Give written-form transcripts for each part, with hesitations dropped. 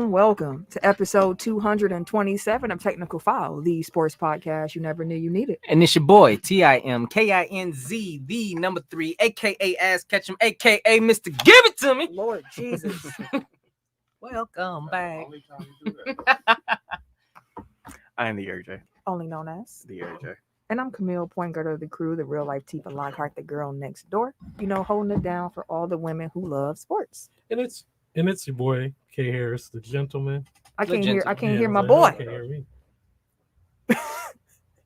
Welcome to episode 227 of Technical File, the sports podcast you never knew you needed. And it's your boy, TIMKINZ, the number 3, aka Ass Ketchum, aka Mr. Give It To Me. Lord Jesus. Welcome back. I am the RJ. Only known as The RJ. And I'm Camille, point guard of the crew, the real life Tifa Lockhart, the girl next door. You know, holding it down for all the women who love sports. And it's your boy, K Harris, the gentleman. I can't hear my like, boy. You can't hear me.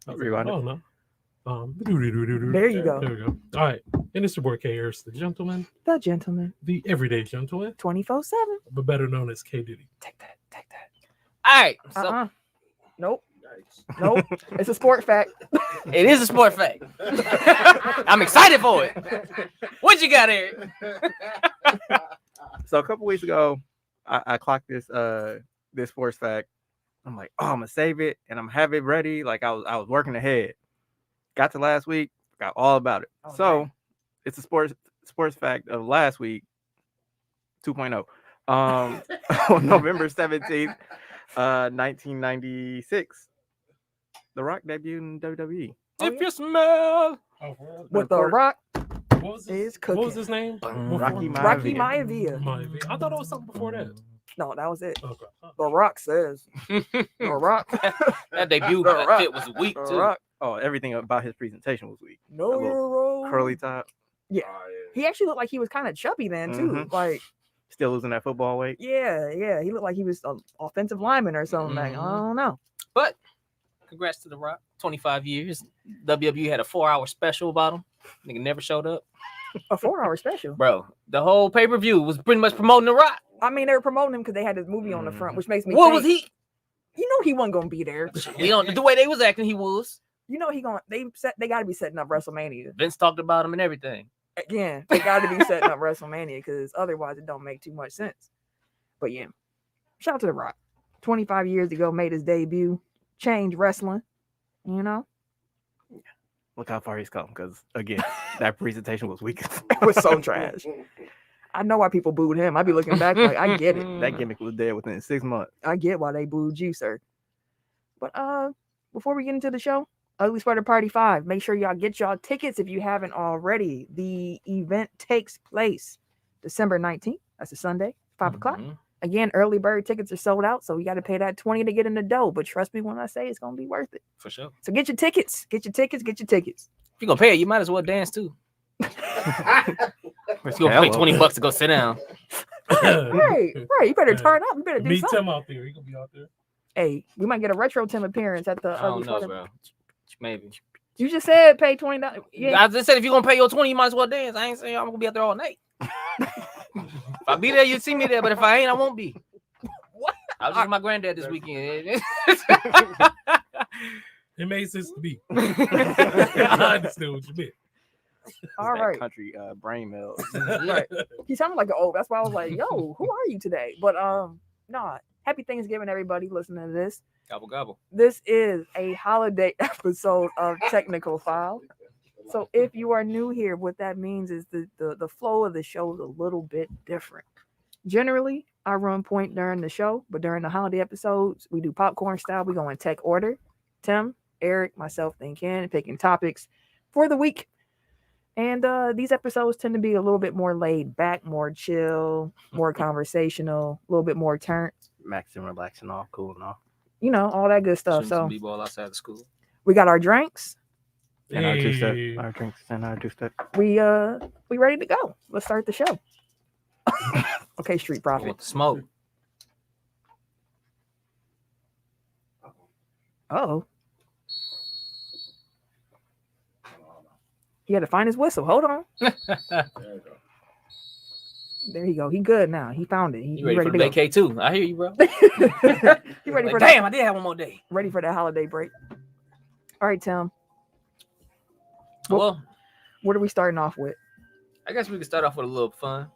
Rewind it. Oh no. There you go. There we go. All right. And it's your boy K Harris, the gentleman. The gentleman. The everyday gentleman. 24/7. But better known as K Diddy. Take that. All right. So Nope. It's a sport fact. it is a sport fact. I'm excited for it. What you got, Eric? So a couple weeks ago, I clocked this sports fact. I'm like, oh, I'm gonna save it and I'm gonna have it ready. Like I was working ahead. Got to last week, got all about it. Oh, so man. it's a sports fact of last week, 2.0. On November 17th, 1996, The Rock debuted in WWE. If you smell With the Rock What was is his, cooking. what was his name? Rocky Rocky Maivia. Maivia. I thought it was something before that. No, that was it. Okay. The Rock says. The Rock. that debut The Rock. fit was weak The too. Rock. Oh, everything about his presentation was weak. No, That you're wrong. Curly top, Yeah. He actually looked like he was kind of chubby then too. Mhm. Like, still losing that football weight. yeah. He looked like he was an offensive lineman or something. Like, I don't know. But congrats to The Rock. 25 years. WWE had a 4-hour special about him. Nigga never showed up. A 4-hour special. Bro, the whole pay-per-view was pretty much promoting The Rock. I mean, they were promoting him because they had this movie on the front, which makes me What think, was he? You know he wasn't gonna be there. The way they was acting, he was. You know they got to be setting up WrestleMania. Vince talked about him and everything. Again, they got to be setting up WrestleMania because otherwise it don't make too much sense. But yeah, shout out to The Rock. 25 years ago, made his debut, changed wrestling. You know, Look how far he's come. Because again, that presentation was weak. it was so trash. I know why people booed him. I be looking back like I get it. That gimmick was dead within 6 months. I get why they booed you, sir. But before we get into the show, Ugly Sweater Party 5, make sure y'all get y'all tickets if you haven't already. The event takes place December 19th. That's a Sunday, 5 o'clock. Again, early bird tickets are sold out, so you got to pay that $20 to get in the dough. But trust me when I say it's going to be worth it. For sure. So get your tickets. Get your tickets. If you're going to pay it, you might as well dance too. You're going to pay $20 to go sit down. Right. You better turn up. You better do Meet something. Tim out there. He gonna be out there. Hey, we might get a Retro Tim appearance at the I don't know, Sweater. bro. Maybe. You just said pay $20. Yeah. I just said if you're going to pay your 20, you might as well dance. I ain't saying I'm going to be out there all night. If I be there, you'll see me there. But if I ain't, I won't be. What? I was just with my granddad this weekend. It made sense to me. I understand what you meant. All That right. country brain melt. Right. He sounded like an old. That's why I was like, yo, who are you today? But happy Thanksgiving, everybody listening to this. Gobble, gobble. This is a holiday episode of Technical File. So if you are new here, what that means is the flow of the show is a little bit different. Generally, I run point during the show, but during the holiday episodes, we do popcorn style. We go in tech order. Tim, Eric, myself, and Ken picking topics for the week. And these episodes tend to be a little bit more laid back, more chill, more conversational, a little bit more turn. Maxing, relaxing, all cool and all. You know, all that good stuff. Shooting So some b-ball outside of school. we got our drinks. And our two-step. Hey. Our drinks and our two-step. We ready to go. Let's start the show. Okay, Street I Profit. want the smoke. Uh-oh. He had to find his whistle. Hold on. There you go. He good now. He found it. You ready for the vacay too? I hear you, bro. He ready Like, for damn, I did have one more day. ready for that holiday break. All right, Tim. Well, What are we starting off with? I guess we can start off with a little fun.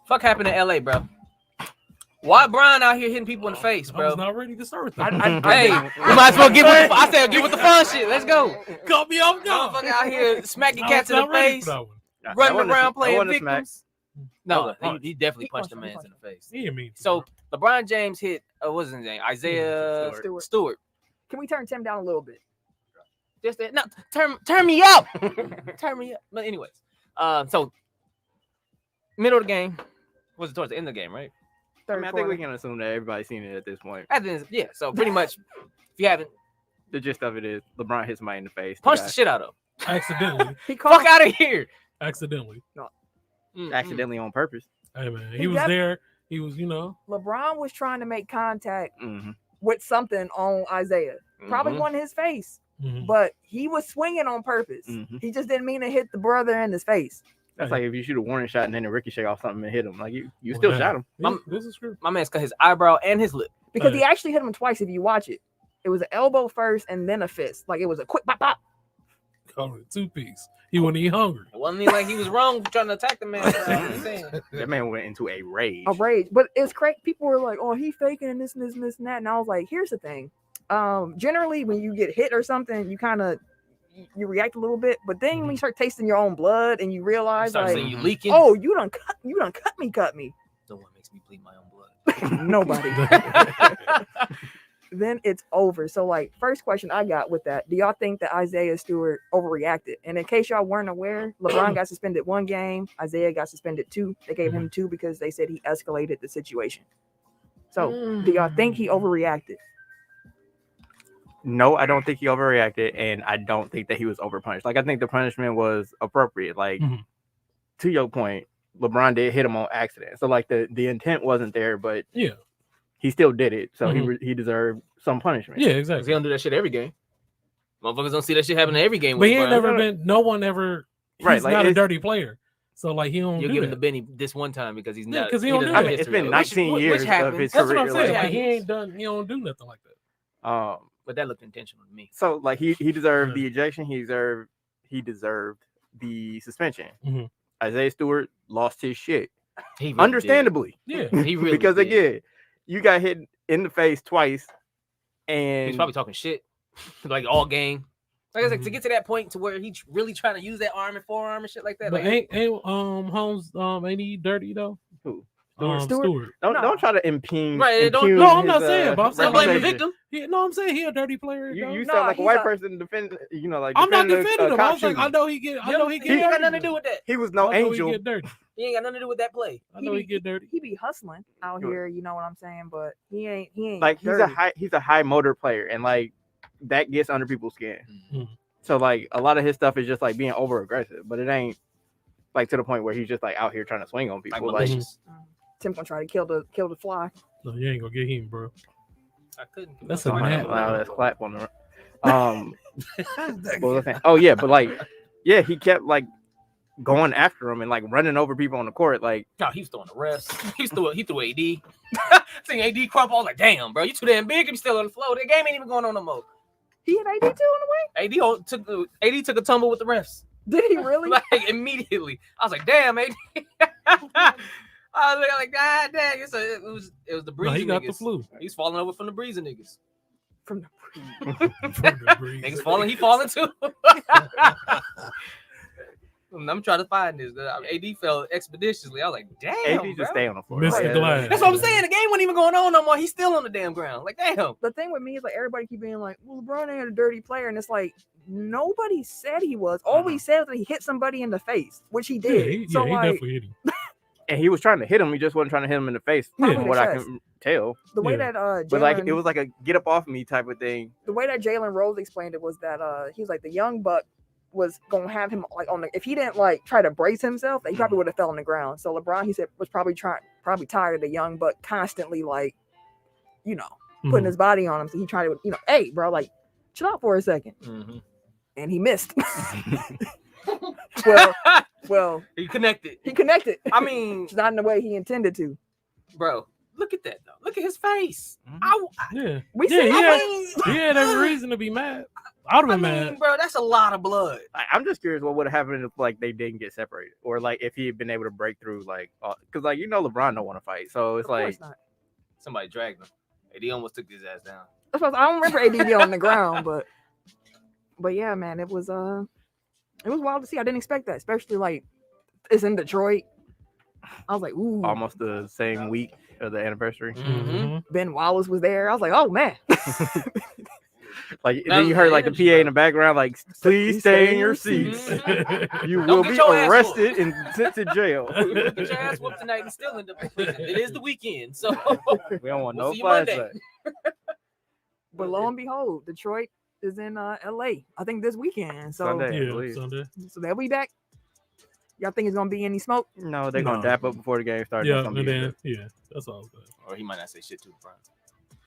Fuck happened in LA, bro? Why Brian out here hitting people in the face, I was bro? not ready to start with I- that. Hey, we might as well get with the, I said get with the fun shit. Let's go. Caught me off guard. Motherfucker out here smacking I cats was in the not ready face, for that one. That running wasn't a- around that playing wasn't a smack. victims. No, was a punch. he definitely He punched the punched him, man in the face. He didn't mean to, So bro. LeBron James hit what's his name? Isaiah Stewart. Stewart. Can we turn Tim down a little bit? Just that. No, turn me up. Turn me up. But anyways, so middle of the game was towards the end of the game, right? I Third mean, I think we quarter. can assume that everybody's seen it at this point. At the end, yeah. So pretty much, if you haven't, The gist of it is LeBron hits somebody in the face. punch the shit out of him. Accidentally. He called. Fuck out of here. Accidentally. accidentally on purpose. Hey, man. He He was got- there. He was, LeBron was trying to make contact Mm-hmm. with something on Isaiah. Probably Mhm. wasn't his face, mhm. but he was swinging on purpose. Mhm. He just didn't mean to hit the brother in his face. That's like if you shoot a warning shot and then a ricochet off something and hit him. Like you Well, still man. shot him. Yeah, this is true. My man's cut his eyebrow and his lip. Because Hey. he actually hit him twice if you watch it. It was an elbow first and then a fist. Like it was a quick pop pop. Called it 2-piece. He wasn't even hungry. It wasn't like he was wrong for trying to attack the man. I'm just saying. That man went into a rage. A rage. But it's crazy. People were like, oh, he faking and this and this and this and that. And I was like, here's the thing. Generally when you get hit or something, you kind of you react a little bit, but then when you start tasting your own blood and you realize Start like, seeing you leaking. oh, you done cut me. No one makes me bleed my own blood. Nobody. Then it's over. So, like, first question I got with that: do y'all think that Isaiah Stewart overreacted? And in case y'all weren't aware, LeBron got suspended 1 game, Isaiah got suspended 2. They gave him 2 because they said he escalated the situation. So, do y'all think he overreacted? No, I don't think he overreacted, and I don't think that he was overpunished. Like I think the punishment was appropriate. Like Mhm. to your point, LeBron did hit him on accident. So like the intent wasn't there, but Yeah. he still did it. So Mhm. he deserved some punishment. Yeah, Cause he exactly. don't do that shit every game. Motherfuckers don't see that shit happen in every game. But with he ain't LeBron. never been, no one ever, he's Right, like, not a it's- dirty player. So, like, he don't You'll do give him the that. Benny this one time because he's Yeah, not. 'cause he don't doesn't do have that. I mean, it's history been of it. 19 Which years of happens. his That's what I'm career. saying. Like, Like, he don't do nothing like that. But that looked intentional to me. so like he deserved Yeah. the ejection. He deserved the suspension. Mhm. Isaiah Stewart lost his shit, He really understandably. Yeah. did. He really Because did. again, you got hit in the face twice, and He's probably talking shit like all game. Like I said, to Mhm. get to that point to where he's really trying to use that arm and forearm and shit like that. But Like, ain't Holmes ain't he dirty though? Who? Stewart. don't try to impugn. Right, don't- impugn No, I'm his, not saying, but I'm don't saying blame the reputation. victim. No, I'm saying he a dirty player. You though. you No, sound like a he's white a- person defend. You know, like I'm not defending a defending him. I cop was like, shooting. I know he get He ain't got dirty. nothing to do with that. He was no I know angel. He get dirty. He ain't got nothing to do with that play. I know he get dirty. He be hustling out Sure. here, you know what I'm saying? But he ain't Like dirty. he's a high motor player, and like that gets under people's skin. Mhm. So like a lot of his stuff is just like being over aggressive, but it ain't like to the point where he's just like out here trying to swing on Like people. Like, malicious. Tim gonna try to kill the fly. No, you ain't gonna get him, bro. I couldn't. That's a somebody mad- loud ass clap on the. What was I saying? Oh yeah, but like yeah, he kept like going after him and like running over people on the court. Like No, he was throwing the refs. He threw AD. Seeing AD crump, I was like, damn, bro, you too damn big. You still on the floor. The game ain't even going on no more. He had AD too in the way. AD took a tumble with the refs. Did he really? Like immediately. I was like, damn, AD. I was like, God damn. It was the No, breezy he got niggas. the flu. He's falling over from the breezy niggas. From the From the breeze. Niggas falling, he falling too. I'm trying to find this. AD fell expeditiously. I was like, damn, AD bro. just stay on the floor. Mr. Like, Glazed. That's what I'm saying. The game wasn't even going on no more. He's still on the damn ground. Like, damn. the thing with me is like everybody keep being like, well, LeBron ain't a dirty player, and it's like nobody said he was. All we said was that he hit somebody in the face, which he Yeah, did. he so like definitely hit him. And he was trying to hit him. He just wasn't trying to hit him in the face. Probably From the what I chest. can tell. the way Yeah. that But like Jalen- it was like a get up off me type of thing. the way that Jalen Rose explained it was that he was like the young buck was gonna have him like on the if he didn't like try to brace himself, he probably would have fell on the ground. So LeBron, he said, was probably tired of the young buck constantly like, you know, putting Mhm. his body on him. So he tried to, you know, hey bro, like chill out for a second. And he missed. well, He connected. he connected. I mean, It's not in the way he intended to. bro, look at that though. Look at his face. Mhm. I, Yeah. We Yeah, see he how had, mean, he had every reason to be mad. I would I have been mean, mad. bro, that's a lot of blood. I'm just curious what would have happened if like they didn't get separated, or like if he had been able to break through, like, because like LeBron don't want to fight, so it's Of course like not. Somebody dragged him. AD almost took his ass down. I don't remember AD on the ground, but yeah, man, it was wild to see. I didn't expect that, especially like it's in Detroit. I was like, ooh, almost the same week of the anniversary. Mm-hmm. Ben Wallace was there. I was like, oh man. Like That then was you heard the like the energy, PA in bro. the background, like, please stay in your seats. Mhm. You Don't will get be your ass arrested and sent to jail. You will get your ass whooped tonight and still end up in prison. It is the weekend, so We don't want We'll no see you Monday. flashback. But lo and behold, Detroit is in LA. I think this weekend. So Sunday. I Yeah, believe. Sunday. so they'll be back. Y'all think it's gonna be any smoke? No, they're gonna No. dap up before the game starts. Yeah, That's gonna and be then it. yeah, that's all good. or he might not say shit to LeBron.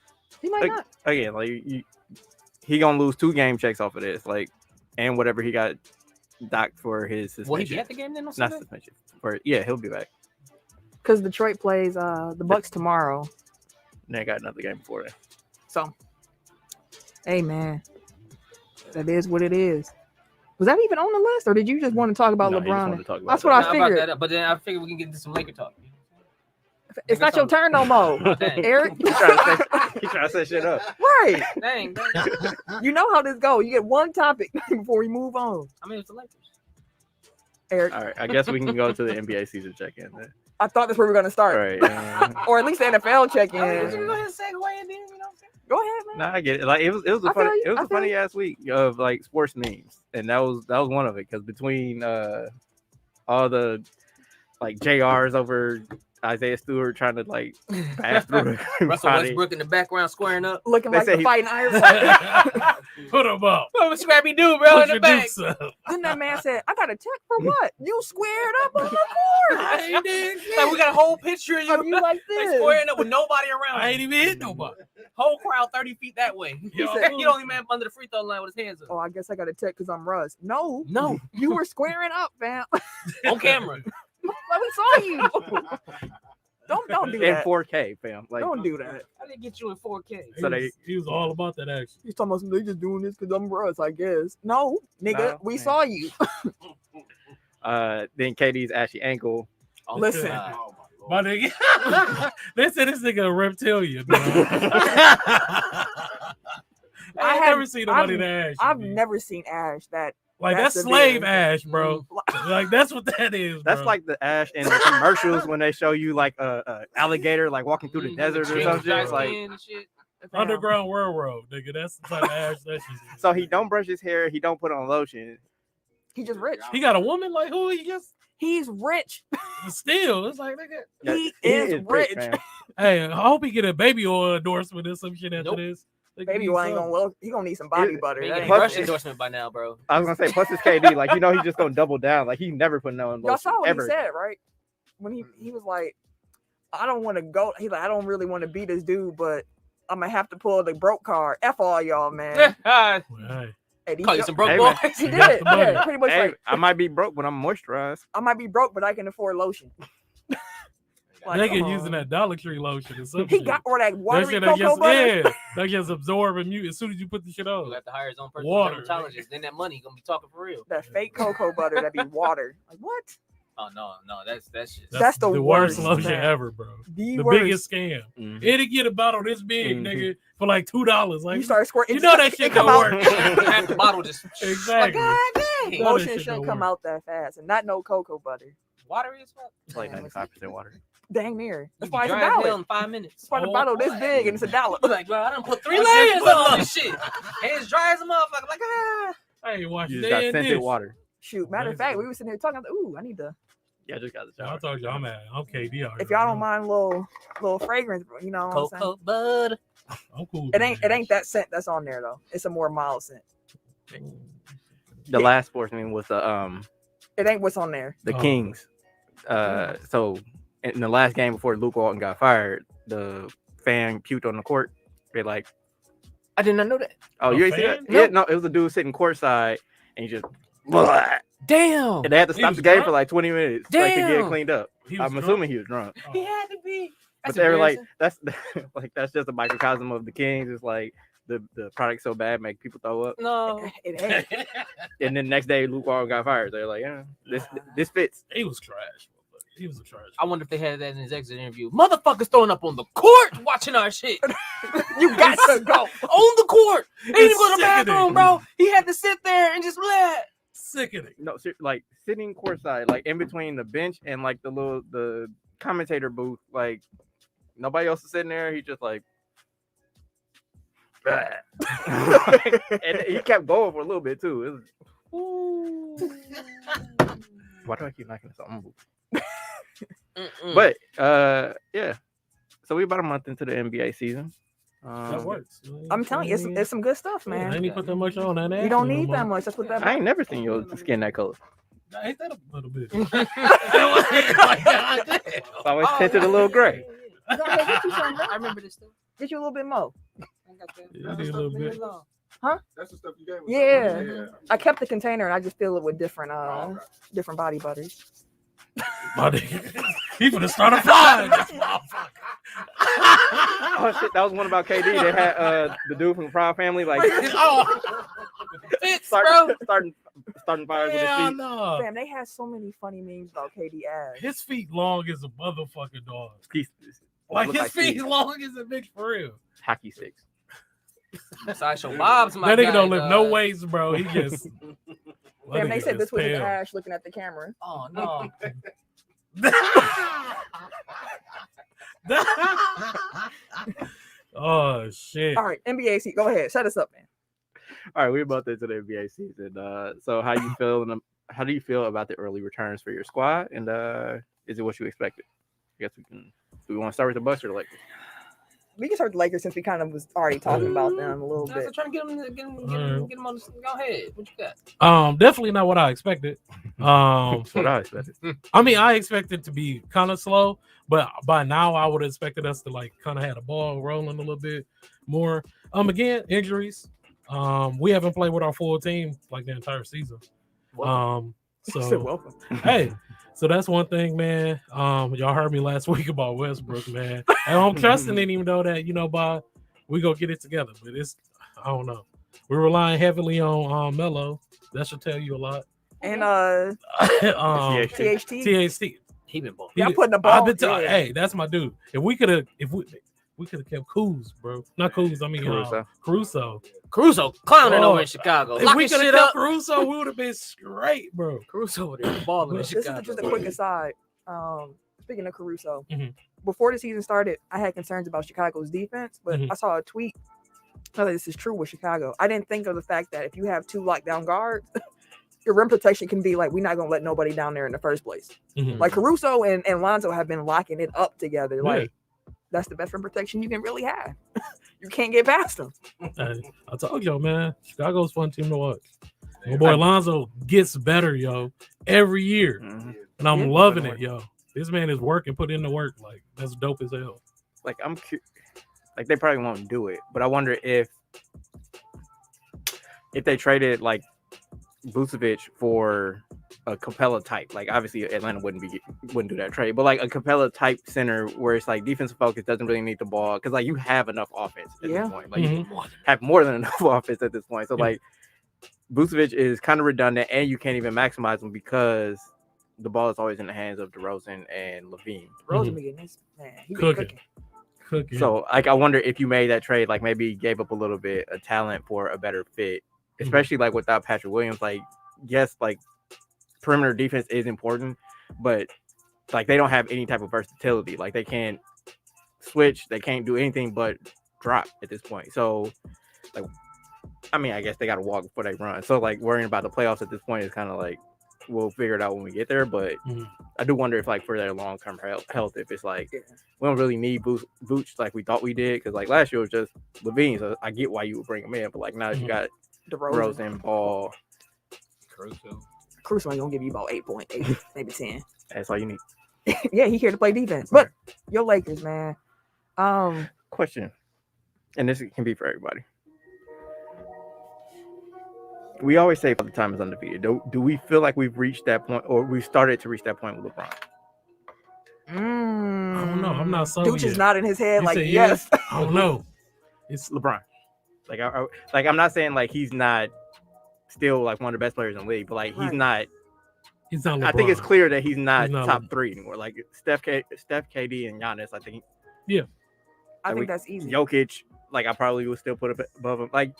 He might Like, not. again, like he gonna lose 2 game checks off of this, like, and whatever he got docked for his suspension. Will he be at the game then on Not Sunday? suspension. Yeah, he'll be back. Because Detroit plays the Bucks tomorrow. And they got another game before that. So hey man. That is what it is. Was that even on the list, or did you just want to talk about No, he just LeBron? wanted to talk about That's that. what I Nah, brought figured. that up, but then I figured we can get into some Laker talk. It's not your turn no more, Dang. Eric. He trying to set shit up. Right. Dang. You know how this goes. You get one topic before we move on. I mean, it's the Lakers. Eric, All right, I guess we can go to the NBA season check-in then. I thought that's where we were gonna All start, right. or at least the NFL check-in. I mean, would you go ahead and segue and then, you know what I'm saying? Go ahead, man. Nah, I get it. Like it was a I funny feel you, I feel funny you. ass week of like sports memes, and that was one of it because between all the like JRs over Isaiah Stewart trying to like pass through Russell body. Westbrook in the background squaring up. Looking They like say the he- fighting Iron. Put him up. Oh, a scrappy dude, bro, Put in the your back. dukes up. Then that man said, "I got a check for what? You squared up on the court. I ain't did shit. Like, we got a whole picture of Of you. you like Like this." squaring up with nobody around. I ain't even hit nobody. Whole crowd 30 feet that way. He Yo. said, he only man under the free throw line with his hands up. Oh, I guess I got a check because I'm Russ. No, No, you were squaring up, fam. on camera. Like, we saw you. Don't do in that. 4K, fam. Like Don't do that. I didn't get you in 4K. So they- He was all about that action. He's talking about they just doing this because I'm Russ, I guess. No, nigga, No, we man. saw you. then KD's ashy ankle. Oh, Listen. God. My nigga. They said this nigga a reptilian, bro. I ain't have- never seen nobody that ash. I've never seen Ash that. Like that's that's the slave big- ash, bro. Like that's what that is. That's bro. like the ash in the commercials when they show you like a alligator like walking through the Mhm. desert or Dry some shit. It's like, skin and shit. Underground Railroad, nigga. That's the type of ash that shit is. so he don't brush his hair, he don't put on lotion. He just rich. He got a woman like who he just He's rich. still. It's like nigga. Yeah, He is rich. fam. Hey, I hope he get a baby oil endorsement or some shit after Nope. this. Nigga Baby need oil ain't something. gonna well, he gonna need some body It- butter. He That ain't ain't getting Plus- brush endorsement by now, bro. I was gonna say, plus his KD, like he's just gonna double down. Like he never put no on Y'all lotion saw what ever. he said, right? When he was like, I don't want to go. He's like, I don't really want to be this dude, but I'm gonna have to pull the broke card. F all y'all, man. Well, hey, And he, Call you some broke Hey, man. boys. he You did got it. the money. Yeah, pretty much Hey, like, I might be broke, but I'm moisturized. I might be broke, but I can afford lotion. Like, nigga come using on. that Dollar Tree lotion or something. He got or that that watery shit cocoa that gets, butter. yeah, that gets absorbed and mute as soon as you put the shit You on. have to hire his own personal Water. dermatologist. Then that money gonna be talking for real. That fake cocoa butter that be water. Like what? Oh no, that's shit. That's the worst worst, lotion man. ever, bro. The The worst. biggest scam. Mhm. It'll get a bottle this big, Mhm. nigga, for like $2. Like You start squirting. you know that shit come don't out. work. Half the bottle just Exactly. Like, God dang. No, that Lotion shit shouldn't don't come work. out that fast, and not no cocoa butter. Watery as fuck. It's like Man, 95% water. Dang near. You That's be why it's a dry as hell dollar. in 5 minutes. That's why the Oh, bottle this boy. big and it's a dollar. I'm like, bro, I done put 3 I layers just put on this shit. Hands dry as a motherfucker. Like, ah. I ain't watching You just got that scented dish. water. Shoot, matter of fact, we were sitting here talking. I was like, ooh, I need to. Yeah, I just got the I shower. told you I'm at. I'm KD. already. If y'all don't mind, little fragrance, you know what I'm saying? Cocoa bud. I'm cool. It ain't that scent that's on there though. It's a more mild scent. The last sportsman was the It ain't what's on there. Oh. Kings. So in the last game before Luke Walton got fired, the fan puked on the court. They like, I did not know that. oh, A you ain't see fan? that? Yeah, no, it was a dude sitting courtside and he just, Damn. and they had to He stop was the game drunk? for like 20 minutes like to get it Damn. cleaned up. He was I'm drunk? assuming he was drunk. He had to be. But That's they were like, embarrassing. that's like that's just a microcosm of the Kings. It's like the product's so bad, make people throw up. No. It ain't. And then next day, Luke Walton got fired. They're like, yeah, this fits. He was trash. He was a trash. I wonder if they had that in his exit interview. Motherfuckers throwing up on the court watching our shit. You got to go on the court. He didn't even go to the bathroom, bro. He had to sit there and just let. Sickening. No, like sitting courtside, like in between the bench and like the commentator booth, like nobody else is sitting there. He just like, and he kept going for a little bit too. Why do I keep knocking this on? But yeah. So we're about a month into the NBA season. That works. I'm telling you, it's some good stuff, man. I ain't put that much on that. You don't need that much. That's what that. I ain't never seen your skin that color. Ain't that a little bit? It's always tinted a little gray. I remember this stuff. Get you a little bit more. Yeah, I need a little bit. That's the stuff you gave us. Yeah. I kept the container and I just fill it with different different body butters. Buddy, he finna start a fire. This motherfucker. Oh shit, that was one about KD. They had the dude from the Proud Family like Fits, bro. starting fires with his Yeah, feet. no. Fam, they had so many funny memes about KD ass. His feet long as a motherfucking dog. Pieces. Like Look his like feet feet. long as a bitch for real. Hockey sticks. Sideshow Bob's my That nigga guy, don't lift no dog. weights, bro. He just. Fam, they That said nigga this was his pale. ass looking at the camera. Oh no. Oh shit. All right, NBA seat. Go ahead. Set us up, man. All right, we're about to into the NBA season. So how you feel? How do you feel about the early returns for your squad? And is it what you expected? I guess we can. Do we want to start with the Bucks or the Lakers? We can start the Lakers since we kind of was already talking about them a little I was bit. trying to get him on the. Go ahead. What you got? Definitely not what I expected. That's what I expected. I mean, I expected to be kind of slow, but by now I would have expected us to like kind of had a ball rolling a little bit more. Again, injuries. We haven't played with our full team like the entire season. So So welcome. hey, so that's one thing, man. Y'all heard me last week about Westbrook, man. And I'm trusting it, even though that Bob, we gonna get it together. But I don't know. We're relying heavily on Melo. That should tell you a lot. And THT. THT. He been balling. Y'all putting the ball. I've been telling, yeah. hey, that's my dude. If we could have kept Kuz, bro. Not Kuz, I mean Caruso. Caruso clowning Oh, over in Chicago. If we Locking could have shit kept up. Caruso, we would have been straight, bro. Caruso over there balling in This Chicago. is just a quick aside. Speaking of Caruso, Mhm. before the season started, I had concerns about Chicago's defense, but Mhm. I saw a tweet. I thought this is true with Chicago. I didn't think of the fact that if you have two lockdown guards, your rim protection can be like, we're not gonna let nobody down there in the first place. Mhm. Like Caruso and Lonzo have been locking it up together. Yeah. Like that's the best rim protection you can really have. You can't get past them. Hey, I told y'all, man, Chicago's a fun team to watch. My boy Lonzo gets better, yo, every year, Mhm. and I'm Yeah. loving it, yo. This man is working, put in the work, like that's dope as hell. Like like they probably won't do it, but I wonder if they traded like Vucevic for a Capella type. Like obviously Atlanta wouldn't do that trade, but like a Capella type center where it's like defensive focus, doesn't really need the ball because like you have enough offense at Yeah. this point. Like Mhm. you have more than enough offense at this point. So Yeah. like Vucevic is kind of redundant, and you can't even maximize him because the ball is always in the hands of DeRozan and Levine. Rosen be getting this man. He be Cooking. cooking. Cooking. So like I wonder if you made that trade, like maybe gave up a little bit of talent for a better fit, especially like without Patrick Williams. Like yes, like perimeter defense is important, but like they don't have any type of versatility. Like they can't switch, they can't do anything but drop at this point. So like I mean, I guess they got to walk before they run. So like worrying about the playoffs at this point is kind of like we'll figure it out when we get there. But Mhm. I do wonder if like for their long term health, if it's like Yeah. we don't really need Vooch like we thought we did, because like last year was just Levine. So I get why you would bring him in, but like now you got DeRozan. Rosen, Ball. Caruso ain't gonna give you about 8.8, maybe 10. That's all you need. Yeah, he here to play defense. But your Lakers, man. Question, and this can be for everybody. We always say all the time is undefeated. Do we feel like we've reached that point, or we've started to reach that point with LeBron? I don't know. I'm not sold Dude yet. is nodding his head You like said yes. I don't know. It's LeBron. Like I'm not saying like he's not still like one of the best players in the league, but like he's not. He's not LeBron. I think it's clear that he's not not top 3 anymore. Like Steph, KD, and Giannis. I think. Yeah. I think that's easy. Jokic, like I probably would still put above him. Like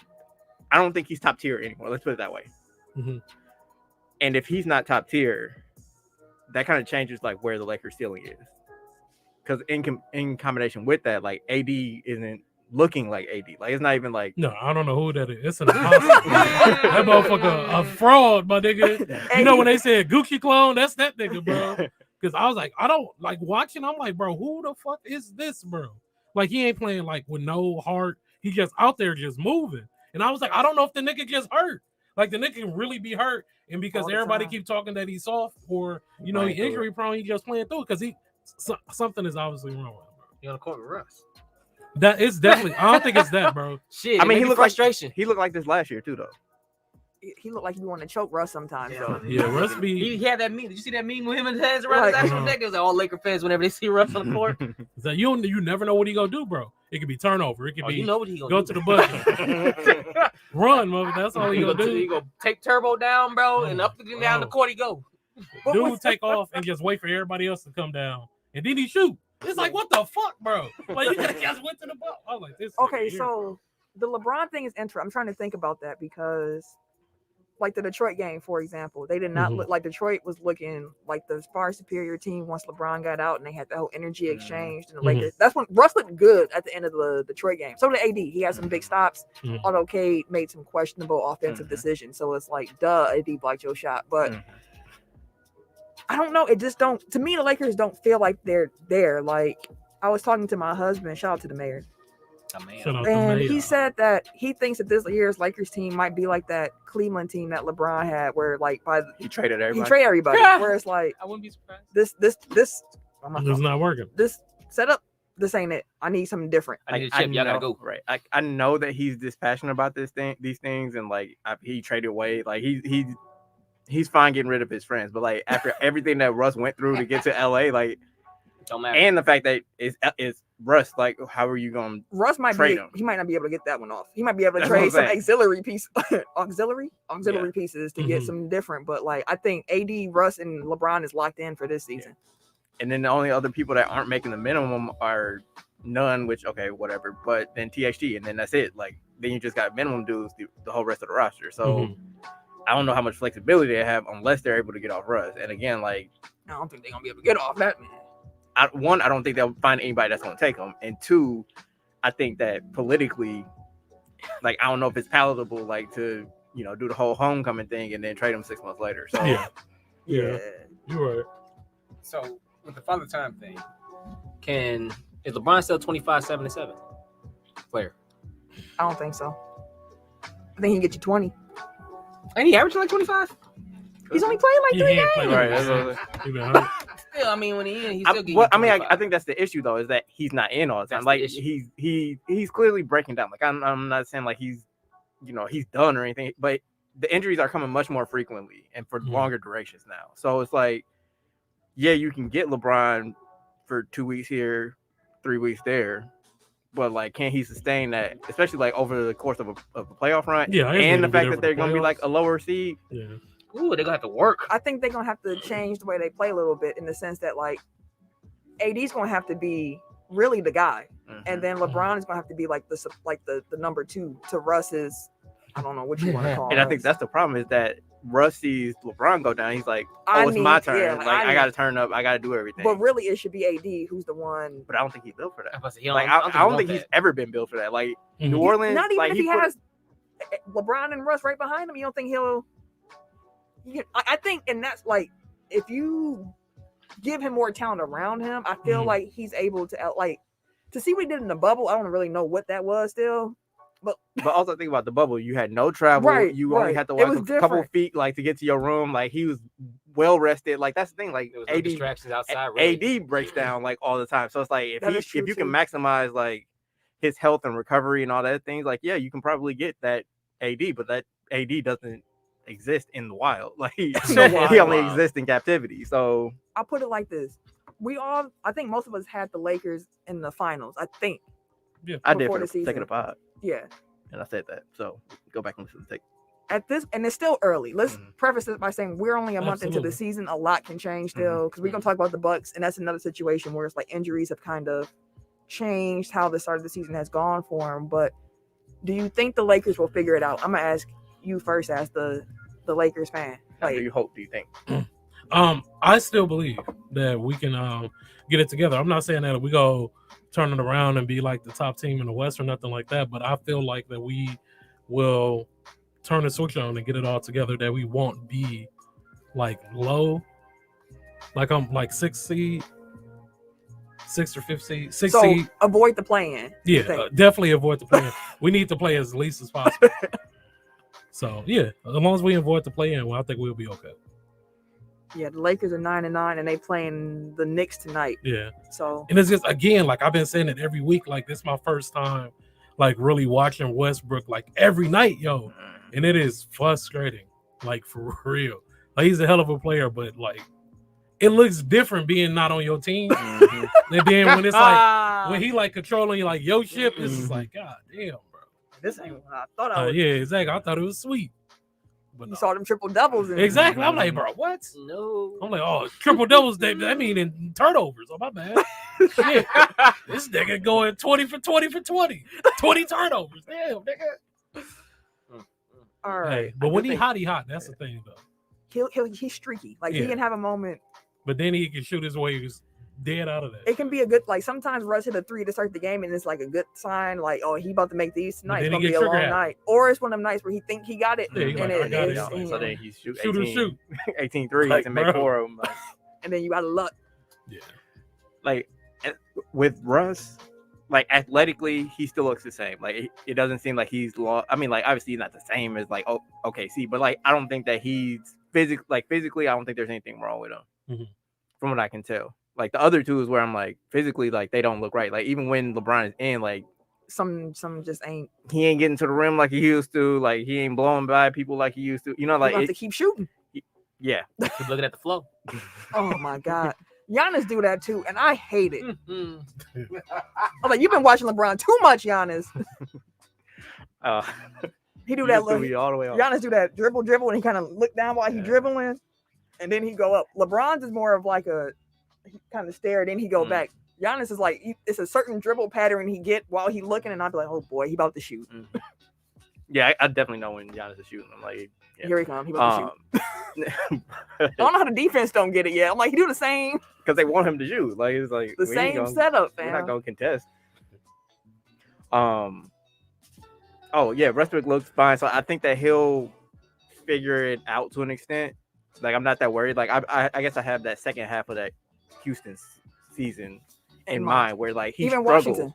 I don't think he's top tier anymore. Let's put it that way. Mm-hmm. And if he's not top tier, that kind of changes like where the Lakers ceiling is. Because in combination with that, like AD isn't looking like AD. Like it's not even like. No, I don't know who that is. It's an imposter. That motherfucker a fraud, my nigga. You know when they said Gucci clone, that's that nigga, bro. Because I was like, I don't like watching. I'm like, bro, who the fuck is this, bro? Like he ain't playing like with no heart. He just out there just moving. And I was like, I don't know if the nigga just hurt. Like the nigga can really be hurt, and because everybody keep talking that he's soft or he injury prone, he just playing through it because something is obviously wrong with him, bro. You on the court with Russ? That is definitely. I don't think it's that, bro. Shit. I mean, he looked frustration. He looked like this last year too, though. He looked like he wanted to choke Russ sometimes. So. Yeah, Russ be. He had that meme. Did you see that meme with him and his hands around his actual neck? It was like all Laker fans whenever they see Russ on the court. It's like you never know what he gonna do, bro. It could be turnover. It could be you know what he gonna go do. to the bucket, run, mother. That's all he gonna do. He gonna take Turbo down, bro, and up and down the court he go. Dude, take off and just wait for everybody else to come down, and then he shoot. It's like what the fuck, bro? Like you just went to the ball. I was like, this. Okay, so the LeBron thing is interesting. I'm trying to think about that because. Like the Detroit game, for example, they did not look like Detroit was looking like the far superior team once LeBron got out and they had the whole energy exchange. And the Lakers, that's when Russ looked good at the end of the Detroit game. So did AD. He had some big stops, although Cade made some questionable offensive decisions. So it's like, duh, AD blocked your shot. But I don't know. It just don't. To me, the Lakers don't feel like they're there. Like I was talking to my husband. Shout out to the mayor. And he said that he thinks that this year's Lakers team might be like that Cleveland team that LeBron had, where like he traded everybody. He traded everybody. Yeah. Where it's like I wouldn't be surprised. This it's not working. This setup, this ain't it. I need something different. I need a chip. Y'all gotta go. Right. I know that he's this passionate about these things, and like he traded away. Like he's fine getting rid of his friends, but like after everything that Russ went through to get to LA, like don't matter. And the fact that it's Russ, like how are you going? Russ might trade be. him? He might not be able to get that one off. He might be able to trade some auxiliary pieces to get some different. But like I think AD, Russ, and LeBron is locked in for this season. Yeah. And then the only other people that aren't making the minimum are none, which okay, whatever. But then THT, and then that's it. Like then you just got minimum dudes the whole rest of the roster. So I don't know how much flexibility they have unless they're able to get off Russ. And again, like I don't think they're gonna be able to get off that man. One, I don't think they'll find anybody that's going to take them. And two, I think that politically, like, I don't know if it's palatable, like, to, do the whole homecoming thing and then trade them 6 months later. So, yeah. You're right. So, with the Father Time thing, is LeBron still 25-7-7 player? I don't think so. I think he can get you 20. Ain't he averaging like 25? He's only playing like 3 games. Right. He been hurt. Still, I mean, when he's still getting. I think that's the issue though, is that he's not in all the time. Like he's clearly breaking down. Like I'm not saying like he's done or anything, but the injuries are coming much more frequently and for longer durations now. So it's like, yeah, you can get LeBron for 2 weeks here, 3 weeks there, but like, can he sustain that, especially like over the course of a playoff run? Yeah, and the fact that they're going to be like a lower seed. Yeah. Ooh, they're gonna have to work. I think they're gonna have to change the way they play a little bit in the sense that like AD's gonna have to be really the guy, and then LeBron is gonna have to be like the number 2 to Russ's. I don't know what you want to call. And I think that's the problem is that Russ sees LeBron go down. He's like, "Oh, it's my turn. Yeah, I got to turn up. I got to do everything." But really, it should be AD who's the one. But I don't think he's built for that. I don't think he's ever been built for that. Like New Orleans, not even like, if he has LeBron and Russ right behind him. You don't think he'll? I think, and that's like, if you give him more talent around him, I feel like he's able to to see what he did in the bubble. I don't really know what that was still, but also think about the bubble. You had no travel. Right, you only had to walk a couple feet, like to get to your room. Like he was well rested. Like that's the thing. Like there was no distractions outside. Really. AD breaks down like all the time. So it's like if you can maximize like his health and recovery and all that things, like yeah, you can probably get that AD, but that AD doesn't exist in the wild. Like he only exists in captivity. So I'll put it like this: I think most of us had the Lakers in the finals. I think. Yeah, I did for the sake of the pod. Yeah, and I said that. So go back and listen to the tape. At this, and it's still early. Let's Mhm. preface it by saying we're only a month into the Absolutely. season. A lot can change still because we're gonna talk about the Bucks, and that's another situation where it's like injuries have kind of changed how the start of the season has gone for them. But do you think the Lakers will figure it out? I'm gonna ask you first, as the Lakers fan. How Like, do you hope? Do you think? I still believe that we can get it together. I'm not saying that we go turn it around and be like the top team in the West or nothing like that, but I feel like that we will turn the switch on and get it all together, that we won't be like low. Like I'm like 6th seed, 6th or 5th seed, 6th so seed. avoid the play-in. Yeah, definitely avoid the play-in. We need to play as least as possible. So yeah, as long as we avoid the play-in, well, I think we'll be okay. Yeah, the Lakers are 9-9, and they playing the Knicks tonight. Yeah. So And it's just, again, like I've been saying it every week, like this is my first time like really watching Westbrook like every night, yo. And it is frustrating, like for real. Like he's a hell of a player, but like it looks different being not on your team. Mhm. And then when it's like when he like controlling like your ship, it's just like, God damn, bro. this ain't what I thought I was. Yeah, exactly. I thought it was sweet. But You no. saw them triple doubles. Exactly. I'm like, bro, what? No. I'm like, oh, triple doubles, that mean in turnovers. Oh, my bad. Shit. This nigga going 20 for 20 for 20. 20 turnovers. Damn, nigga. All right. Hey, but I when do he think- hot, that's the thing, though. He's streaky. Like he Yeah. can have a moment. But then he can shoot his way dead out of that. It can be a good, like sometimes Russ hit a 3 to start the game, and it's like a good sign, like, oh, he about to make these tonight. It's then gonna he be get a long trigger happy. night. Or it's one of them nights where he think he got it, Yeah, he and like, it I got it. is, Yeah. So then he shoot Shoot or 18, shoot. 18 threes Like, and make bro. 4 of them. and then you got luck. Yeah. Like with Russ, like athletically, he still looks the same. Like it doesn't seem like he's lost. I mean, like obviously he's not the same as like OKC, but like I don't think that he's physically, I don't think there's anything wrong with him, Mhm. from what I can tell. Like the other two is where I'm like physically, like they don't look right. Like even when LeBron is in, like Some just ain't. he ain't getting to the rim like he used to. Like he ain't blowing by people like he used to. You know, Like like have to keep shooting. yeah. Keep looking at the flow. Oh my god, Giannis do that too, and I hate it. Mhm. I'm like, you've been watching LeBron too much, Giannis. He do he that. used to Look, be all the way off. Giannis do that dribble, and he kind of look down while he dribbling, and then he go up. LeBron's is more of like he kind of stare, then he go back. Giannis is like it's a certain dribble pattern he get while he looking, and I'd be like, oh boy, he about to shoot. Yeah, I definitely know when Giannis is shooting. I'm like, yeah. Here he come. He about to shoot. I Because don't know how the defense don't get it yet. I'm like, he do the same they want him to shoot. Like it's like the we ain't same gonna- setup, We're not man. gonna contest. Oh yeah, Westbrook looks fine. So I think that he'll figure it out to an extent. Like I'm not that worried. Like I guess I have that second half of that Houston season in mind where like he even struggled. Washington.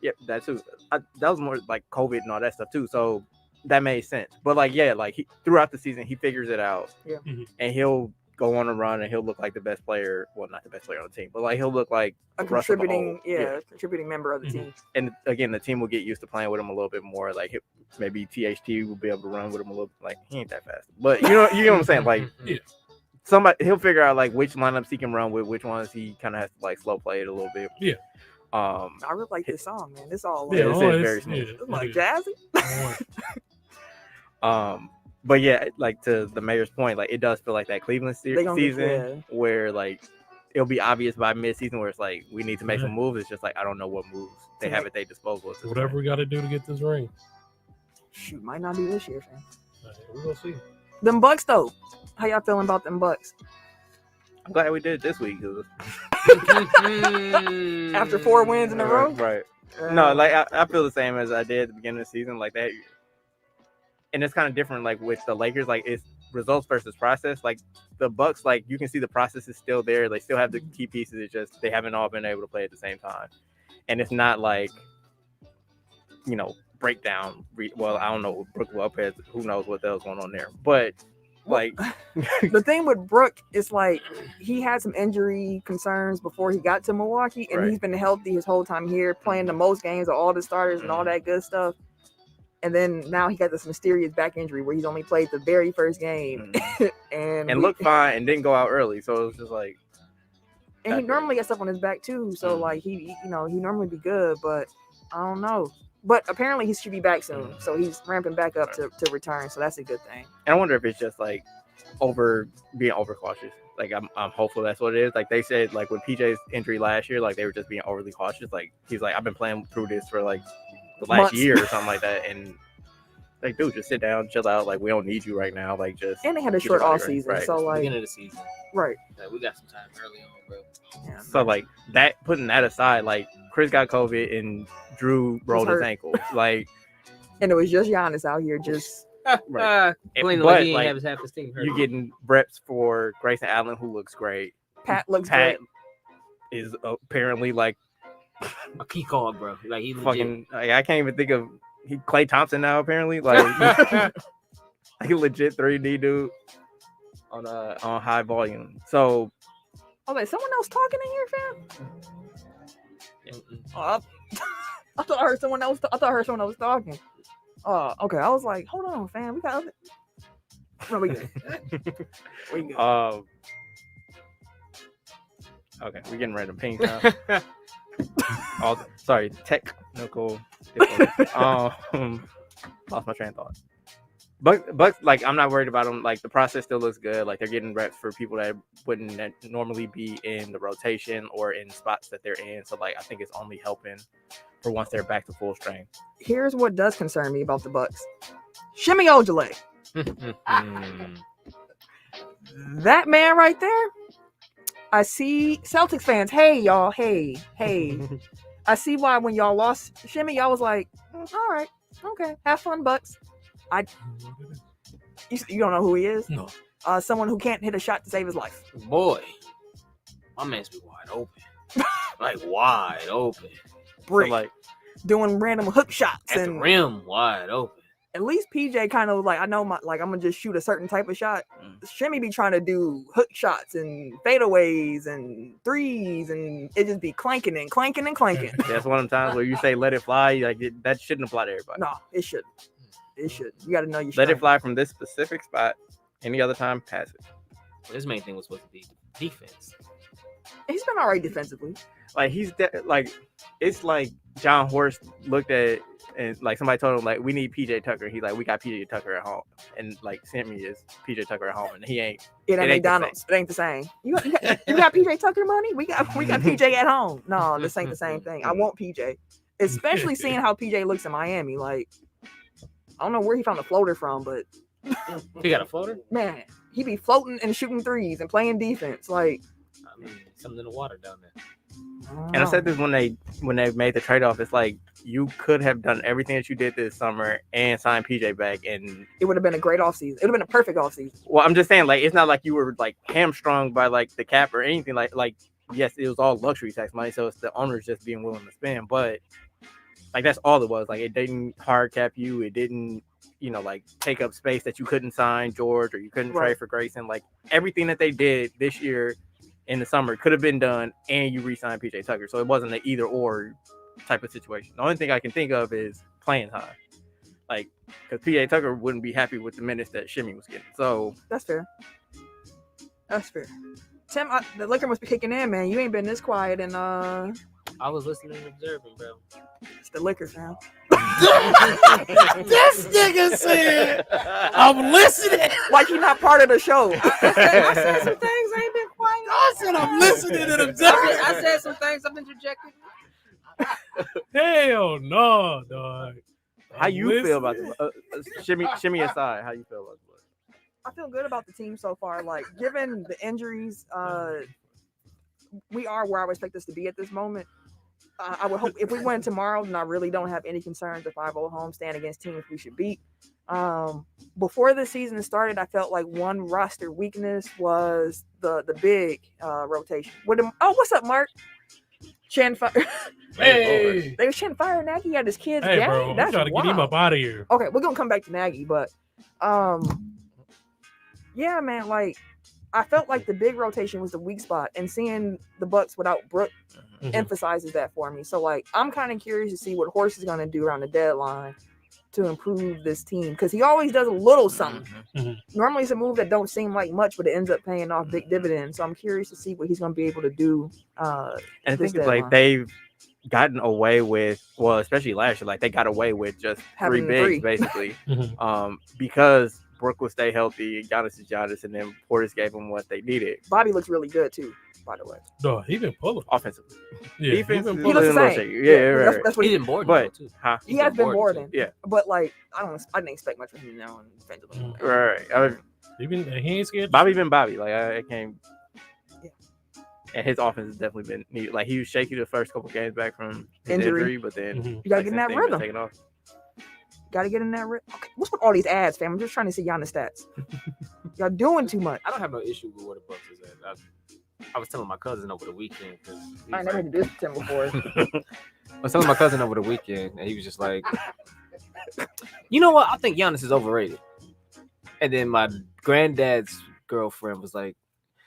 Yep, that too. That was more like COVID and all that stuff too. So that made sense. But like yeah, like throughout the season he figures it out. Yeah. Mhm. And he'll go on a run and he'll look like the best player. Well, not the best player on the team, but like he'll look like A Russ of the contributing, whole. contributing member of the Mhm. team. And again, the team will get used to playing with him a little bit more. Like maybe THT will be able to run with him a little. Like he ain't that fast, but you know what I'm saying. Like Yeah. he'll figure out like which lineups he can run with, which ones he kind of has to like slow play it a little bit. Yeah. I really like this song, man. This all Yeah, like, it's very smooth. it's like jazzy. But yeah, like to the mayor's point, like it does feel like that Cleveland They gonna get- season where like it'll be obvious by mid-season where it's like we need to make Yeah. some moves. It's just like I don't know what moves they have at their disposal. At this Whatever point. we got to do to get this ring. Shoot, might not be this year, fam. We're going to see. Them Bucks though. How y'all feeling about them Bucks? I'm glad we did it this week. After 4 wins in a row? Right. No, like I feel the same as I did at the beginning of the season. Like that, and it's kind of different. Like with the Lakers, like it's results versus process. Like the Bucks, like you can see the process is still there. They still have the key pieces. It's just they haven't all been able to play at the same time. And it's not like breakdown. Well, I don't know Brook Lopez. Who knows what the hell's going on there? But like The thing with Brook is like he had some injury concerns before he got to Milwaukee, and Right. he's been healthy his whole time here, playing the most games of all the starters and all that good stuff. And then now he got this mysterious back injury where he's only played the very first game and looked fine and didn't go out early. So it was just like. And he normally gets stuff on his back too, so Mhm. like he normally be good, but I don't know. But apparently he should be back soon, so he's ramping back up to return. So that's a good thing. And I wonder if it's just like being overcautious. Like I'm hopeful that's what it is. Like they said, like with PJ's injury last year, like they were just being overly cautious. Like he's like, I've been playing through this for like the last Months. year or something like that, and like, dude, just sit down, chill out. Like we don't need you right now. Like just. And they had a get your short body off ready. season, Right. so like Beginning of the season. right. Like, we got some time early on, bro. Yeah, So like that, putting that aside, like Chris got COVID and Drew rolled his hurt. ankle. Like, and it was just Giannis out here just right. Complaining But, like he ain't like, have half his team hurt. you getting reps for Grayson Allen, who looks great. Pat looks Pat great. is apparently like a key cog, bro. Like he fucking. Like, I can't even think of Klay Thompson now. Apparently, like like a legit 3D dude on high volume. So Oh, wait, someone else talking in here, fam? legit. Oh, I thought I heard someone else. I thought I heard someone else talking. Oh, okay. I was like, hold on, fam. We got. No, we good. We good. okay, we're getting random pings now. Sorry, technical. Lost my train of thought. But like I'm not worried about them. Like the process still looks good. Like they're getting reps for people that wouldn't normally be in the rotation or in spots that they're in. So like I think it's only helping for once they're back to full strength. Here's what does concern me about the Bucks. Shimmy Ojale. That man right there. I see Celtics fans. Hey y'all. Hey. I see why when y'all lost Shimmy, y'all was like, all right, okay, have fun, Bucks. You don't know who he is? No. Someone who can't hit a shot to save his life. Boy, my man's be wide open. Like wide open. Brick. So, like Doing random hook shots At the and rim, wide open. at least PJ kind of like I know I'm gonna just shoot a certain type of shot. Shimmy be trying to do hook shots and fadeaways and threes and it just be clanking and clanking and clanking. that's one of the times where you say let it fly. Like that shouldn't apply to everybody. No, it shouldn't. It should. You got to know your Let it strength. fly from this specific spot. Any other time, pass it. Well, his main thing was supposed to be defense. He's been all right defensively. Like like it's like John Horst looked at it and like somebody told him like we need PJ Tucker. He's like we got PJ Tucker at home and like sent me is PJ Tucker at home and he ain't. It ain't It ain't the McDonald's. It ain't the same. You got PJ Tucker money? We got PJ at home. No, this ain't the same thing. I want PJ, especially seeing how PJ looks in Miami. Like I don't know where he found the floater from, but He got a floater? man, he be floating and shooting threes and playing defense. Like I mean, something in the water down there. And I said this when they made the trade off. It's like you could have done everything that you did this summer and signed PJ back. And it would have been a great offseason. It would have been a perfect offseason. well, I'm just saying like it's not like you were like hamstrung by like the cap or anything like yes, it was all luxury tax money, so it's the owners just being willing to spend. But like that's all it was. Like it didn't hard cap you. It didn't like take up space that you couldn't sign George or you couldn't trade for Grayson. Like everything that they did this year in the summer could have been done and you re-signed PJ Tucker. So it wasn't an either or type of situation. The only thing I can think of is playing time. Like, because PJ Tucker wouldn't be happy with the minutes that Shimmy was getting. So that's fair. That's fair. Tim, the liquor must be kicking in, man. You ain't been this quiet and I was listening and observing, bro. it's the liquor, fam. This nigga said, I'm listening. Like you're not part of the show. I said some things. I ain't been quiet. I said, I'm listening and observing. I said some things. I've interjected. Hell no, dog. how you feel about the Shimmy aside? How you feel about the I feel good about the team so far. Like, given the injuries, we are where I would expect us to be at this moment. I would hope if we win tomorrow, then I really don't have any concerns if 5-0 homestand against teams we should beat. Before the season started, I felt like one roster weakness was the big rotation. What's up, Mark? Chan Fire. Hey, They was Chan Fire Nagy had his kids. hey, gang? bro, I'm That's trying to get him wild. up out of here. Okay, we're gonna come back to Nagy, but yeah, man, like I felt like the big rotation was the weak spot, and seeing the Bucks without Brook Mhm. emphasizes that for me. So like I'm kind of curious to see what Horst is gonna do around the deadline to improve this team, because he always does a little something. Normally it's a move that don't seem like much, but it ends up paying off big dividends. So I'm curious to see what he's gonna be able to do. And I this think it's like deadline. gotten away with, well, especially last year, like they got away with just Having three bigs three. basically, Mhm. because Brook would stay healthy, Giannis is Giannis, and then Portis gave them what they needed Bobby looks really good too, by the way. No, he been pulling. offensively. Yeah, Defense he been is He a looks the little same. shaky. Yeah, right. That's what He he didn't board But too. huh? He has been bored, boarding. Yeah. But like I didn't expect much from him now in defensively. Mhm. Right. I mean, He ain't scared. Bobby been Bobby. Like I can't. Yeah. And his offense has definitely been needed. Like he was shaky the first couple games back from his Injury. injury, but then Mhm. You gotta like, get in since that then, been rhythm. taking off. Gotta get in that rhythm. Okay, what's with all these ads, fam? I'm just trying to see Giannis stats. Y'all doing too much. I don't have no issue with where the Bucks is at. I was telling my cousin over the weekend because I never did this to him before. I was telling my cousin over the weekend, and he was just like, "You know what? I think Giannis is overrated." And then my granddad's girlfriend was like,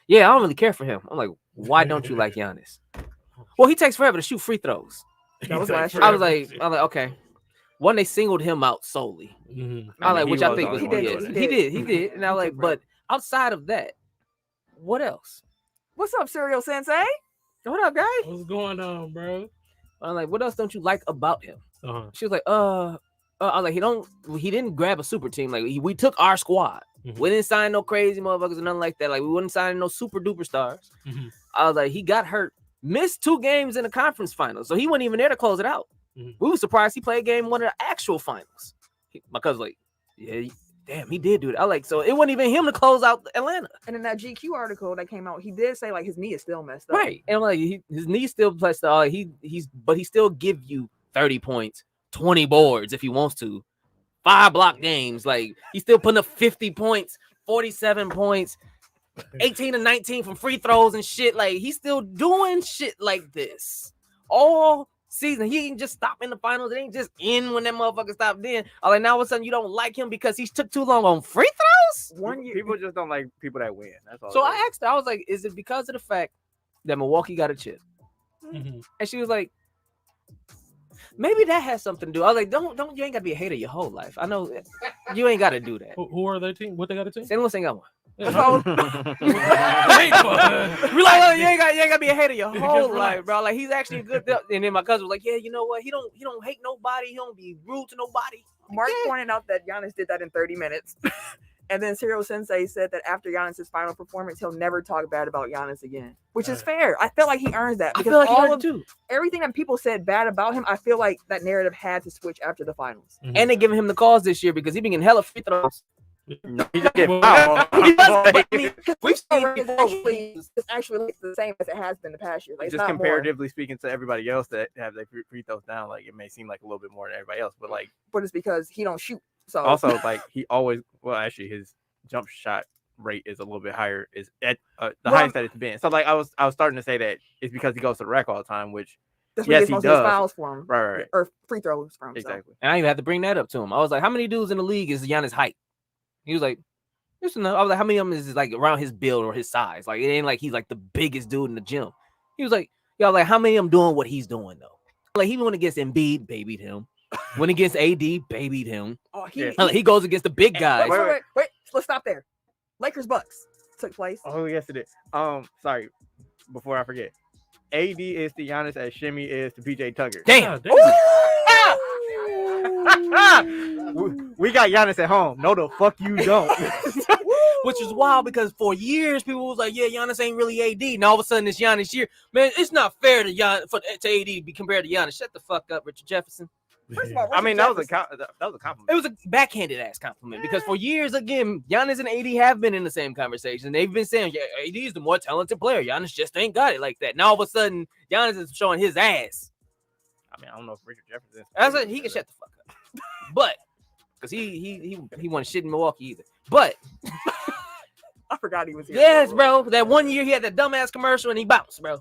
"Yeah, I don't really care for him." I'm like, "Why don't you like Giannis?" Well, he takes forever to shoot free throws. That was last year. I was like, okay. One, they singled him out solely. Mhm. I like, mean, which he I was think the was only one yeah, doing it. he did, and I He like, took but outside of that, what else? What's up, Serial Sensei? What up, guys? What's going on, bro? I'm like, what else don't you like about him? Uh-huh. She was like, I was like, he didn't grab a super team. Like we took our squad. Mhm. We didn't sign no crazy motherfuckers or nothing like that. Like we wouldn't sign no super duper stars. Mhm. I was like, he got hurt, missed 2 games in the conference finals, so he wasn't even there to close it out. Mhm. We were surprised he played game 1 of the actual finals. My cousin's like, yeah, damn, he did do that. I like, so it wasn't even him to close out Atlanta. And in that GQ article that came out, he did say like his knee is still messed up. Right. And I'm like, his knee still plays. But he still give you 30 points, 20 boards if he wants to, 5 block games. Like he's still putting up 50 points, 47 points, 18 and 19 from free throws and shit. Like he's still doing shit like this all season. He ain't just stop in the finals. It ain't just in when that motherfucker stopped in. I'm like, now all of a sudden you don't like him because he took too long on free throws. One year, People just don't like people that win. That's all. So it I is. asked her, I was like, is it because of the fact that Milwaukee got a chip? Mhm. And she was like, maybe that has something to do. I was like, don't you ain't gotta be a hater your whole life. I know you ain't gotta do that. Who are their team? What they got a team? St. Louis ain't got one. Yeah, So- We like, oh, you ain't gotta be a hater your Just whole relax. life, bro. Like he's actually a good. And then my cousin was like, yeah, you know what? He don't hate nobody. He don't be rude to nobody. Mark pointed out that Giannis did that in 30 minutes. And then Serial Sensei said that after Giannis' final performance, he'll never talk bad about Giannis again, which is fair. I feel like he earns that I because feel like he all heard of it too. everything that people said bad about him, I feel like that narrative had to switch after the finals. Mhm. And they giving him the calls this year because he been getting hella free throws. No, he just get Well, fouled. He does, but I mean, Because we've seen it's actually the same as it has been the past year. Like, it's Just not more. comparatively speaking to everybody else that have their free throws down, like it may seem like a little bit more than everybody else, but like But it's because he don't shoot. So also like he always, well, actually his jump shot rate is a little bit higher, is at the Well, highest that it's been. So like I was starting to say that it's because he goes to the rack all the time, which that's where yes, he he gets most of his does. fouls from, right. or free throws from. So. Exactly. And I even had to bring that up to him. I was like, how many dudes in the league is Giannis' height? He was like, just enough. I was like, how many of them is like around his build or his size? Like, it ain't like he's like the biggest dude in the gym. He was like, y'all, like, how many of them doing what he's doing though? Like, he went against Embiid, babied him. Went against AD, babied him. Oh, Yeah. Like, he goes against the big guys. Wait. Let's stop there. Lakers Bucks took place. Oh yes, it is. Sorry, before I forget, AD is to Giannis as Shimmy is to PJ Tucker. Damn. God damn. We got Giannis at home. No, the fuck you don't. Which is wild because for years people was like, yeah, Giannis ain't really AD. Now all of a sudden it's Giannis year. Man, it's not fair to AD to be compared to Giannis. Shut the fuck up, Richard Jefferson. First of all, I mean, that was a Jefferson- that was a compliment. It was a backhanded ass compliment because for years, again, Giannis and AD have been in the same conversation. They've been saying, yeah, AD is the more talented player. Giannis just ain't got it like that. Now all of a sudden, Giannis is showing his ass. I mean, I don't know if Richard Jefferson. I was like, he can shut the fuck up. But because he wasn't shit in Milwaukee either. But I forgot he was here. yes, bro, that one year he had that dumbass commercial and he bounced, bro.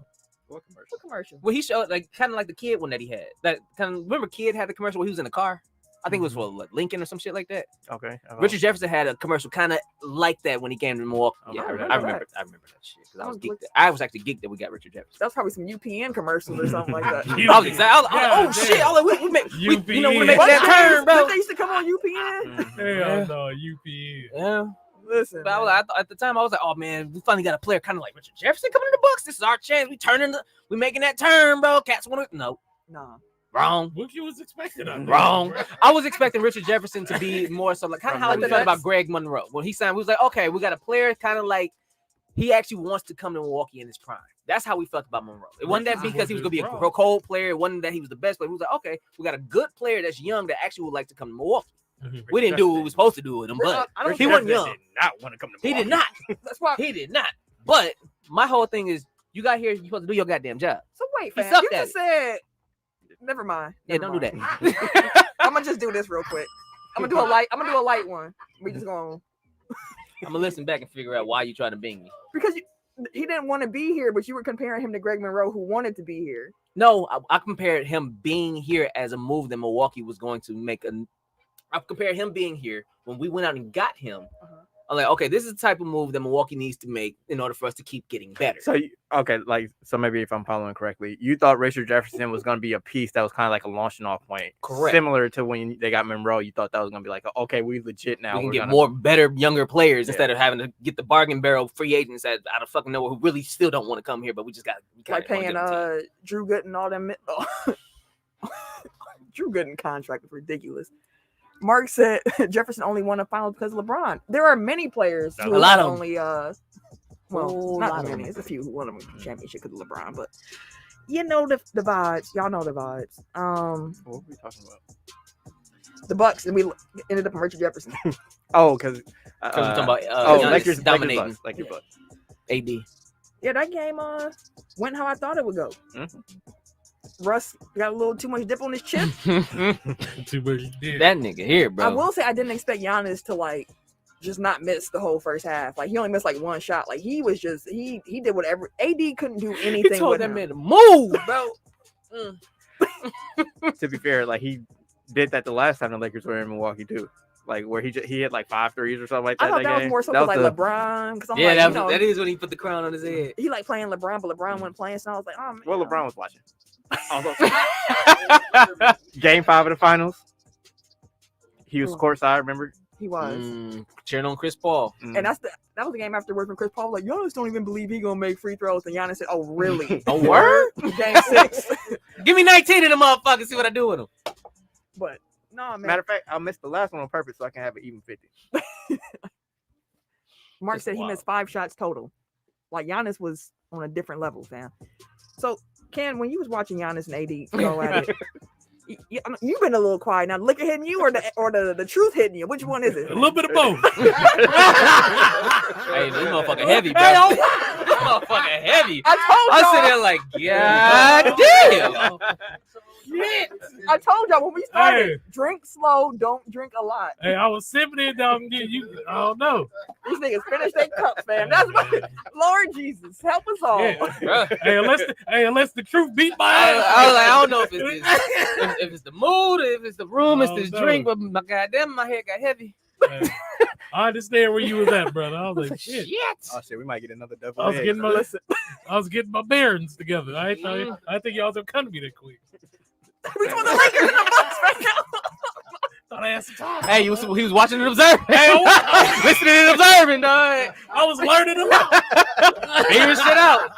What commercial? What commercial? Well, he showed like kind of like the Kid one that he had. That kind of remember Kid had the commercial where he was in the car. I think it was for like Lincoln or some shit like that. Okay. Richard Jefferson had a commercial kind of like that when he came to Milwaukee. Oh, Yeah, I I remember remember that. that shit because I was Sounds geeked. like- I was actually geeked that we got Richard Jefferson. That was probably some UPN commercials or something like that. I was excited. I was like, oh God shit! I was like, we make, we, you know, we're UPN. making What? that turn, bro. Didn't they used to come on UPN? Hell no, UP. Yeah, Listen, but I was, man. at the time I was like, oh man, we finally got a player kind of like Richard Jefferson coming to the Bucks. This is our chance. We making that turn, bro. Cats want to no. Nah. Wrong. What you was expecting? out there? Wrong. I was expecting Richard Jefferson to be more so like kind of how we the felt about Nets. Greg Monroe when he signed. We was like, okay, we got a player kind of like he actually wants to come to Milwaukee in his prime. That's how we felt about Monroe. It wasn't that because he was going to be a cold player. It wasn't that he was the best player. We was like, okay, we got a good player that's young that actually would like to come to Milwaukee. We didn't do what we were supposed to do with him, but he wasn't young. Did not want to come to He Milwaukee. did not. That's why. He did not. But my whole thing is, you got here, you're supposed to do your goddamn job. So wait, He fam. sucked You at just said. Never mind. Yeah, Never don't do mind. that. I'm gonna just do this real quick. I'm gonna do a light one. We just going I'm gonna listen back and figure out why you trying to bing me. because he didn't want to be here, but you were comparing him to Greg Monroe, who wanted to be here. No, I compared him being here as a move that Milwaukee was going to make. I compared him being here when we went out and got him. I'm like, okay, this is the type of move that Milwaukee needs to make in order for us to keep getting better. So so maybe if I'm following correctly, you thought Richard Jefferson was going to be a piece that was kind of like a launching off point, Correct. Similar to when they got Monroe. You thought that was going to be like, okay, we legit now. We can we're get gonna... more better, younger players instead of having to get the bargain barrel free agents out of fucking nowhere who really still don't want to come here, but we just got Like paying Drew Gooden all them. Drew Gooden contract is ridiculous. Mark said Jefferson only won a final because of LeBron. There are many players who A lot of only well, lot not of many. them. It's a few who won a championship because of LeBron, but you know the vibes. Y'all know the vibes. What were we talking about? The Bucks, and we ended up on Richard Jefferson. Oh, because we're talking about Giannis Lakers dominating. Lakers Bucks. AD. Yeah, that game went how I thought it would go. Mhm. Russ got a little too much dip on his chip. Too much did. That nigga here, bro. I will say I didn't expect Giannis to like just not miss the whole first half. Like he only missed like one shot. Like he was just he did whatever. AD couldn't do anything. He told with that him. man to move, bro. To be fair, like he did that the last time the Lakers were in Milwaukee too. Like where he hit like 5 threes or something like that. I thought that was game. more so That like was LeBron. Because I'm Yeah, like, that, you know, that is when he put the crown on his head. he like playing LeBron, but LeBron wasn't playing. So I was like, oh man. Well, LeBron was watching. Game 5 of the finals. He was courtside, remember? He was. Cheering on Chris Paul. And that was the game afterwards when Chris Paul was like, Giannis don't even believe he gonna make free throws. And Giannis said, oh really? A word? Game 6. Give me 19 of them motherfuckers. See what I do with them. But no, man. Matter of fact, I missed the last one on purpose so I can have an even 50. Mark Just said he wild. missed 5 shots total. Like Giannis was on a different level, fam. So Ken, when you was watching Giannis and AD go at it, you've been a little quiet now. Liquor hitting you or the truth hitting you? Which one is it? A little bit of both. Hey, this motherfucker heavy, bro. This motherfucker heavy. I sitting there like, God damn. I told y'all when we started, Hey. drink slow, don't drink a lot. Hey, I was sipping it down. You, I don't know. These niggas finish their cups, man. That's what, Lord Jesus, help us all. Yeah. Unless the truth beat my I ass. was like, I don't know if it's this, if it's the mood, or if it's the room, it's this no. drink, but my goddamn, my head got heavy. Hey, I understand where you was at, brother. I was like, shit. Oh shit, we might get another double. I was egg. getting my bearings together. I think y'all gonna come to me that quick. We want the Lakers in the Bucks right now. Thought I had some time. Hey, he was watching and observing. Listening and observing, dog. I was learning a lot. Figuring shit out.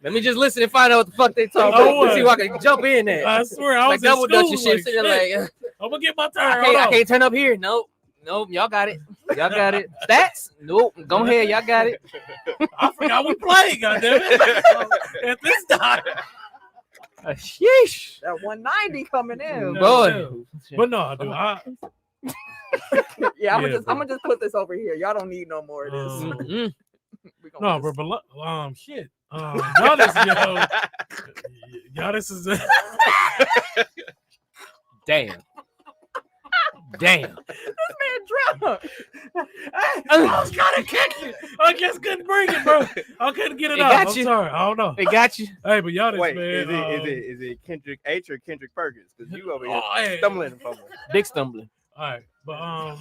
Let me just listen and find out what the fuck they talk Oh, about. Let's see if I can jump in there. I swear, I Like was in double school. dutch and shit. Like, Sitting there like, I'm gonna get my turn. I can't turn up here. Nope, y'all got it. Y'all got it. Stats? Nope. Go ahead, y'all got it. I forgot we played. Goddamn it! At this time. Sheesh. That 190 coming in. No. Boy. But no, dude. I'm Yeah, gonna just put this over here. Y'all don't need no more of this. Mhm. We gonna No, just- but shit. Giannis is. Damn. Damn. This man drunk. I was trying to kick you. I just couldn't bring it, bro. I couldn't get it It out. got I'm you. sorry. I don't know. They got you. Hey, but Giannis, Wait, man. is it Kendrick H or Kendrick Perkins? Because you over here Oh, hey. stumbling and fumbling. Big stumbling. All right, but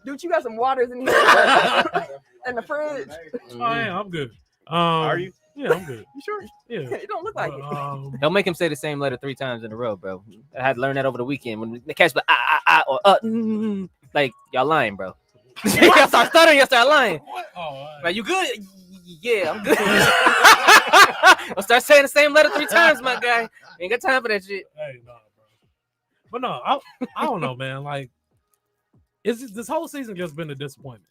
Dude, you got some waters in here in the fridge. oh, yeah, I'm good. Are you? Yeah, I'm good. You sure? Yeah. It don't look like it. Don't make him say the same letter 3 times in a row, bro. I had to learn that over the weekend. When the catch, or like y'all lying, bro. Y'all start stuttering, y'all start lying. What? Oh, Like you good? Yeah, I'm good. I'll start saying the same letter 3 times, my guy. Ain't got time for that shit. Hey, no, bro. But no, I don't know, man. Like, it's just, this whole season just been a disappointment.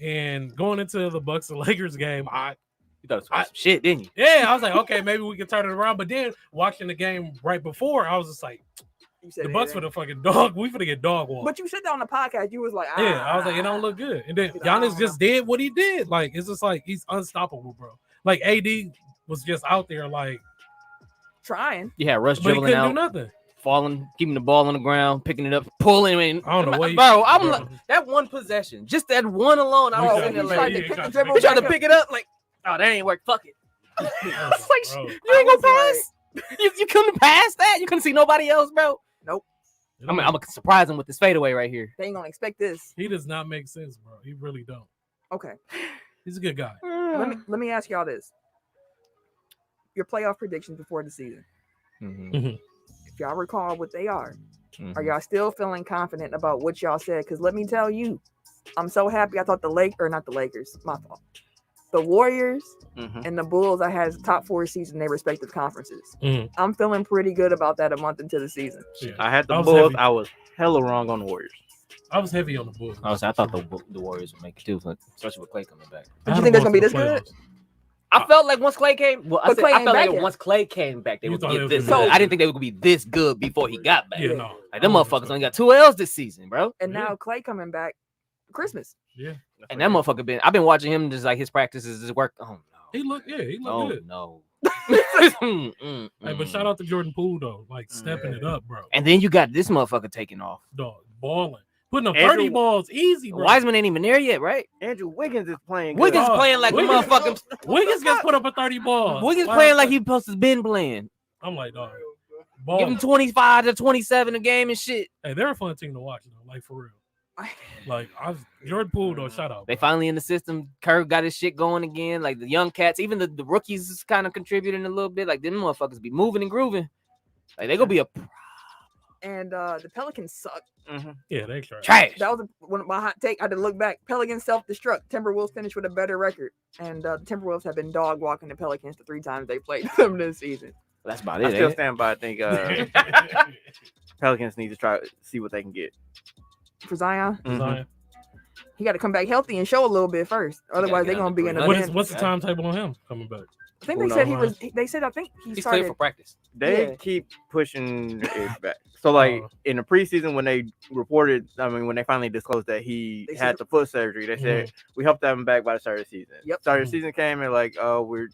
And going into the Bucks and Lakers game, You thought it was some shit, didn't you? I was like, okay, maybe we can turn it around. But then watching the game right before, I was just like, You said the it, Bucks for didn't the fucking dog. We finna get dog walked. But you said that on the podcast. You was like, Yeah, I was like, it don't look good. And then Giannis just did what he did. Like, it's just like he's unstoppable, bro. Like AD was just out there, like trying. You had Russ but he dribbling couldn't do out, nothing. falling, keeping the ball on the ground, picking it up, pulling it. I don't know what bro. I'm like, that one possession, just that one alone. I We was tried- sitting there we like, tried to to pick the pick dribble we tried to back up. pick it up, like, oh, that ain't work. Fuck it. It's like, Bro. you ain't gonna I pass. You couldn't pass that. You couldn't see nobody else, bro. I'm gonna surprise him with this fadeaway right here. They ain't gonna expect this. He does not make sense, bro. He really don't. Okay. He's a good guy. Let me ask y'all this. Your playoff predictions before the season. If y'all recall what they are Mm-hmm. y'all still feeling confident about what y'all said? Because let me tell you, I'm so happy. I thought not the Lakers, my fault. The Warriors and the Bulls, I had top 4 seeds in their respective conferences. Mhm. I'm feeling pretty good about that a month into the season. Yeah. I had the I was Bulls. heavy. I was hella wrong on the Warriors. I was heavy on the Bulls. I thought the Warriors would make it too, especially with Clay coming back. Did you think they're gonna be this good? I felt like once Clay came, But Clay I ain't felt back like yet. once Clay came back, they You would thought get they was this gonna good. be I didn't think they would be this good before he got back. Yeah, no. Like them motherfuckers only got 2 L's this season, bro. And Yeah. now Clay coming back, Christmas. Yeah. And that motherfucker I've been watching him just like his practices, his work. Oh no. He looked good. Oh Hey, no. but shout out to Jordan Poole though, like stepping it up, bro. And then you got this motherfucker taking off. Dog, balling, putting up Andrew- 30 balls easy, bro. Wiseman ain't even there yet, right? Andrew Wiggins is playing good. Wiggins Oh, playing like Wiggins- a motherfucking. Wiggins gets put up a 30 balls. Wiggins Wow. playing like he supposed to been playing. I'm like, dog, Give balling. him 25 to 27 a game and shit. Hey, they're a fun team to watch though, like for real. Like Jordan Poole though, shout out. They bro. finally in the system. Kerr got his shit going again. Like the young cats, even the rookies is kind of contributing a little bit. Like them motherfuckers be moving and grooving. Like they gonna be a And the Pelicans suck. Yeah, they try. trash. That was one of my hot take. I had to look back. Pelicans self-destruct. Timberwolves finished with a better record. And the Timberwolves have been dog walking the Pelicans the 3 times they played them this season. That's about I it. still ain't it? stand by. I think Pelicans need to try see what they can get. For Zion, Zion. he got to come back healthy and show a little bit first. Otherwise, get they're on gonna the be in the ground. bin. What's the timetable on him coming back? I think Who they said he knows? was. They said I think he He's started. clear for practice. They Yeah. keep pushing it back. So like in the preseason when they reported, when they finally disclosed that he They had said- the foot surgery, they said we hope to have him back by the start of the season. Yep. Start of the season came and like, oh, we're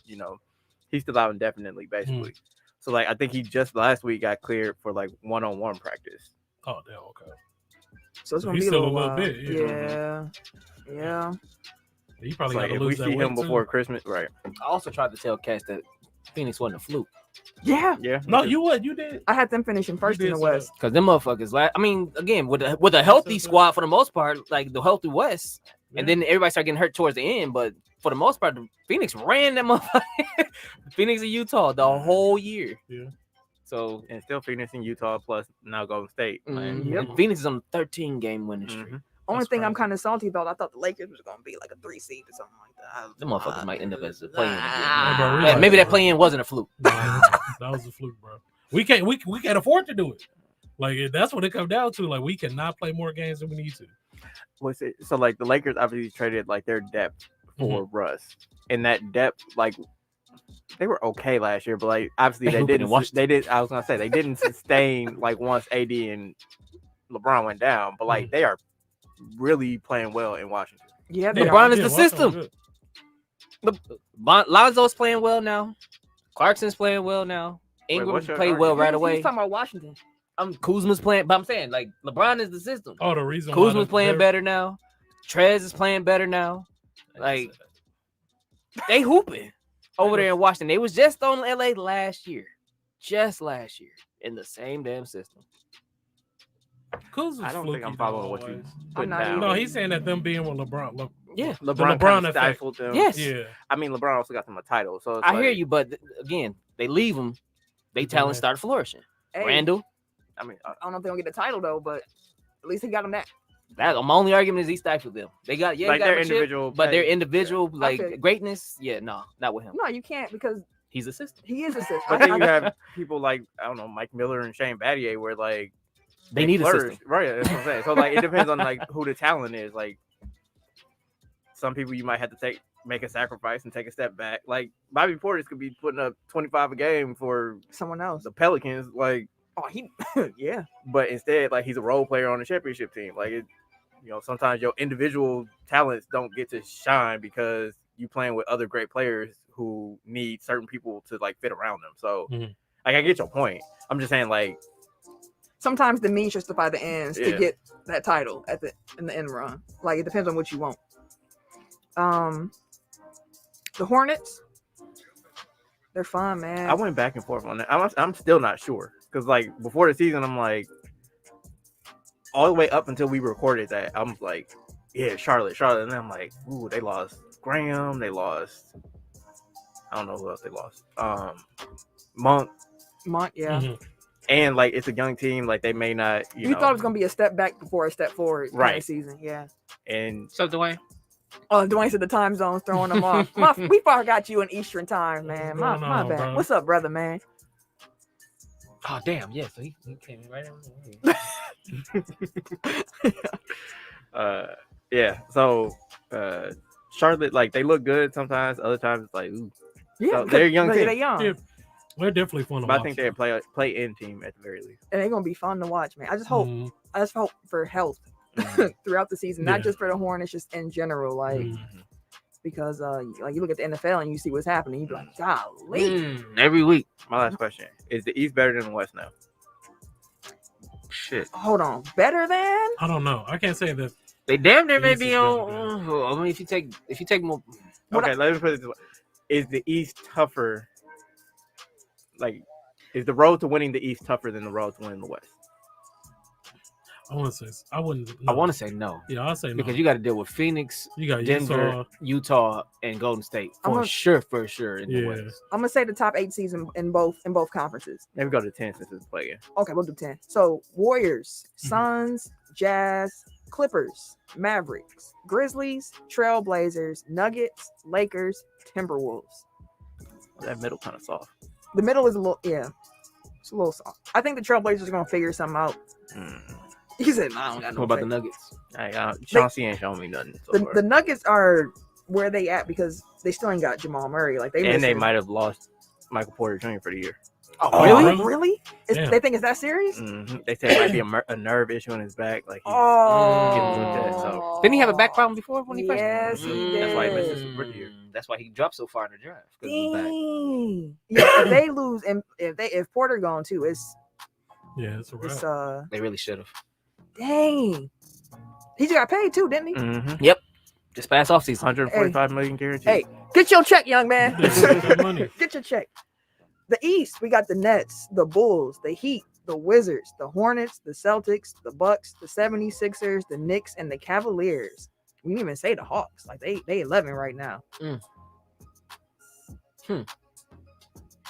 he's still out indefinitely basically. So like I think he just last week got cleared for like one-on-one practice. Oh, damn, okay. So it's gonna He's be a still little, a little while. bit, Yeah. He It's probably like, got to if we lose that see weight him too. before Christmas, right? I also tried to tell Cass that Phoenix wasn't a fluke Yeah. Yeah. No, you did. I had them finishing first in did the say that. West. because them motherfuckers. I mean, again, with a healthy squad for the most part, like the healthy West, and then everybody started getting hurt towards the end. But for the most part, the Phoenix ran that motherfucker. Phoenix and Utah the whole year. Yeah. So And still Phoenix and Utah plus now Golden State. and Phoenix is on a 13-game winning streak. Only That's thing I'm crazy. kind of salty about, I thought the Lakers was gonna be like a 3 seed or something like that. Them motherfuckers might end up as a play-in again. Hey, bro, Yeah, relax. maybe that play-in wasn't a fluke. Nah, that was a fluke, bro. We can't afford to do it. Like that's what it comes down to. Like we cannot play more games than we need to. What's it? So like the Lakers obviously traded like their depth for Russ, and that depth like they were okay last year, but like obviously They they hooping in didn't. Washington. They did. I was gonna say they didn't sustain like once AD and LeBron went down, but like they are really playing well in Washington. Yeah, LeBron are. is the Washington system. good. Lonzo's playing well now. Clarkson's playing well now. Ingram what's your played well argument? right He's away. talking about Washington. Kuzma's playing, but I'm saying like LeBron is the system. Oh, the reason why Kuzma's playing better now. Trez is playing better now. Like they hooping over there in Washington. They was just on LA last year, in the same damn system. Kuzma's I don't think I'm fluky, following though, what you always. put not down. either. No, he's saying that them being with LeBron. Yeah, LeBron, LeBron kind of effect. stifled them. yes, Yeah, I mean LeBron also got them a title, so it's I hear like- you, but again, they leave them. They talent start flourishing. Hey, Randall, I mean, I don't know if they're gonna get the title though, but at least he got him that. That my only argument is he stifled them. They got Like got their a chip, individual but their play. individual feel like you. greatness, no, not with him. No, you can't because He's a system. he is a system. But then you have people like I don't know Mike Miller and Shane Battier where like They need a flourish. system. Right? That's what I'm saying. So like it depends on like who the talent is. Like some people you might have to make a sacrifice and take a step back. Like Bobby Portis could be putting up 25 a game for someone else. the Pelicans. Like, Oh, he, yeah. but instead like he's a role player on the championship team. Like it, sometimes your individual talents don't get to shine because you playing with other great players who need certain people to like fit around them. So like I get your point. I'm just saying like Sometimes the means justify the ends to Yeah. get that title in the end run. Like it depends on what you want. The Hornets, they're fun, man. I went back and forth on that. I'm still not sure because like before the season I'm like all the way up until we recorded that I'm like yeah Charlotte, and then I'm like ooh they lost Graham, they lost I don't know who else they lost Monk, yeah. and like it's a young team like they may not You thought it was gonna be a step back before a step forward kind Right. of season, yeah. and So Dwayne, Oh, Dwayne said the time zone's throwing them off. We probably got you in Eastern time, man. My on, bad. bro? What's up, brother, man? oh damn, yeah, so he came in right yeah so Charlotte like they look good sometimes, other times it's like ooh. Yeah, So they're a young team. They're young, Yeah. They're definitely fun to But watch. I think they're a play-in team at the very least. and they're gonna be fun to watch, man. I just hope for health Mhm. throughout the season, not Yeah. just for the Hornets, just in general, like Mhm. because like you look at the NFL and you see what's happening, you be like, golly. every week. My last question is: the East better than the West now? Shit, Hold on, better than? I don't know. I can't say that. they damn near The may East be is better on. I mean, if you take more, Okay, let me put it this way: is the East tougher? Like, is the road to winning the East tougher than the road to winning the West? I want to say. I wouldn't. I no. want to say no Yeah, I'll say no. because you got to deal with Phoenix, You got Denver, Utah, and Golden State I'm for gonna- sure in the Yeah. West. I'm gonna say the top 8 season in both conferences. Maybe go to 10 since it's playing. Okay, we'll do 10. So Warriors, Mhm. Suns, Jazz, Clippers, Mavericks, Grizzlies, Trailblazers, Nuggets, Lakers, Timberwolves. That middle kind of soft. The middle is a little, yeah, it's a little soft. I think the Trailblazers are gonna figure something out. He said, "Nah, I don't got What no about the faith." Nuggets? Chauncey ain't showing me nothing. So far. The Nuggets are where they at because they still ain't got Jamal Murray. Like they and they missing- might have lost Michael Porter Jr. for the year. Oh, really? Really? Damn. They think it's that serious? They said it might be a nerve issue in his back. Like, Oh, getting looked at, so- Didn't he have a back problem before when he first? Yes, he That's why he missed did. his rookie year. That's why he dropped so far in the draft. 'Cause of his back. Dang. Yeah, if they lose and if Porter gone too, it's Yeah, it's a wrap. They really should have. dang. He just got paid too, didn't he? Just past off season. 145 million guaranteed. Hey, get your check, young man. Good money. Get your check. The East, we got the Nets, the Bulls, the Heat, the Wizards, the Hornets, the Celtics, the Bucks, the 76ers, the Knicks, and the Cavaliers. We didn't even say the Hawks. Like they 11 right now.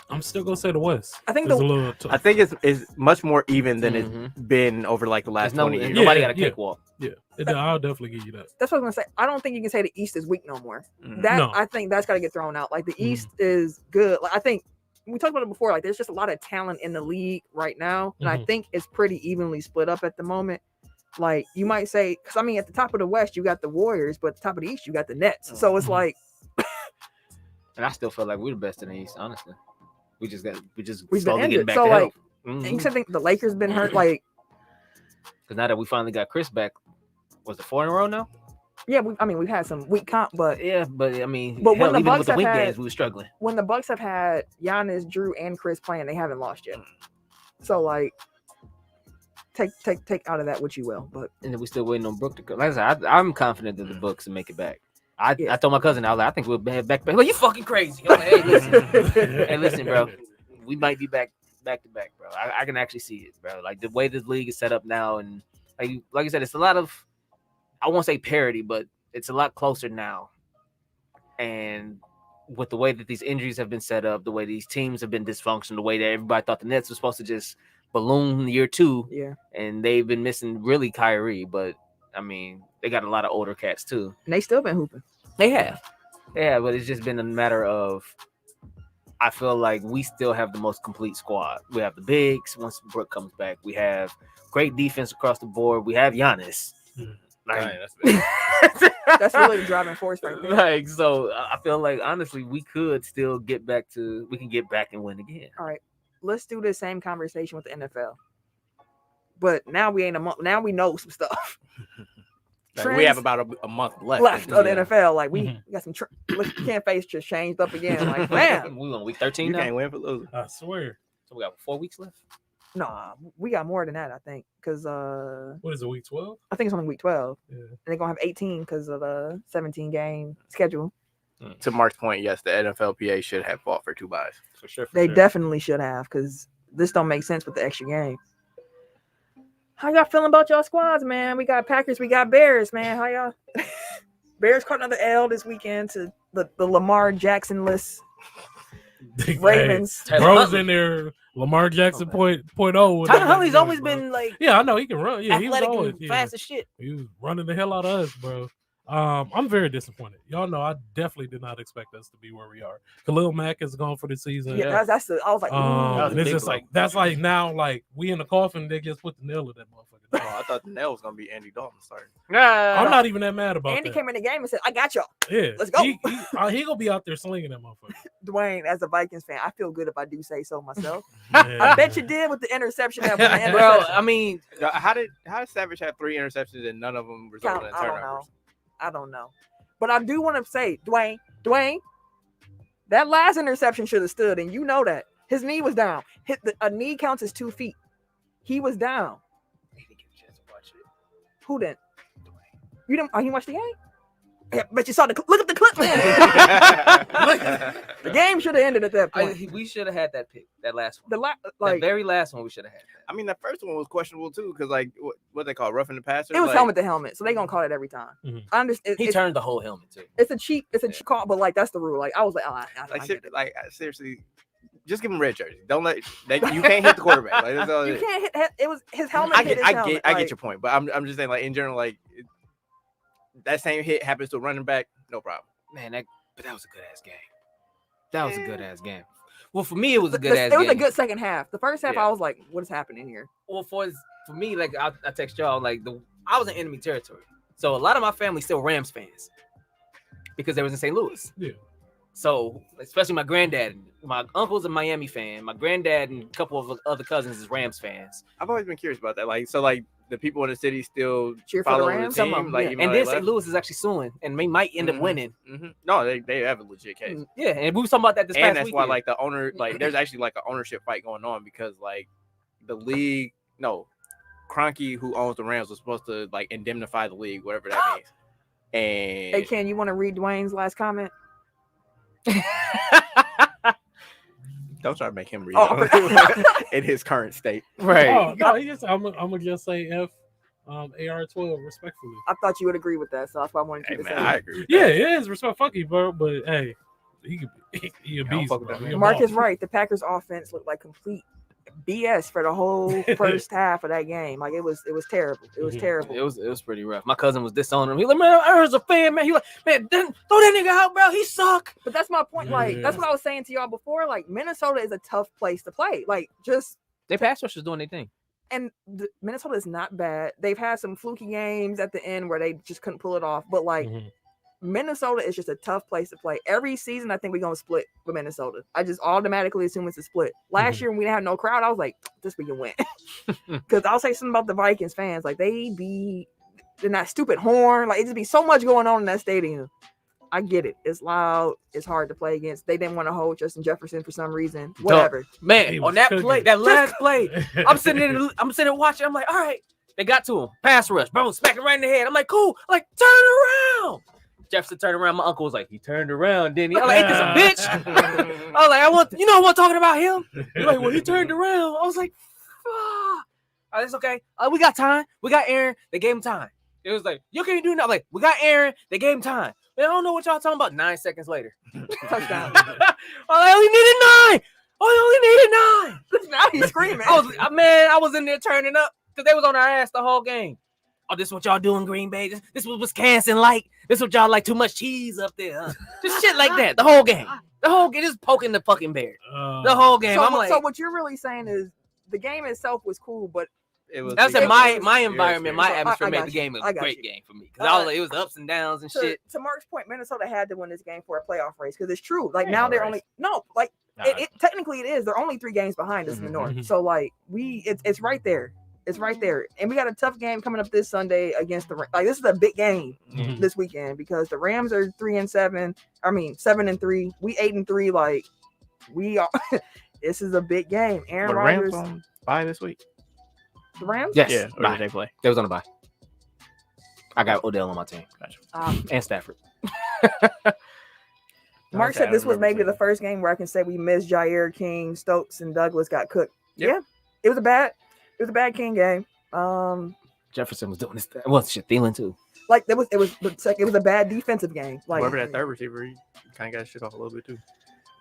I'm still gonna say the West. I think It's a the little tough. I think it's much more even than Mhm. it's been over like the last There's 20 years. nobody Yeah, got a yeah. cakewalk. I'll definitely give you that. that's what I was gonna say. I don't think you can say the East is weak no more. Mhm. That No. I think that's got to get thrown out. Like the East is good. Like I think we talked about it before. Like there's just a lot of talent in the league right now, and I Mhm. think it's pretty evenly split up at the moment. Like you might say, because I mean, at the top of the West you got the Warriors, but at the top of the East you got the Nets. So it's Mhm. like And I still feel like we're the best in the East, honestly. We just We've been slowly getting injured. back So, to like, health. and you said think the Lakers been hurt. Like Because now that we finally got Chris back, was it 4 in a row now? yeah, we've had some weak comp, but Yeah, but I mean, But when hell, the even Bucks with the have wing had- games, we were struggling. when the Bucks have had Giannis, Drew, and Chris playing, they haven't lost yet. So like take out of that what you will, but And then we still waiting on Brook to come. Like I said, I'm confident that the Bucks will make it back. I told my cousin, I was like, I think we'll be back. Like, you fucking crazy. I'm like, hey, listen, bro. We might be back to back, bro. I can actually see it, bro. Like the way this league is set up now, and like I said, it's a lot of, I won't say parity, but it's a lot closer now. And with the way that these injuries have been set up, the way these teams have been dysfunctional, the way that everybody thought the Nets were supposed to just balloon year 2, yeah. and they've been missing really Kyrie, but I mean, they got a lot of older cats too. And they still been hooping. They have, but it's just been a matter of. I feel like we still have the most complete squad. We have the bigs. Once Brooke comes back, we have great defense across the board. We have Giannis. Like, That's really the driving force right there. like, so I feel like honestly, we could still get back to. We can get back and win again. All right, let's do the same conversation with the NFL. But now we ain't a month. Now we know some stuff. Like, we have about a month left of the NFL. Like we got some. Can't face just changed up again. Like man, we on week 13 You now. can't win for losing. I swear. So we got 4 weeks left. nah, we got more than that. I think because What is it, week 12? I think it's only week 12, Yeah. and they're gonna have 18 because of a 17 game schedule. To Mark's point, yes, the NFLPA should have fought for 2 buys. For sure. They definitely should have because this don't make sense with the extra game. How y'all feeling about y'all squads, man? We got Packers, we got Bears, man. How y'all? Bears caught another L this weekend to the Lamar Jackson-less Ravens. Bro's in there. Lamar Jackson point oh. Tyler Huntley's always been like Yeah, I know he can run. Yeah, he was athletic always and fast as shit. He was running the hell out of us, bro. I'm very disappointed. Y'all know I definitely did not expect us to be where we are. Khalil Mack is gone for the season. Yeah, that's the. I was like, was and it's big just blow. like that's like now like we in the coffin. They just put the nail in that motherfucker. Oh, I thought the nail was gonna be Andy Dalton starting. I'm not even that mad about Andy that. came in the game and said, "I got y'all." Yeah, Let's go. He gonna be out there slinging that motherfucker. Dwayne, as a Vikings fan, I feel good if I do say so myself. Yeah. I bet you did with the interception. Bro, I mean, How did Savage have 3 interceptions and none of them resulted in I don't know. turnovers? I don't know. But I do want to say, Dwayne, that last interception should have stood, and you know that. His knee was down. A knee counts as 2 feet. He was down. Who didn't? You didn't? Oh, you watched the game? Yeah, but you saw look at the clip, man. The game should have ended at that point. we should have had that pick, that last one. The The very last one we should have had. I mean, that first one was questionable too, because like what they call roughing the passer. it was like, helmet to helmet, so they gonna call it every time. Mhm. I understand. He turned the whole helmet too. It's a cheap call, but like that's the rule. Like I was like, I get it. Seriously, just give him red jersey. Don't let you can't hit the quarterback. Like that's all You it is. can't hit. It was his helmet. I hit get his helmet. I get your point, but I'm just saying like in general like that same hit happens to a running back, no problem. Man, but that was a good ass game. That was a good ass game. Well, for me, it was a good ass It was game. a good second half. The first half, Yeah. I was like, what is happening here? Well, for me, like I text y'all, like I was in enemy territory, so a lot of my family still Rams fans because they was in St. Louis. Yeah. So especially my granddad, my uncle's a Miami fan, my granddad and a couple of other cousins is Rams fans. I've always been curious about that. Like so like the people in the city still Cheer for the follow Rams? the Some of team. them, Like yeah. even And though then they St. left. Louis is actually suing, and they might end up Mhm. winning. No, they have a legit case. Yeah, and we was talking about that this past And that's why weekend. like the owner like there's actually like an ownership fight going on because like the league Kroenke, who owns the Rams, was supposed to like indemnify the league, whatever that means. And Hey, Ken, you want to read Dwayne's last comment? don't try to make him read Oh, it in his current state. right. Oh, no, I'm gonna just say F AR-12 respectfully. I thought you would agree with that, so that's why I wanted Hey you to man, say I it. agree. With Yeah, that. it is respect. Fuck you, bro. But hey, he a don't beast. fuck with Bro. that He man. a Mark boss. is right. The Packers offense looked like complete BS for the whole first half of that game. Like it was terrible. It was Mhm. terrible. It was pretty rough. My cousin was disowning him. He like, man, I was a fan, man. He like, man, throw that nigga out, bro. He suck. But that's my point. Like that's Yeah. what I was saying to y'all before. Like Minnesota is a tough place to play. Like just They pass rushers doing their thing. and Minnesota is not bad. They've had some fluky games at the end where they just couldn't pull it off. But like Mhm. Minnesota is just a tough place to play. Every season, I think we're gonna split with Minnesota. I just automatically assume it's a split. Last Mhm. year when we didn't have no crowd, I was like, this we can win. Because I'll say something about the Vikings fans. Like they're that stupid horn. Like it just be so much going on in that stadium. I get it. It's loud. It's hard to play against. They didn't want to hold Justin Jefferson for some reason. Whatever. Man, He on was that cooking. play, that last play, I'm sitting there watching. I'm like, all right, they got to him. Pass rush, bro, smack him right in the head. I'm like, cool. I'm like, turn around. Jefferson turned around. My uncle was like, he turned around, didn't he? I'm like, ain't this a bitch? I was like, I want talking about him. He's like, well, he turned around. I was like, fuck. All right, it's okay. We got time. We got Aaron. They gave him time. It was like, you can't do nothing. Like, we got Aaron. They gave him time. Man, I don't know what y'all talking about. 9 seconds later. Touchdown. I only needed 9. I only needed 9. Now he's screaming. I was in there turning up because they was on our ass the whole game. oh, this is what y'all do in Green Bay. This is what Wisconsin like. This is what y'all like. Too much cheese up there. Huh? Just shit like that. The whole game. Just poking the fucking bear. The whole game. I'm like, so what you're really saying is the game itself was cool, but It was. that's the- my your environment, my experience. atmosphere I made got the you. game a I got great you. game for me. Because it was ups and downs and to, shit. to Mark's point, Minnesota had to win this game for a playoff race because it's true. Like Ain't now no they're race. only Nah. it technically it is. They're only 3 games behind us in the Mhm. North. Mhm. So like it's right there. It's right there. And we got a tough game coming up this Sunday against the this is a big game Mhm. this weekend because the Rams are 3-7. I mean 7-3. We 8-3. Like we are. This is a big game. Aaron Were the Rams Rodgers. on bye this week? The Rams. Yes. Yeah. Or Bye. did they play? They was on the bye. I got Odell on my team. Gotcha. And Stafford. Mark Okay, said I this was remember maybe seeing the that. first game where I can say we missed Jair, King, Stokes, and Douglas got cooked. Yep. Yeah, it was a bad King game. Jefferson was doing this. Well, shit, Thielen too. Like it was a bad defensive game. Like Whoever that third receiver, he kind of got shit off a little bit too.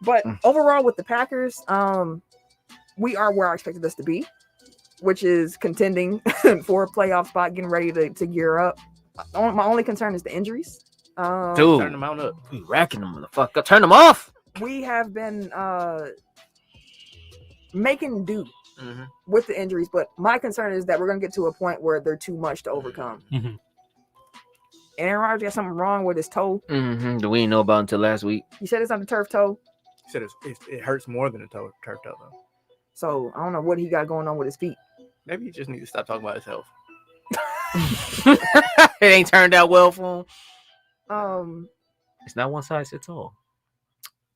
But overall with the Packers, we are where I expected us to be, which is contending for a playoff spot, getting ready to gear up. My only concern is the injuries. Dude, Turn them out up. we racking them the fuck up. Turn them off. We have been making do Mm-hmm. with the injuries, but my concern is that we're gonna get to a point where they're too much to overcome. Mhm. Aaron Rodgers got something wrong with his toe. Mm-hmm. That we didn't know about until last week. He said it's on the turf toe. He said it hurts more than a turf toe though. So I don't know what he got going on with his feet. Maybe he just need to stop talking about his health. It ain't turned out well for him. It's not one size fits all.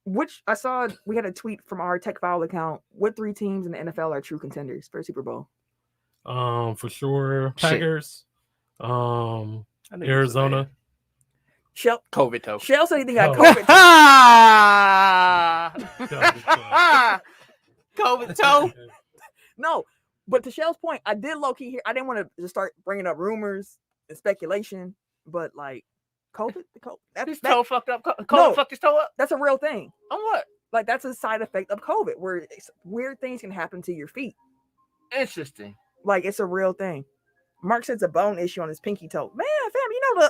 Which I saw we had a tweet from our Tech File account. What 3 teams in the NFL are true contenders for Super Bowl? For sure, Shit. Packers. I knew he was Arizona. Shell bad. COVID toe. said he got Oh. COVID. COVID toe. No, but to Shell's point, I did low key here. I didn't want to just start bringing up rumors and speculation, but like COVID, His toe fucked up. COVID fucked his toe up. that's a real thing. On what? Like that's a side effect of COVID, where weird things can happen to your feet. Interesting. Like it's a real thing. Mark said it's a bone issue on his pinky toe. Man, fam, you know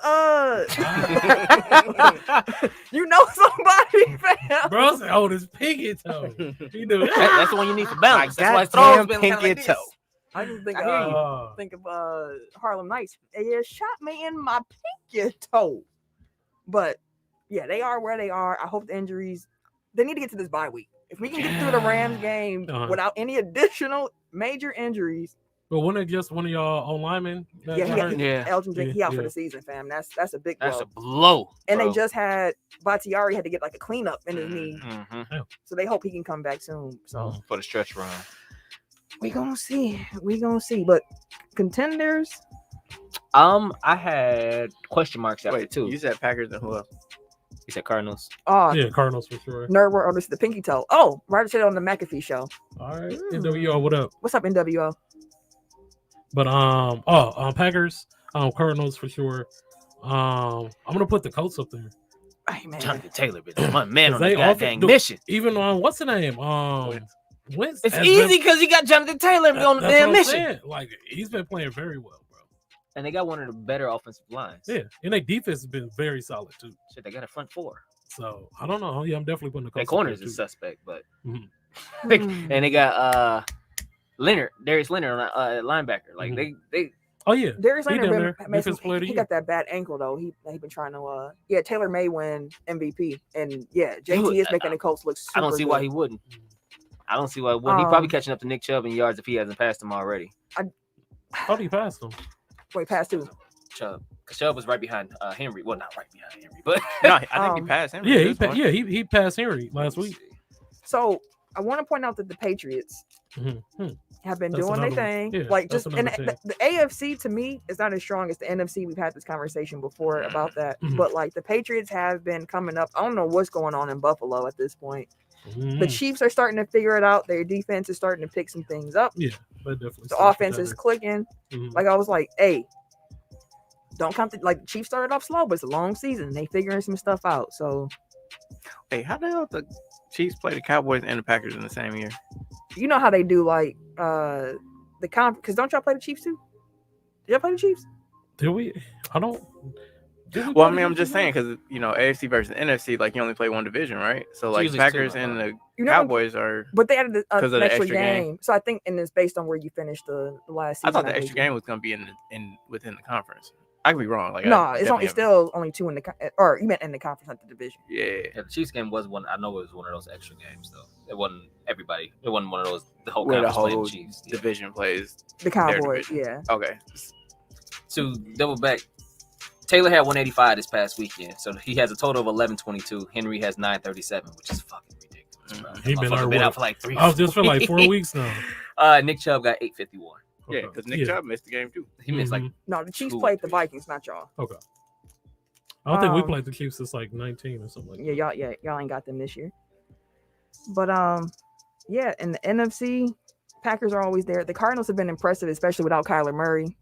you know somebody, fam. Bro said, "Oh, this pinky toe." He knew that. That's the one you need for balance. That's why his goddamn throw's been kinda pinky like this. toe. I just think I hear you. think of Harlem Nights. They shot me in my pinky toe. But yeah, they are where they are. I hope the injuries. They need to get to this bye week. If we can get through the Rams game without any additional major injuries, But wasn't it just one of y'all on linemen? that got hurt? Yeah. Elgin Jenkins, he out for Yeah. the season, fam. That's a big That's blow. a blow. And bro. they just had Bakhtiari had to get like a cleanup in his knee, Mhm. so they hope he can come back soon. So For the stretch run. we gonna see. But contenders, I had question marks after Wait, too. you said Packers and who else? You said Cardinals. Yeah, Cardinals for sure. nerd word, this is the pinky toe. Oh, Ryder said it on the McAfee show. All right, NWO, what up? What's up, NWO? But Packers, Cardinals for sure. I'm gonna put the Colts up there. Hey man, Jonathan Taylor been my man on They the often goddamn do- mission. Even on what's the name? Wentz It's has easy been- because you got Jonathan Taylor on the that's damn what I'm mission. saying. Like he's been playing very well, bro. And they got one of the better offensive lines. Yeah, and their defense has been very solid too. Shit, they got a front 4. So I don't know. Yeah, I'm definitely putting the Their Colts. up corners there, is too. suspect, but Mhm. and they got Darius Leonard on linebacker. Like they Oh yeah, Darius He Leonard down been there. made some, Defense player of the he year. got that bad ankle though. He been trying to Taylor may win MVP, and yeah, JT Dude, is making the Colts look super I don't see why he good. wouldn't. I don't see why he wouldn't. He probably Um, catching up to Nick Chubb in yards if he hasn't passed him already. How do you pass them? Wait, past two. Chubb. Because Chubb was right behind Henry. Well, not right behind Henry, but No, I think he Um, passed him. Yeah, he passed Henry last week. So I want to point out that the Patriots have been That's doing their another one. thing. Yeah, Like that's just and another the AFC to me is not as strong as the NFC. We've had this conversation before about that. Mhm. But like the Patriots have been coming up. I don't know what's going on in Buffalo at this point. The Chiefs are starting to figure it out. Their defense is starting to pick some things up. Yeah, that definitely. The offense is clicking. Mhm. Like I was like, hey, don't come to like Chiefs started off slow, but it's a long season. They figuring some stuff out. So Hey, how the hell the Chiefs play the Cowboys and the Packers in the same year? you know how they do like the because don't y'all play the Chiefs too? Did y'all play the Chiefs? Did we? I don't. Did we Well, I play mean, I'm the just saying Houston because AFC versus NFC, like you only play one division, right? So like usually two, Packers I and thought. the You know, Cowboys are. but they added 'Cause of an the extra extra game. game. So I think, and it's based on where you finished the last I season. thought the extra game was gonna be in within the conference. I could be wrong. Like No, I it's definitely still only 2 in the or you meant in the conference, not the division. Yeah. Yeah, the Chiefs game was one. I know it was one of those extra games though. It wasn't everybody. It wasn't one of those. The whole Where the conference playing whole the Chiefs. Yeah. division plays. The Cowboys, division. yeah. Okay. To double back, Taylor had 185 this past weekend, so he has a total of 1122. Henry has 937, which is fucking ridiculous, bro. He been Motherfucker out for like 3. I was just for like 4 weeks now. Nick Chubb got 851. Yeah, because Nick Chubb missed the game too. He missed like No, the Chiefs 2 played the Vikings, not y'all. Okay. I don't think we Um, played the Chiefs since like 19 or something like that. Y'all ain't got them this year. But yeah, in the NFC, Packers are always there. The Cardinals have been impressive, especially without Kyler Murray.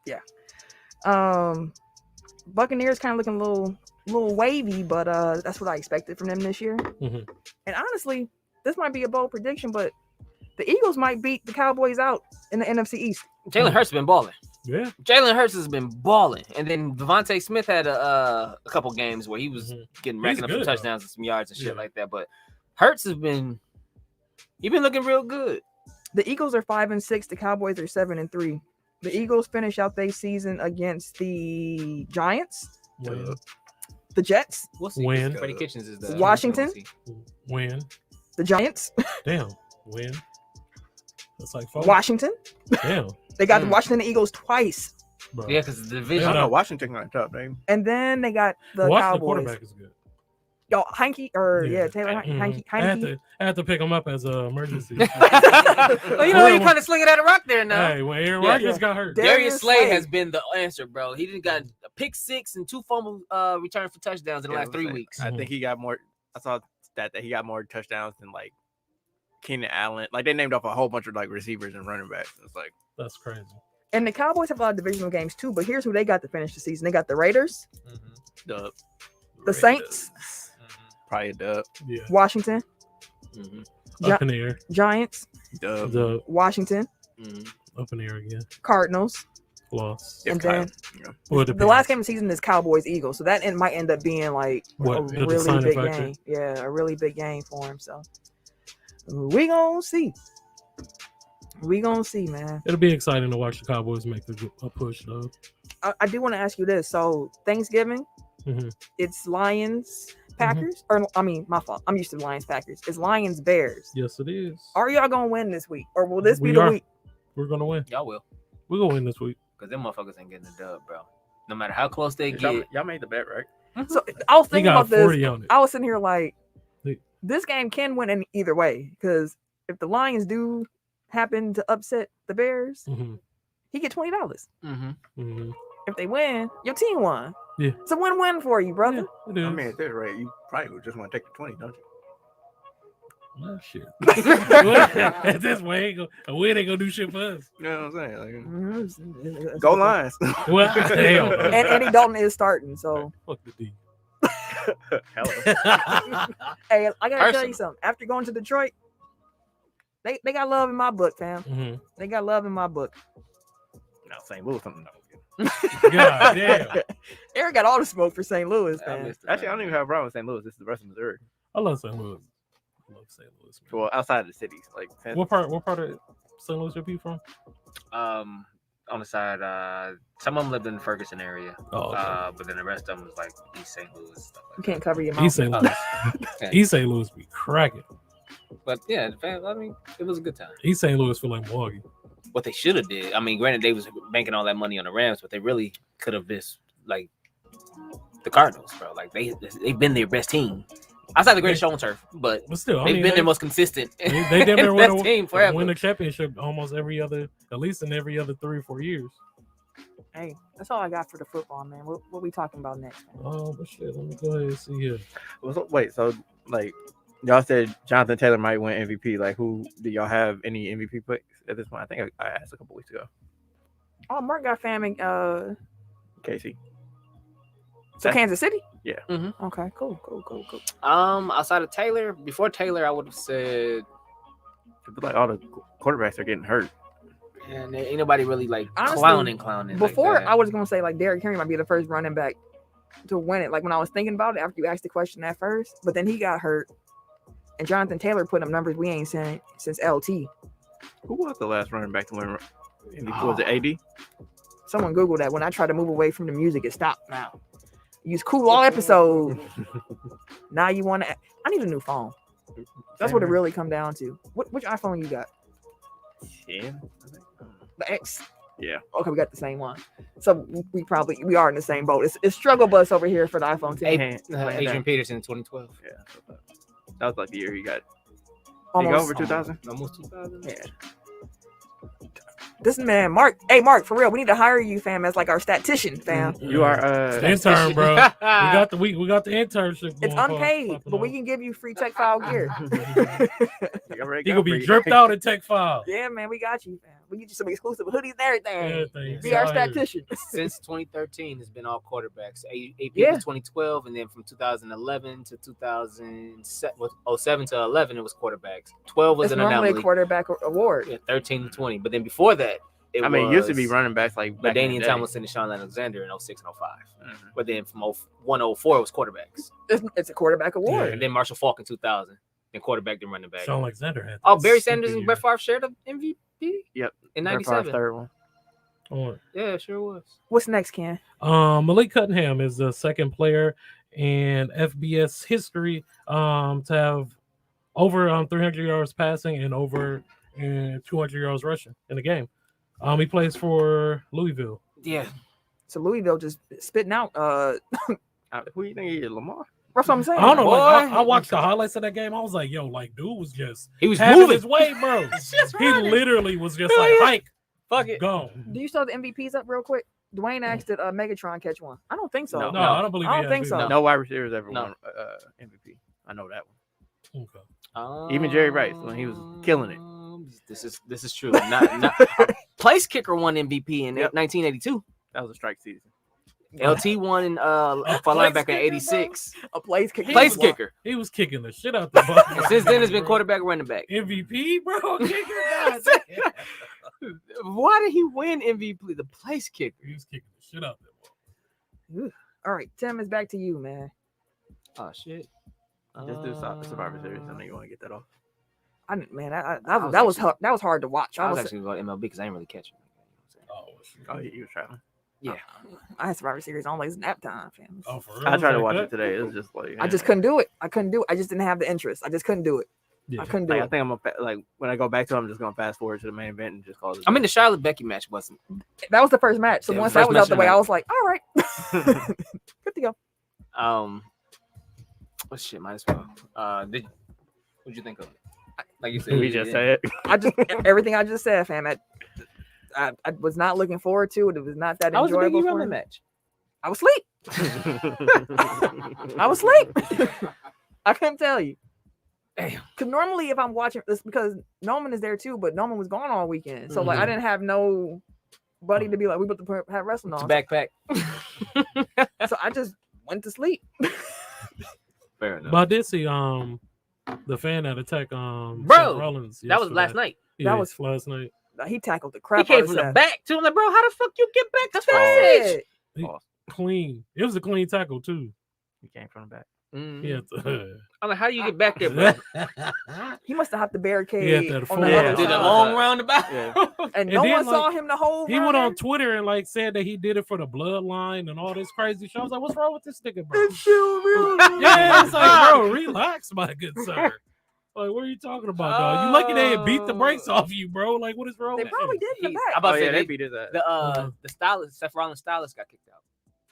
Yeah. Buccaneers kind of looking a little wavy, but that's what I expected from them this year. Mhm. And honestly, this might be a bold prediction, but the Eagles might beat the Cowboys out in the NFC East. Jalen Hurts been balling. Yeah. Jalen Hurts has been balling, and then Devontae Smith had a couple games where he was getting racking up some good, touchdowns and some yards and shit Yeah. like that. But Hurts has been looking real good. The Eagles are 5-6. The Cowboys are 7-3. The Eagles finish out their season against the Giants, Win. the Jets, We'll see. Win. Freddie Kitchens is the Washington? Win. the Giants, Damn. Win. That's like 4. Washington. Damn. They got the Washington Eagles twice, Bro. Yeah, because the I division. don't Yeah. know. Washington got tough, man. and then they got the Washington Cowboys. quarterback is good. Yo, Heinke Taylor Mhm. Heinke. I had to pick him up as an emergency. Well, you know, you kind of slinging at a rock there now. Hey, when Aaron Yeah. Rodgers got hurt. Darius Darius Slade Slade has been the answer, bro. He done got a pick 6 and 2 fumble returns for touchdowns in the Yeah, last 3 I'm saying, weeks. I think he got more. I saw that he got more touchdowns than like Keenan Allen. Like they named off a whole bunch of like receivers and running backs. It's like That's crazy. And the Cowboys have a lot of divisional games too, but here's who they got to finish the season. They got the Raiders, dub, the Saints, probably a dub, Yeah. Washington, Gi- Up in the air. Giants, dub. The Washington, up in the air again. Cardinals, Loss. If and Kyle- then yeah. Well, it the depends. last game of the season is Cowboys Eagles, so that might end up being like What, a the really deciding big factor? game. Yeah, a really big game for him. So we gonna see. We gonna see, man. It'll be exciting to watch the Cowboys make a push, though. I do want to ask you this. So Thanksgiving, Mhm. it's Lions Packers, or I mean, my fault. I'm used to Lions Packers. It's Lions Bears. Yes, it is. Are y'all gonna win this week, or will this be We the are. week? We're gonna win. Y'all will. We're gonna win this week. Because them motherfuckers ain't getting the dub, bro. No matter how close they Y'all, get. y'all made the bet, right? So I was He thinking got about this. 40 on it. I was sitting here like, He- this game can win in either way because if the Lions do happen to upset the Bears, Mm-hmm. he get $20. Mm-hmm. Mm-hmm. If they win, your team won. Yeah. It's a win-win for you, brother. Yeah, it is. I mean, at this rate, you probably would just want to take the 20, don't you? Oh, shit. At this way, we ain't gonna do shit for us. You know what I'm saying? Like, Mhm. go Lions. Well, hell, And Andy Dalton is starting, so fuck the D. Hello. hey, I gotta tell you Personal. something. After going to Detroit, they got love in my book, fam. Mm-hmm. They got love in my book. Now St. Louis something. God damn. Eric got all the smoke for St. Louis, I man. missed it, Actually, I man. don't even have a problem with St. Louis. This is the rest of Missouri. I love St. Louis. I love St. Louis. Man. Well, outside of the cities, like What part of St. Louis are you from? On the side, some of them lived in the Ferguson area. Oh, okay. But then the rest of them was like East St. Louis stuff You like can't cover your mouth. East St. Louis. Okay. East St. Louis be cracking. that. But yeah, I mean, it was a good time. East St. Louis feel like Milwaukee. What they should have did. I mean, granted, they was banking all that money on the Rams, but they really could have just like the Cardinals, bro. Like they've been their best team outside the greatest show on turf, but But still, I they've mean, been their most consistent. they damn near best team forever. win a championship almost at least in every other 3 or 4 years. Hey, that's all I got for the football, man. What we talking about next, man? Oh, but shit, let me go ahead and see here. wait, so like y'all said Jonathan Taylor might win MVP. Like, who do y'all have any MVP picks at this point? I think I asked a couple weeks ago. Oh, Mark got famine. Casey. So Kansas City? Yeah. Mhm. Okay, cool. Outside of Taylor, before Taylor, I would have said But like all the quarterbacks are getting hurt. And there ain't nobody really like Honestly, clowning. Before like that. I was gonna say like Derrick Henry might be the first running back to win it. Like when I was thinking about it after you asked the question at first, but then he got hurt, and Jonathan Taylor put up numbers we ain't seen since LT. Who was the last running back to win? Was it AD? Someone Googled that. When I try to move away from the music, it stopped. Now use cool all episode. Now you want to? I need a new phone. That's what it really come down to. Which iPhone you got? 10. The X. Yeah. Okay, we got the same one. So we are in the same boat. It's struggle bus over here for the iPhone 10. Adrian Peterson, 2012. Yeah. That was like the year he got. Almost He go over 2000. Almost 2000. Yeah. This man, Mark. Hey, Mark, for real, we need to hire you, fam, as like our statistician, fam. You are intern, bro. we got the internship. It's unpaid, but we can give you free tech file gear. You gonna be dripped out in tech file. Yeah, man, we got you, fam. We get you some exclusive hoodies and everything. Everything. Be our statistician. Since 2013, it's been all quarterbacks. AP Yeah. was 2012, and then from 2011 to 2007 to 11, it was quarterbacks. 12 was It's an normally anomaly. a quarterback award. Yeah, 13 to 20. But then before that, it it used to be running backs like back in the LaDainian day. Tomlinson and Sean Alexander in 06 and 05. Mhm. But then from 104, it was quarterbacks. It's a quarterback award. And then Marshall Faulk in 2000, then quarterback, then running back. Sean Alexander had. Oh, that Barry Sanders and stupid Brett Favre shared the MVP Yep. in Brett Favre's 97. third one. year. Yeah, it sure was. What's next, Ken? Malik Cunningham is the second player in FBS history to have over 300 yards passing and over 200 yards rushing in a game. He plays for Louisville. Yeah. So Louisville just spitting out. Who you think he is, Lamar? That's what I'm saying. I don't know. Like, Boy. I watched the highlights of that game. I was like, yo, like, dude was just He was having moving. his way, bro. Just He running. literally was just Hell like, yeah. hike, Fuck it. gone. Do you still have the MVPs up real quick? Dwayne asked, did Megatron catch one? I don't think so. No. No, I don't believe I he don't think has so. either. No wide receivers ever No. won MVP. I know that one. Okay. Even Jerry Rice, when he was killing it. This is true. Not Place kicker won MVP in Yep. 1982. That was a strike season. LT won in for place linebacker in kicker, 86. A place kicker. Place kicker. He was kicking the shit out the bucket. And since then, it's been bro. quarterback, running back. MVP, bro. Kicker, God damn. Why did he win MVP? The place kicker. He was kicking the shit out that All right, Tim, it's back to you, man. Oh shit. Just do Survivor Series. I know you want to get that off. That I was was hard to watch. I was actually going to MLB because I didn't really catch it. Oh, shit. Oh, he was trying. I had Survivor Series on like nap time, fam. Oh, for real? I tried to Like watch that? it today. It was just like I just couldn't do it. I just didn't have the interest. I just couldn't do it. Yeah. I couldn't do Like, I it. think I'm gonna like when I go back to it, I'm just gonna fast forward to the main event and just call it. I mean, the Charlotte Becky match wasn't. That was the first match. So Yeah, once first that was match out the of way, the I night. was like, all right, good to go. Oh shit, might as well. What'd you think of it? Like you said, we just said. Everything I just said, fam. I was not looking forward to it. It was not that How was the enjoyable Biggie for Roman me. match? I was asleep. I was asleep. I couldn't tell you. Damn. Because normally, if I'm watching this, because Noman is there too, but Noman was gone all weekend, so like I didn't have no buddy to be like, we about to have wrestling on. Backpack. So I just went to sleep. Fair enough. But I did see the fan that attacked Bro, Seth Rollins That was last yesterday. night. Yeah, That was- last night. He tackled the He crap out came of from the Seth. back too. I'm like, bro, how the fuck you get back? That's to what I stage? said. Clean. It was a clean tackle too. He came from the back. Mhm. Yeah. I'm like, how do you get back there, bro? He must have had the barricade Yeah, that on the full- other Did a side. long roundabout. Yeah. And And no then, one like, saw him the whole He run went on there? Twitter and like said that he did it for the bloodline and all this crazy shit. I was like, what's wrong with this nigga, bro? It's still real. Yeah, it's like, bro, relax, my good sir. Like, what are you talking about, dog? You lucky they had beat the brakes off you, bro. Like, what is wrong They with probably you? did in the I'm back. about Oh to say yeah, they they, beat his ass. the stylist, Seth Rollins stylist, got kicked out.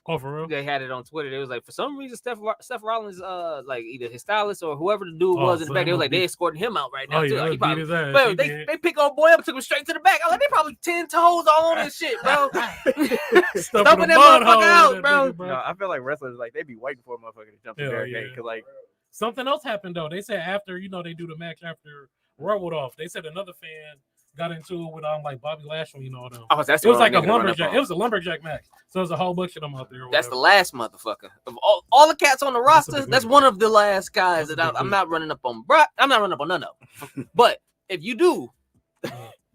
Oh, for real? They had it on Twitter. They was like, for some reason, Seth Rollins, like either his stylist or whoever the dude Oh, was in the so back, he they was must like, be- they escorting him out right now Oh, too. yeah, Like, he beat probably, his ass. bro, He they did. pick old boy up, took him straight to the back. I was like, they probably 10 toes all on this shit, bro. Stuffing Stumping the that mud hole motherfucker in out, that bro. nigga, No, I feel like wrestlers like they be waiting for a motherfucker to jump the Yeah, barricade yeah. because like Something else happened though. They said after they do the match after rolled off. They said another fan got into it with like Bobby Lashley and all them. Oh, that's It was like a nigga to run up lumberjack. on. It was a lumberjack match. So there's a whole bunch of them out there. or That's the whatever. last motherfucker of all the cats on the That's a roster. big That's league. one of the last guys That's a that big I'm league. not running up on. Bro, I'm not running up on none of them. But if you do,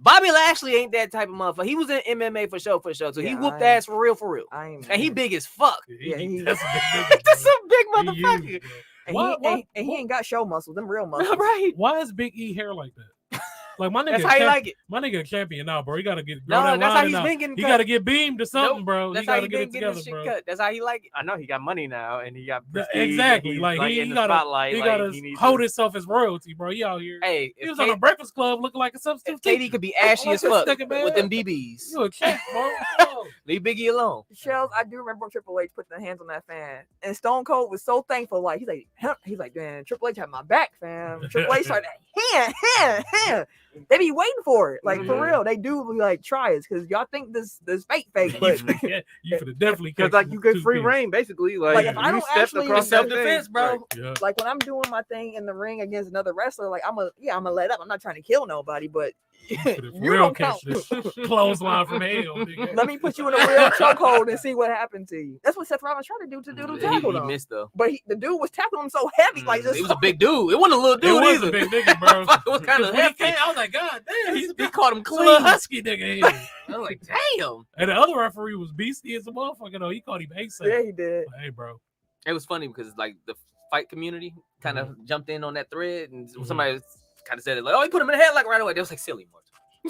Bobby Lashley ain't that type of motherfucker. He was in MMA for sure. So he Yeah, whooped I ain't- ass for real. I ain't. And he big as fuck. Yeah, he- that's a big nigga, That's bro. a big He motherfucker. huge, bro. And, Why- he ain't got show muscles. Them real muscles. Right. Why is Big E hair like that? Like my nigga, That's how you like it. my nigga a champion now, bro. He gotta get No, that that's how line he's out. been getting He cut. gotta get beamed to something, Nope. bro. That's He how gotta he get been it getting together, his shit bro. cut. That's how he like it. I know he got money now, and he got Yeah, prestige, and exactly. he's, Like he in the gotta, spotlight. he like, gotta he needs hold to- himself as royalty, bro. He out here. Hey, He if was on a Katie, Breakfast Club looking like a substitute. if Katie could be ashy like as this fuck nigga, man. with them BBs, You a champ, bro. Whoa. leave Biggie alone. Shells, I do remember Triple H putting the hands on that fan, and Stone Cold was so thankful. Like he's like, man, Triple H had my back, fam. Triple H started hand. They be waiting for it, like for Mhm. real. They do like try it because y'all think this fake, but You could definitely Because like you get free reign, basically. Like, if I you don't stepped actually- across It's that self-defense, thing. bro. Right. Yeah. like when I'm doing my thing in the ring against another wrestler, like I'm gonna let up. I'm not trying to kill nobody, but For you real don't catch count. this clothesline from hell, nigga. Let me put you in a real chokehold and see what happened to you. That's what Seth Rollins tried to do to He tackle him. missed though. But the dude was tackling him so heavy, like this. He was a big dude. It wasn't a little It dude was either. a big nigga, bro. It was kind of When he hefty. came, I was like, God damn, He caught him It's a clean. little husky nigga. Here. I was like, damn. And the other referee was beastie as a motherfucker though. He called him ASAP. Yeah, he did. Hey, bro. It was funny because like the fight community kind of jumped in on that thread, and Mhm. somebody kind of said it like, "Oh, he put him in the headlock right away." They was like, "Silly more."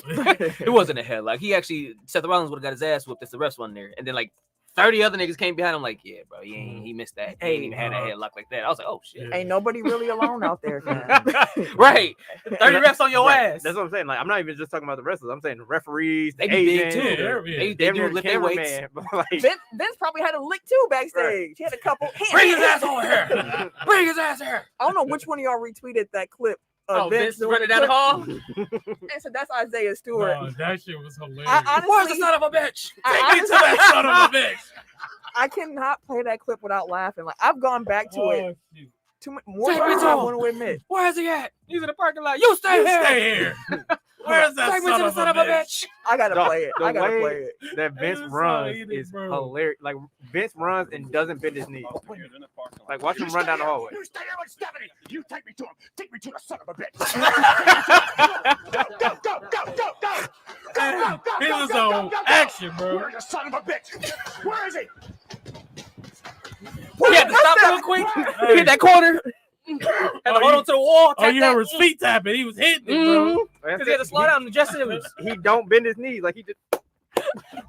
It wasn't a headlock. He actually Seth Rollins would have got his ass whooped if the refs wasn't there, and then like 30 other niggas came behind him like, "Yeah, bro, he missed that. He ain't even had that headlock like that." I was like, "Oh shit." Yeah. Ain't nobody really alone out there, fam. Right, 30 refs on your Right. ass. That's what I'm saying. Like, I'm not even just talking about the wrestlers. I'm saying the referees, the They be big agents, too. Yeah, the- yeah. They damn do near the lift their weights. cameraman. But, like, Vince probably had a lick too backstage. He had a couple. Bring his ass over here. Bring his ass here. I don't know which one of y'all retweeted that clip. Oh, Vince doing running the down the clip. hall. And said that's Isaiah Stewart. No, that shit was hilarious. I Where's the honestly, son of a bitch? I Take me to that son of a bitch. I cannot play that clip without laughing. Like I've gone back to it Oh, shoot. too much more Take me times to than I him. want to admit. Where is he at? He's in the parking lot. You stay You here. stay here. Where's that Take me to the son of a bitch. I gotta Dog, play it. the I gotta way- play it. that Vince It's runs so is bro. hilarious. Like Vince runs and doesn't bend his knees. Like watch him run down the hallway. You stay here with Stephanie. You take me to him. Take me to the son of a bitch. Go. He was on action, bro. Where's the son of a bitch? Where is he? He had to stop real quick. Hey. Hit that corner. Had to hold on to the wall. Oh, you heard his feet tapping. He was hitting it, bro. Because he had to slow down the dressing rooms. He don't bend his knees. Like he just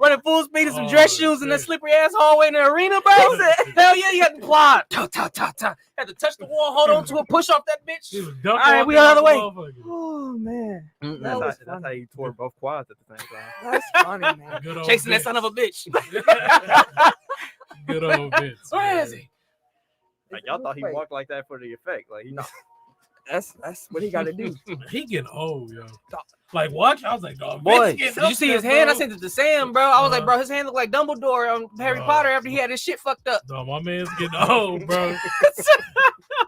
Running full speed in some Oh, dress shoes in that shit. slippery ass hallway in the arena, bro. Hell yeah, you had to plod. Had to touch the wall, hold on to it, push off that He bitch. was duck All right, walking we the other like a way. motherfucker. Oh man, that's, That how, was that's funny. how he tore both quads at the same time. that's funny, man. Good old Chasing that Vince. son of a bitch. Good old Vince. Where man. is he? Like y'all thought he Wait, walked like that for the effect. Like he No. That's what he got to do. He getting old, yo. Like watch, I was like, dog. Boy, Vince getting did you up see there, his hand? I bro. sent it to Sam, bro. I was like, Uh-huh. bro, his hand looked like Dumbledore on Harry Potter after he had his shit fucked up. Dog, my man's getting old, bro.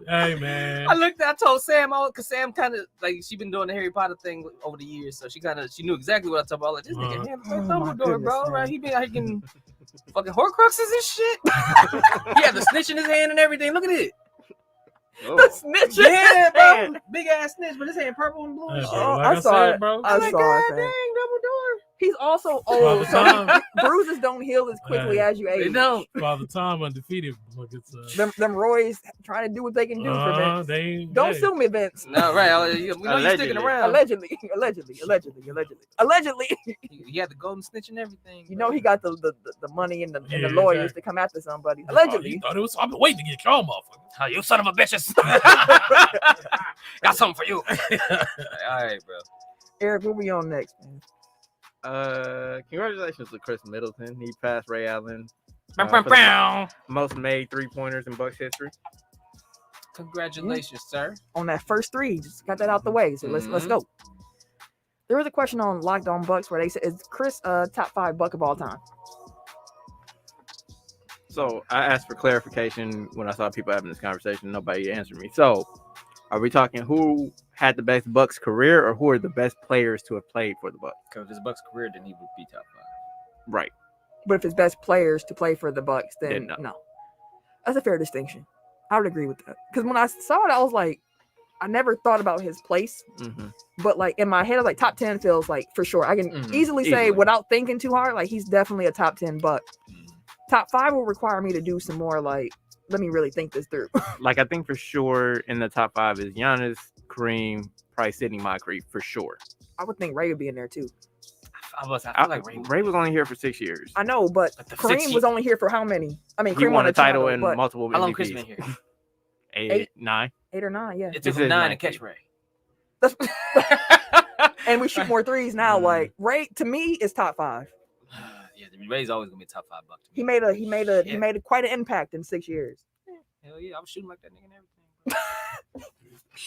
Hey man. I told Sam, because Sam kind of like she been doing the Harry Potter thing over the years, so she knew exactly what I talking about. Like this nigga hand like Oh, my Dumbledore, goodness, bro. man. Right? He been out here getting fucking Horcruxes and shit. He had the snitch in his hand and everything. Look at it. oh. Snitch. Yeah, bro. Big ass snitch, but his hand purple and blue and Hey, shit. bro, Oh, like I I, saw said, it. bro. I I'm like, saw God it, dang, man. Dumbledore. He's also By old, the so time, bruises don't heal as quickly as you They age. don't. by the time undefeated, look, it's Them Roys trying to do what they can do for Vince. they ain't, Don't hey. sue me, Vince. No, right. We know you sticking Allegedly. around. Allegedly. He had the golden snitch and everything. You bro. know he got the money and the Yeah, lawyers exactly. to come after somebody. Oh, Allegedly. you thought it was? I've been waiting to get y'all, motherfucker. Oh, you son of a bitches. Got something for you. All right, bro. Eric, what we on next, man? Congratulations to Chris Middleton. He passed Ray Allen. Bow, for bow, the bow. most made 3-pointers in Bucks history. Congratulations, sir. On that first three, just got that out the way. So let's go. There was a question on Locked On Bucks where they said, "Is Chris top 5 Buck of all time?" So I asked for clarification when I saw people having this conversation. Nobody answered me. So are we talking who had the best Bucks career or who are the best players to have played for the Bucks? Because if his Bucks career, then he would be top 5. Right. But if it's best players to play for the Bucks, then Then no. no. That's a fair distinction. I would agree with that. Because when I saw it, I was like, I never thought about his place. Mm-hmm. But like in my head, like top 10 feels like for sure. I can easily say Easily. without thinking too hard, like he's definitely a top 10. But top 5 will require me to do some more. Like, let me really think this through. Like I think for sure in the top 5 is Giannis, Kareem, probably Sidney Moncrief for sure. I would think Ray would be in there too. I feel like Ray was only here for 6 years. I know, but But the Kareem 6 was only here for how many? I mean, He Kareem won a title and and multiple How long MVPs. Chris been here? 8, 9. 8 or 9, yeah. It This took him is 9 to 9. catch Ray. And we shoot more threes now. Like Ray, to me, is top 5. Yeah, Ray's always gonna be a top 5 buck. To He me. made quite an impact in 6 years. Hell yeah, I was shooting like that nigga and everything.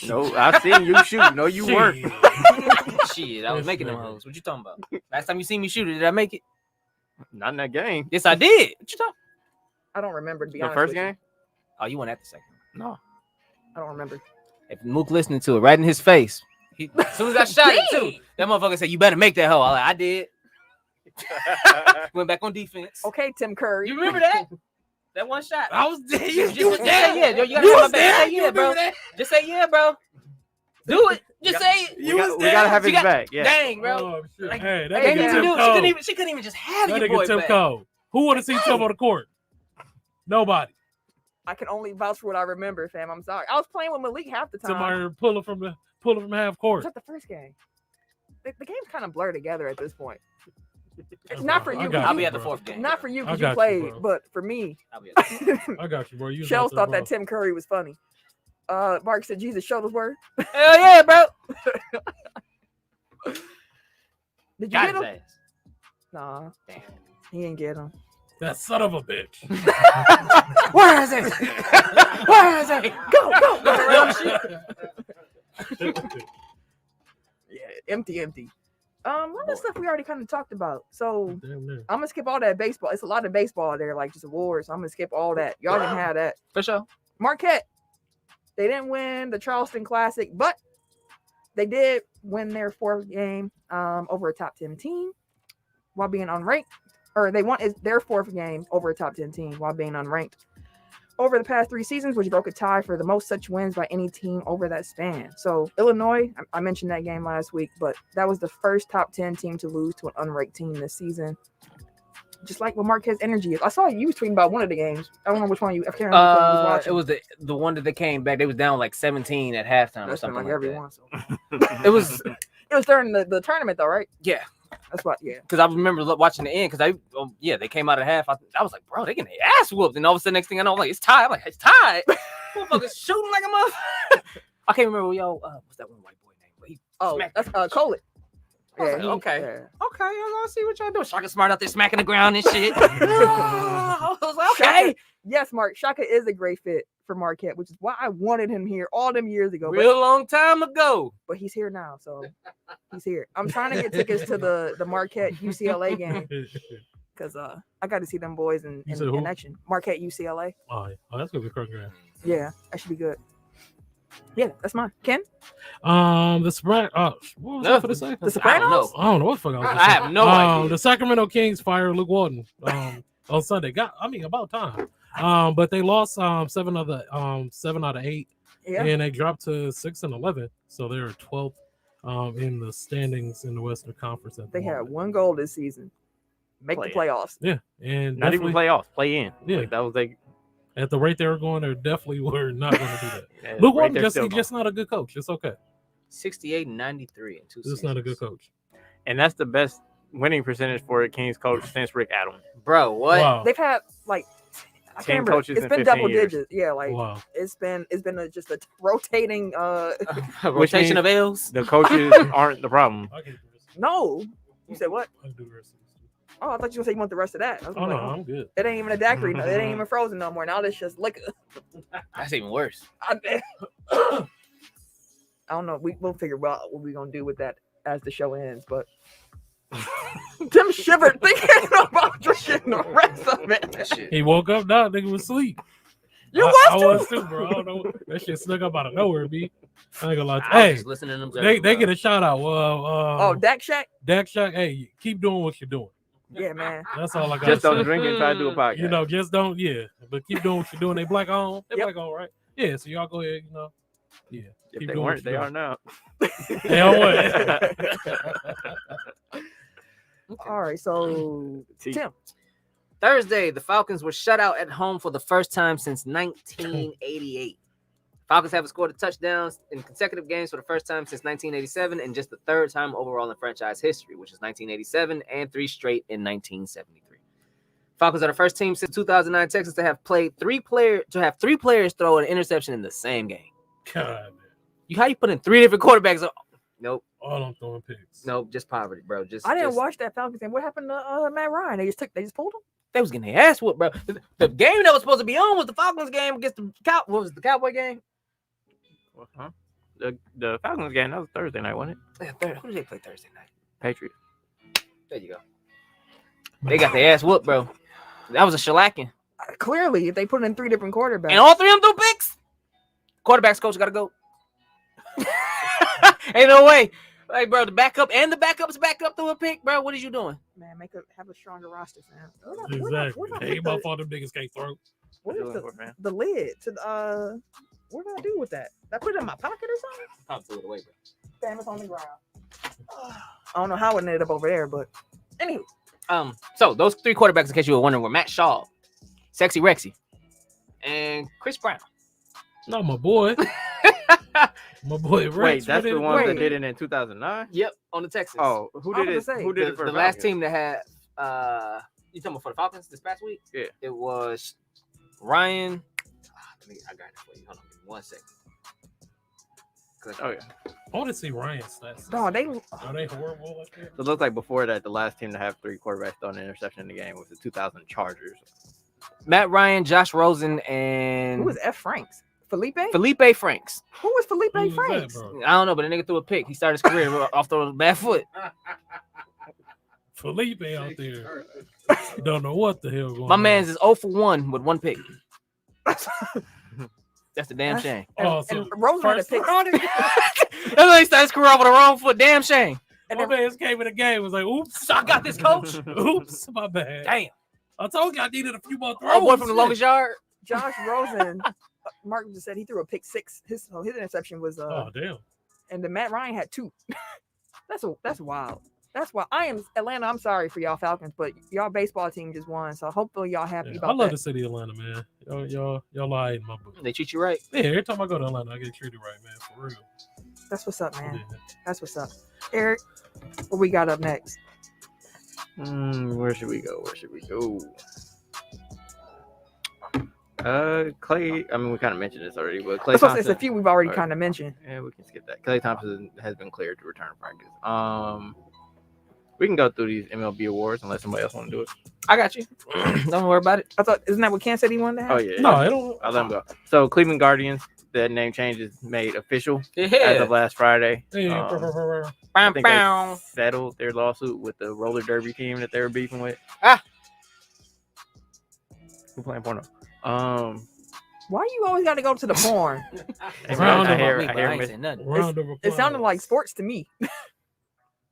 No, I've seen you shoot. No, you weren't. Shit, I was Yes, making them man. hoes. What you talking about? Last time you seen me shoot, did I make it? Not in that game. Yes, I did. What you talking? I don't remember, to be The honest. first with you. game? Oh, you went at the second. No. I don't remember. If Mook listening to it, right in his face. As soon as I shot it too, that motherfucker said, "You better make that hoe." I did. Went back on defense. Okay, Tim Curry. You remember that? That one shot. I was there. Just You was say there. yeah. Yo, you gotta You have my was back. there. Say You yeah, bro. remember that? Just say yeah, bro. Do it. Just say it. We gotta have his back. Yeah. Dang, bro. Oh, shit. Like, Hey, that hey, She nigga man. Tim couldn't Cole. even, she couldn't even just have That your nigga boy Tim back. Cole. Who want to see Tim on the court? Nobody. I can only vouch for what I remember, fam. I'm sorry. I was playing with Malik half the time. Somebody pull it from half court. Was that the first game? The game's kind of blur together at this point. It's not for I you. got I'll you- be at the bro. 4th game. Not for you I because got you you, played, bro. but for me, I'll be at the I got you, bro. You was Shells out there, thought that bro. Tim Curry was funny. Mark said, Jesus, show the word. Hell yeah, bro. Did you Got get his him? ass. Nah, Damn. he didn't get him. That son of a bitch. Where is it? Where is it? Go. Yeah, empty. A lot of stuff we already kind of talked about. So Damn near. I'm gonna skip all that baseball. It's a lot of baseball there, like just awards. So I'm gonna skip all that. Y'all can have that. For sure. Marquette, they didn't win the Charleston Classic, but they did win their 4th game over a top 10 team while being unranked. Or they won their 4th game over a top 10 team while being unranked. Over the past 3 seasons, which broke a tie for the most such wins by any team over that span. So Illinois, I mentioned that game last week, but that was the first top 10 team to lose to an unranked team this season. Just like what Marquette's energy is. I saw you tweeting about one of the games. I don't know which one you. I can't remember which one you was watching. It was the one that they came back. They was down like 17 at halftime or That's been something like like every that. one. So. It was It was during the tournament though, right? yeah. That's what. Yeah. Because I remember watching the end because they came out at half. I was like, bro, they getting their ass whooped. And all of a sudden, next thing I know, I'm like, it's tied. I'm like, it's tied. Motherfuckers shooting like a motherfucker. I can't remember what's that one white boy name? But he smacked That's him. Colett. I was like, he- okay. yeah. Okay, I'm gonna see what y'all doing. Shaka Smart out there smacking the ground and shit. I was like, okay. Shaka, yes, Mark. Shaka is a great fit for Marquette, which is why I wanted him here all them years ago. But, Real long time ago. but he's here now, so he's here. I'm trying to get tickets to the Marquette UCLA game because I got to see them boys in said who? action. Marquette UCLA. Oh, that's gonna be correct. Yeah, that should be good. Yeah, that's mine. Ken, The Sopranos. What was I for to say? The I don't Sopranos. know. I don't know what the fuck I was. I have no idea. The Sacramento Kings fired Luke Walton on Sunday. About time. But they lost 7 out of 8, Yeah, and they dropped to 6-11. So they're 12th in the standings in the Western Conference. At the they had moment. 1 goal this season. Make the playoffs. Yeah, and Not even definitely- play off, play in. Yeah. Like, that was like at the rate they were going, they definitely were not going to do that. yeah, Luke right Walton there still just not a good coach. It's okay. 68 and 93 and 2 He's not a good coach. and that's the best winning percentage for a Kings coach since Rick Adams. Bro, what? Wow. They've had like I 10 can't remember. coaches It's in been 15 double years. digits. Yeah, like Wow. it's been just a rotating. Rotation means- of L's. The coaches aren't the problem. I can do the rest of No, you said what? I can do the rest of this. Oh, I thought you were gonna say you want the rest of that. I was Oh like, no, oh, I'm good. it ain't even a daiquiri. No, it ain't even frozen no more. Now it's just liquor. That's even worse. I don't know. We'll figure out what we're gonna do with that as the show ends. But Tim shivered thinking about drinking the rest of it. That shit. He woke up, now nigga was asleep. You I was too. was too, bro. I don't know. That shit snuck up out of nowhere, B. I ain't gonna lie. I was Hey, just listening to them. they get a shout out. Oh, Dak Shack. Dak Shack. Hey, keep doing what you're doing. Yeah, man. That's all I got. Just don't say. drink and try to do a podcast. Just don't. Yeah, but keep doing what you're doing. They black on. They Yep. black on, right? Yeah. So y'all go ahead. Yeah. If Keep they doing weren't, what they you're are now. They are what? All right, so T. Tim. Thursday, the Falcons were shut out at home for the first time since 1988. Falcons haven't scored a touchdown in consecutive games for the first time since 1987 and just the third time overall in franchise history, which is 1987 and 3 straight in 1973. Falcons are the first team since 2009 Texans to have three players throw an interception in the same game. God, How you put in 3 different quarterbacks? Nope. all I'm throwing picks. Nope, just poverty, bro. I didn't watch that Falcons game. What happened to Matt Ryan? They just pulled him. They was getting their ass whooped, bro. The game that was supposed to be on was the Falcons game against the what was the Cowboy game? Huh? The Falcons game, that was Thursday night, wasn't it? Yeah, who did they play Thursday night? Patriots. There you go. They got their ass whooped, bro. That was a shellacking. Clearly, if they put in 3 different quarterbacks. And all 3 of them threw picks. Quarterbacks coach got to go. Ain't no way. Like, bro, the backup and the backup's back up through a pick, bro. What is you doing? Man, have a stronger roster, fam. Exactly. Hey, my fault them niggas can't throw. What is the lid to the what did I do with that? Did I put it in my pocket or something? I'll throw it away, bro. Damn, it's on the ground. I don't know how it ended up over there, but anyway. So those 3 quarterbacks, in case you were wondering, were Matt Shaw, Sexy Rexy, and Chris Brown. No, my boy. My boy Rex. Wait, that's the one that did it in 2009? Yep, on the Texans. Oh, who did it? Who did it for the the last Falcons? team that had you talking about for the Falcons this past week? Yeah. It was Ryan. I got it for you. Hold on, give me 1 second. Oh yeah. I want to see Ryan's stats. No, Are they horrible like that? So it looks like before that, the last team to have 3 quarterbacks throw an interception in the game was the 2000 Chargers. Matt Ryan, Josh Rosen, and who was F. Franks? Felipe Franks. Who was Felipe Who was that, Franks? bro? I don't know, but the nigga threw a pick. He started his career off the bad foot. Felipe out there. Don't know what the hell going on. My man's is 0 for 1 with 1 pick. That's the damn shame. And Rosen had a pick. That's why he started his career off with the wrong foot. Damn shame. And my man's came in the game was like, oops. I got this, coach. Oops, my bad. Damn. I told you I needed a few more throws. Oh, boy from the longest yard. Josh Rosen, Mark just said he threw a pick 6. His interception was Oh damn. and then Matt Ryan had 2. That's wild. That's why I am Atlanta. I'm sorry for y'all Falcons, but y'all baseball team just won, so hopefully y'all happy Yeah, about I love that. the city of Atlanta, man. Y'all lie in my book. They treat you right. Yeah, every time I go to Atlanta, I get treated right, man. For real. That's what's up, man. Yeah. That's what's up. Eric, what we got up next? Where should we go? Clay. I mean, we kind of mentioned this already, but Clay It's a Thompson. few we've already Alright. kind of mentioned. Yeah, we can skip that. Clay Thompson has been cleared to return to practice. We can go through these MLB awards unless somebody else want to do it. I got you. Don't worry about it. I thought, isn't that what Ken said he wanted to have? Oh yeah. No, I don't. I'll let him go. So Cleveland Guardians, that name change is made official as Yeah. of last Friday. Yeah. I think they settled their lawsuit with the roller derby team that they were beefing with. Ah. Who playing porno? Why you always got to go to the porn? Round I of hear I it. nothing. Round of It sounded applause. like sports to me.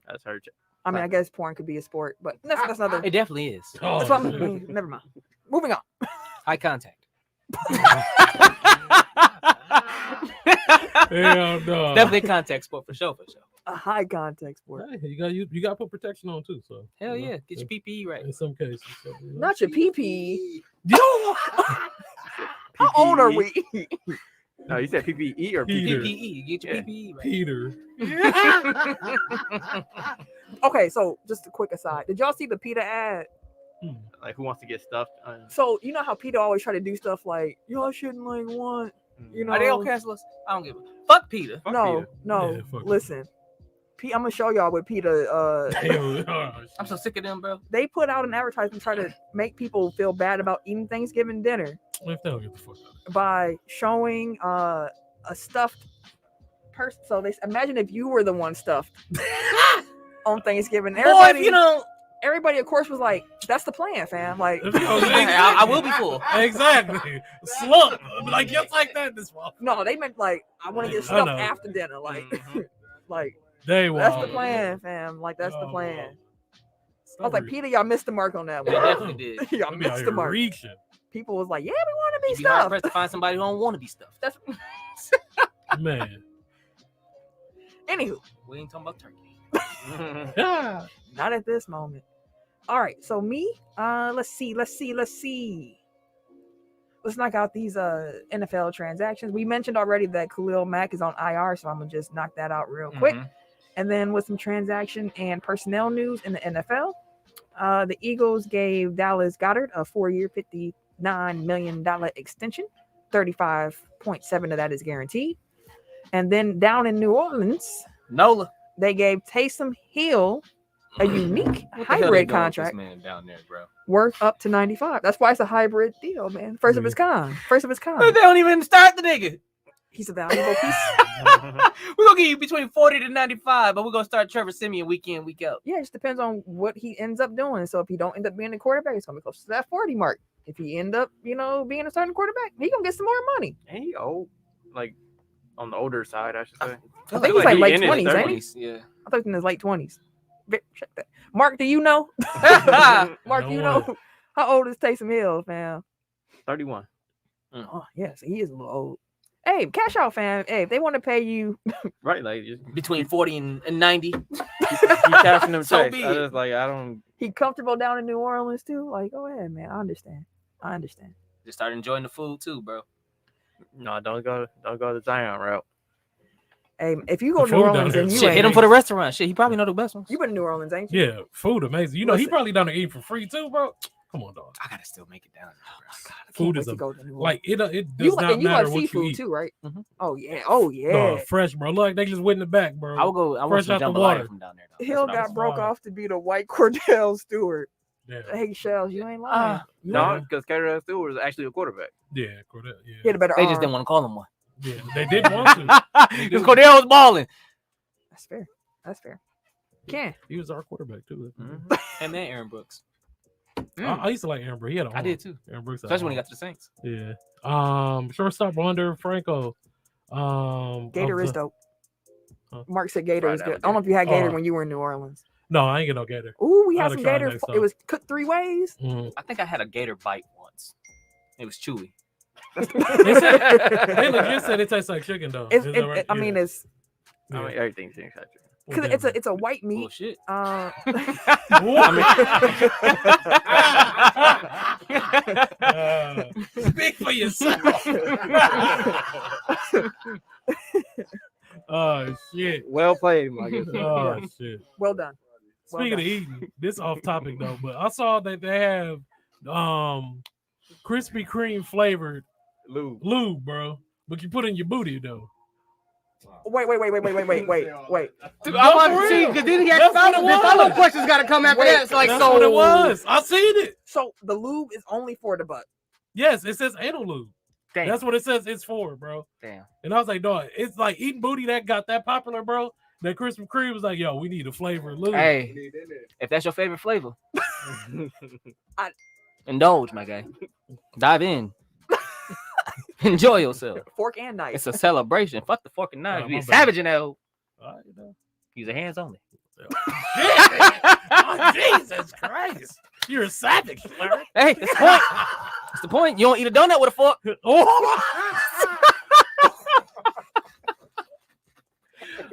That's her. I mean, I guess porn could be a sport, but that's another. It definitely is. Oh, That's what shit. never mind. Moving on. Eye contact. Hell no. Definitely a contact sport for sure. A high contact sport. Hey, you got to put protection on too. So Hell you know, yeah. Get your PPE right. in some cases. So, you know. Not your PP. How old are we? No, you said PPE or Peter. PPE? PPE. Get your Yeah. PPE right. Peter. Okay, so just a quick aside. Did y'all see the PETA ad? Like, who wants to get stuffed? So you know how PETA always try to do stuff like y'all shouldn't like want, you know. Are they gonna cancel us? I don't give a fuck Peter. Fuck No, PETA. no. Yeah, fuck it. Listen, I'm gonna show y'all what PETA. Hell, oh, I'm so sick of them, bro. They put out an advertisement try to make people feel bad about eating Thanksgiving dinner if they don't get the fuck out. by showing a stuffed person. So they imagine if you were the one stuffed on Thanksgiving. Boy, if you don't. Everybody, of course, was like, "That's the plan, fam." Like, I will be full. Exactly. Slump. Like just like that this month. no, they meant like, "I want to get I stuffed know. after dinner." Like, like They that's the wild. plan, fam. Like, that's the Oh, plan. wow. I was like, Peter, y'all missed the mark on that They one. definitely did. Y'all They be out missed here the mark. reaching. People was like, "Yeah, we want to You'd be be hard stuffed." pressed to find somebody who don't want to be stuffed. That's Man. Anywho, We ain't talking about turkey. Ah, not at this moment. All right, so me, let's see. Let's knock out these NFL transactions. We mentioned already that Khalil Mack is on IR, so I'm gonna just knock that out real quick. And then with some transaction and personnel news in the NFL, the Eagles gave Dallas Goedert a 4-year, $59 million extension. 35.7 of that is guaranteed. And then down in New Orleans, Nola. they gave Taysom Hill a unique What the hell they hybrid doing with contract this man down there, bro? worth up to 95. That's why it's a hybrid deal, man. First of its kind. They don't even start the nigga. He's a valuable piece. We're gonna give you between 40 to 95, but we're gonna start Trevor Siemian week in, week out. Yeah, it just depends on what he ends up doing. So if he don't end up being a quarterback, it's gonna be close to that 40 mark. If he end up, being a starting quarterback, he gonna get some more money. Ain't he old? Like on the older side, I should say. I think he's like late in his 20s, ain't he? 30s, yeah. I thought he was in his late 20s. Check that. Mark, do you know? Mark, do you know how old is Taysom Hill, fam? 31. Oh, yes, he is a little old. Hey, cash out, fam. Hey, if they want to pay you Right, like just Between 40 and 90. you cashing them So checks. be I it. just like I don't. he comfortable down in New Orleans too, like go ahead, man. I understand. Just start enjoying the food too, bro. No, don't go the Zion route. Hey, if you go The to New food down Orleans there. and you Shit, ain't, hit him for the restaurant. Shit, he probably know the best ones. you been to New Orleans, ain't you? yeah, food amazing. You know, he Listen. probably down there eating for free too, bro. Come on, dog. I gotta still make it down there, bro. I can't Food wait is to a, go to New Orleans. like it does you not and you matter like what you seafood eat. too, right? Mhm. Oh yeah. Dog, fresh, bro. Look, they just went in the back, bro. I will go. I want Fresh some out the jambalaya water. from down there. Though. Hill That's what I got was- broke fine. off to be the white Cordell Stewart. Yeah, Hey, Shells, you ain't lying. You No, ain't- because Cordell Stewart was actually a quarterback. yeah, Cordell. he Yeah, had a better They just arm. didn't want to call him one. yeah. They didn't want to. Because Cordell was balling. That's fair. Ken. He was our quarterback too. And then Aaron Brooks. I used to like Aaron Brooks. He had a I arm. did too. Aaron Brooks, had Especially when he an got to the Saints. arm. Yeah. Shortstop Wander Franco. Gator is dope. Mark said Gator Right, is that good. was I don't know if you had Gator Oh. when you were in New Orleans. No, I ain't get no Gator. Ooh, we I'd had have some tried Gator. next It time. was cooked 3 ways. Mhm. I think I had a gator bite once. It was chewy. They legit said it tastes like chicken though. It's, Is that right? I mean, Yeah. it's I mean, everything seems like because Well, it's a white meat. Bullshit. Speak for yourself. Oh shit. well played, my good friend. Oh shit. Well done. Well Speaking of done. eating, this off topic though, but I saw that they have Krispy Kreme flavored lube, bro. But you put in your booty though. Wait. Dude, No, I want for to see real. because then he had That's what it the follow was. questions got to come after Wait, that. It's like That's so. what it was. I seen it. So the lube is only for the butt. Yes, it says anal lube. Damn. That's what it says it's for, bro. Damn. And I was like, dog, it's like eating booty that got that popular, bro. That Krispy Kreme was like, yo, we need a flavored lube. Hey, if that's your favorite flavor, I- indulge, my guy. Dive in. Enjoy yourself. Fork and knife. It's a celebration. Fuck the fucking knife. Oh, Be my a bad. savage in that. All right, you know. Use your hands only. Oh, Jesus Christ. You're a savage, Larry. Hey, that's the point. That's the point. You don't eat a donut with a fork. Oh.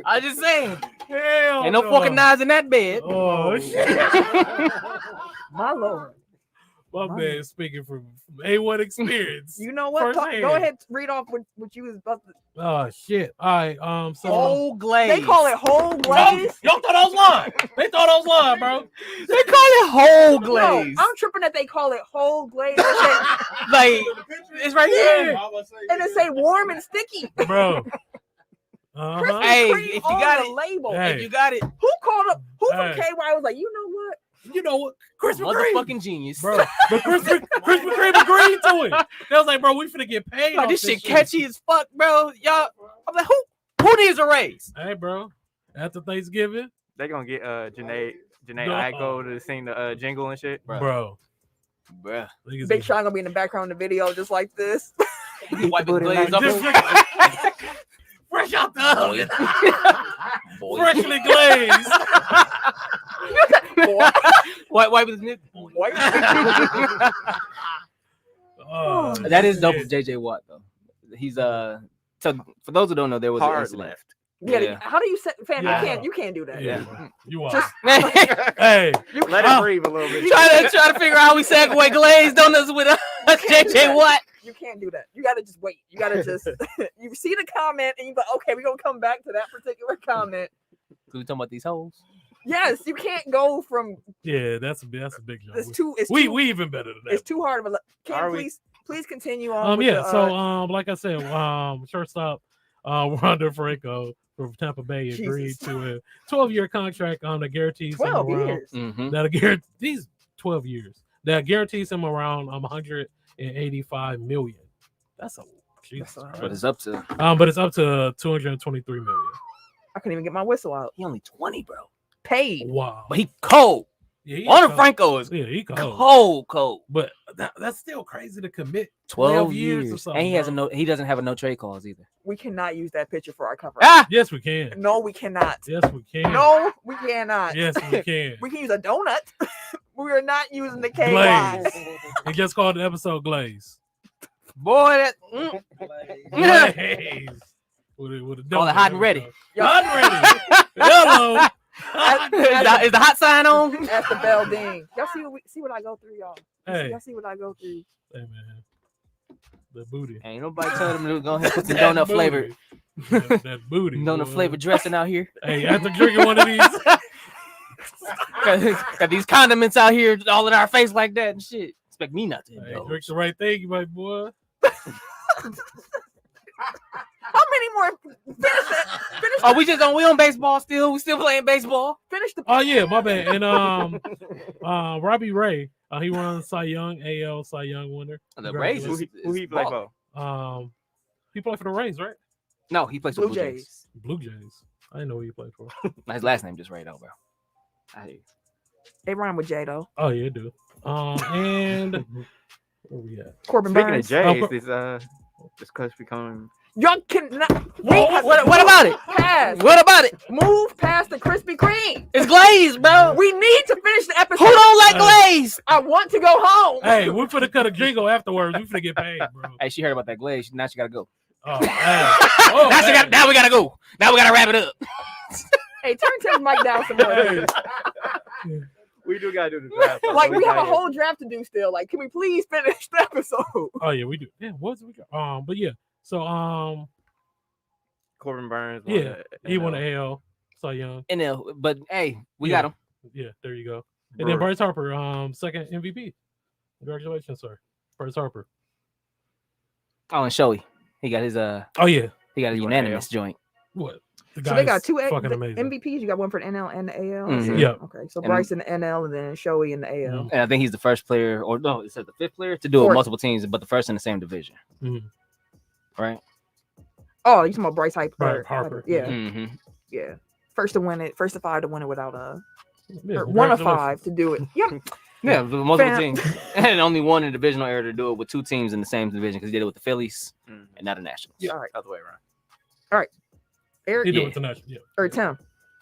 I just saying. Hell Ain't no forking knives in that bed. Oh, shit. My lord. My My man speaking from A1 experience. You know what? Go Firsthand. ahead, read off what you was about to. Oh, shit. All right. So. Whole glaze. They call it whole glaze. Y'all thought I was lying. They thought I was lying, bro. They call it whole No, glaze. I'm tripping that they call it whole glaze. Like it's right here. And it say warm and sticky. Bro. Uh-huh. Hey, Krispy Kreme if you on got the it- label. Hey. If you got it, Who called up? Who from Hey. KY was like, you know what? You know what? Krispy Kreme. motherfucking genius. Bro, but Krispy Kreme agreed to it. They was like, bro, we finna get paid. Like, off this shit catchy as fuck, bro. Y'all, I'm like, who needs a raise? Hey, bro. After Thanksgiving, They gonna get Janae No. Aiko to sing the jingle and shit. bro. Bruh. niggas Big is- Sean gonna be in the background of the video just like this. Wipe the Booty glaze like off. Fresh out the oven. Boy. Freshly glazed. Wipe his nip. Oh, That is dope shit. for JJ Watt though. He's So for those who don't know, there was an Hard incident. left. Yeah. Yeah. How do you say, fam? Yeah. You can't do that. Yeah, you are. Just Hey, Let it breathe a little bit. try to figure out how we segue Glazed donuts with JJ Watt. you can't do that. You gotta just wait. You gotta just you see the comment and you go, okay, we're gonna come back to that particular comment. We talking about these hoes. Yes, you can't go from yeah, that's a big joke. it's We too, even better than that. it's too hard of a Are can we- please continue on with Yeah. the, So like I said, shortstop Wander Franco from Tampa Bay agreed Jesus. to a 12-year contract on the guarantees him 12 around. years. Mm-hmm. That guarantees 12 years. That guarantees him around 185 million. That's a Jesus That's a lot. Christ. But it's up to But it's up to 223 million. I couldn't even get my whistle out. he only 20, bro. Paid. Wow. But he cold. Yeah, he Wander cold. Franco is Yeah, he cold. cold. But that's still crazy to commit 12 years or years. something. And he has bro. he doesn't have a no trade clause either. We cannot use that picture for our cover. Ah! Yes, we can. No, we cannot. Yes, we can. No, we cannot. Yes, we can. We can use a donut. We are not using the KY. Glaze. He just called the episode Glaze. Boy, that Glaze. With a Call it hot and ready. Hot and ready. Hello. is the hot sign on? At the bell ding. Y'all see what I go through, y'all. Hey. Y'all see what I go through. Hey, man. The booty. Ain't nobody told him to go ahead and put some That donut booty. flavor. That booty. Donut boy. flavor dressing out here. Hey, after drinking one of these. Got these condiments out here all in our face like that and shit. Expect me not to. Hey, indulge. drink the right thing, my boy. How many more? Finish Oh, we on baseball still. We still playing baseball. finish the Oh yeah, my bad. And Robbie Ray, he won Cy Young, AL Cy Young winner. The Rays Who is- who he play balling. for? He played for the Rays, right? No, he plays for Blue Blue Jays. Jays. Blue Jays. I didn't know who he played for. His last name just right out, bro. I hear you. They rhyme with J though. Oh yeah, dude. And where we at? Corbin Speaking Burns. of Jays, this coach becoming Y'all cannot. What about it? Pass. What about it? Move past the Krispy Kreme. It's Glazed, bro. We need to finish the episode. Who don't like Glazed? I want to go home. Hey, we're finna cut a jingle afterwards. We finna get paid, bro. Hey, she heard about that Glazed. Now she gotta go. Oh, hey. Oh, hey. Now we gotta go. Now we gotta wrap it up. Hey, turn Tim's mic down some more. Hey. we do gotta do the draft. Like we have a whole draft to do still. Like, can we please finish the episode? Oh yeah, we do. Yeah, what's we got? But yeah. So Corbin Burns. yeah, he won the AL Cy Young. But hey, we Yeah. got him. Yeah, there you go. And then Bryce Harper, second MVP. Congratulations, sir. Bryce Harper. Oh, and Shoei. He got his Oh yeah. he got a He won the unanimous joint. What? The So they got guy's two fucking amazing. MVPs. You got one for the NL and the AL. Mhm. Yeah. Okay, so And- Bryce in the NL and then Shoei in the AL. Mhm. And I think he's the first player, or no, it said the fifth player to do it Fourth. with multiple teams, but the first in the same division. Mhm. Right? Oh, you talking about Bryce Harper. Yeah, Mm-hmm. yeah. First to win it. First to five to win it without Yeah, or one of congratulations. five to do it. Yep. Yeah, with multiple Fam. teams. And only one in the divisional era to do it with two teams in the same division because he did it with the Phillies Mhm. and not the Nationals. All right, Other way around. Eric He did Yeah. with the national. Yeah. or Tim.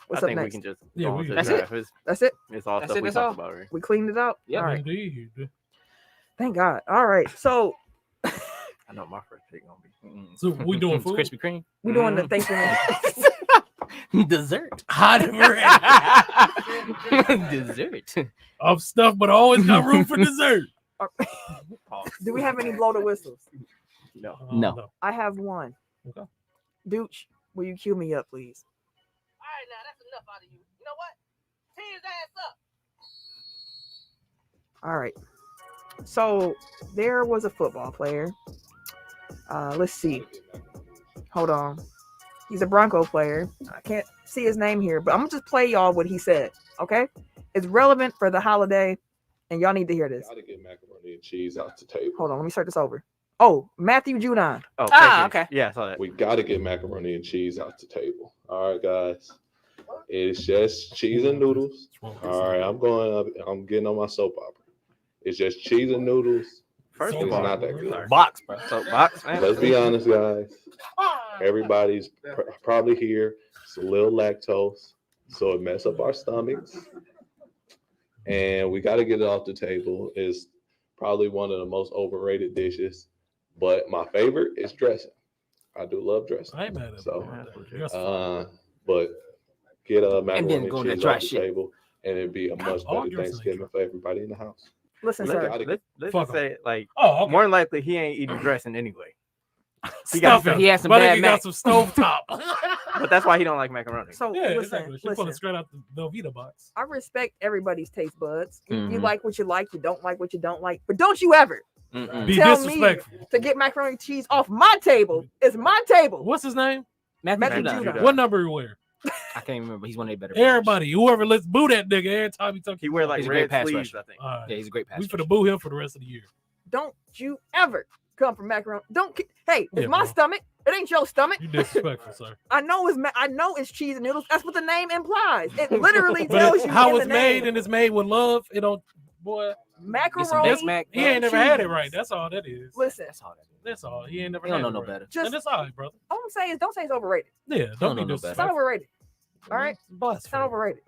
What's I up think next? we can just Yeah, go we on to can- the That's it. draft. That's it. It's all That's stuff it, we that's talked all. about already. We cleaned it out. Yep. All right. Indeed. Thank God. All right. So I know my first pick gonna be. So we doing It's food? Krispy Kreme. we're doing the Mhm. Thanksgiving. Dessert. Hot and ready. Dessert. I'm stuffed, but I always got room for dessert. Do we have any blow the whistles? No. No. I have one. Okay. Dooch, will you cue me up, please? All right, now that's enough out of you. You know what? Tee his ass up. All right. So there was a football player. Let's see. Hold on. He's a Bronco player. I can't see his name here, but I'm gonna just play y'all what he said. Okay? It's relevant for the holiday, and y'all need to hear this. Gotta get macaroni and cheese out the table. Hold on, let me start this over. Oh, Matthew Judon. Oh, Ah, thank you. okay. Yeah, I saw that. We gotta get macaroni and cheese out the table. All right, guys. It's just cheese and noodles. All right, I'm getting on my soap opera. It's just cheese and noodles. First It's of all, not that good. Box, bro. soapbox, man. Let's be honest, guys. Everybody's probably here. It's a little lactose, so it mess up our stomachs. And we got to get it off the table. It's probably one of the most overrated dishes. But my favorite is dressing. I do love dressing. I ain't mad at So, you. That's fine. but get a then macaroni go and to cheese dry off the shit. table, and it'd be a much all better yours ain't Thanksgiving for everybody in the house. Listen, Let's, sir. let's Fuck just say like Oh, okay. more than likely he ain't eating dressing anyway. Stuff it. He had some My bad nigga mac. got some stovetop. But that's why he don't like macaroni. So Yeah, listen, exactly. She put it listen. straight out the Velveeta box. I respect everybody's taste buds. You Mhm. like what you like, you don't like what you don't like. But don't you ever Mm-mm. Be tell disrespectful. me to get macaroni and cheese off my table. It's my table. What's his name? Matthew Judon. Judon. What number he wear? I can't remember. He's one of the better. Everybody, whoever, let's boo that nigga every time he talks. He wear like He's a great red pass sleeves, rusher. I think. All right. Yeah, he's a great passer. We finna boo him for the rest of the year. Don't you ever come from macaroni. Hey, it's Yeah, my bro. stomach. It ain't your stomach. You disrespectful, sir. I know it's cheese and noodles. That's what the name implies. It literally But tells you how in it's the made name. and it's made with love. It don't, boy. Get some Macaroni. Bex Mac. He ain't never had it cheese. right. That's all that is. Listen, That's all that is. That's all. He ain't never. He don't had know it no right. better. Just And it's all right, brother. all I'm saying is don't say it's overrated. Yeah, don't be know no better. It's not disrespectful. overrated. All right, Boss, it's not overrated.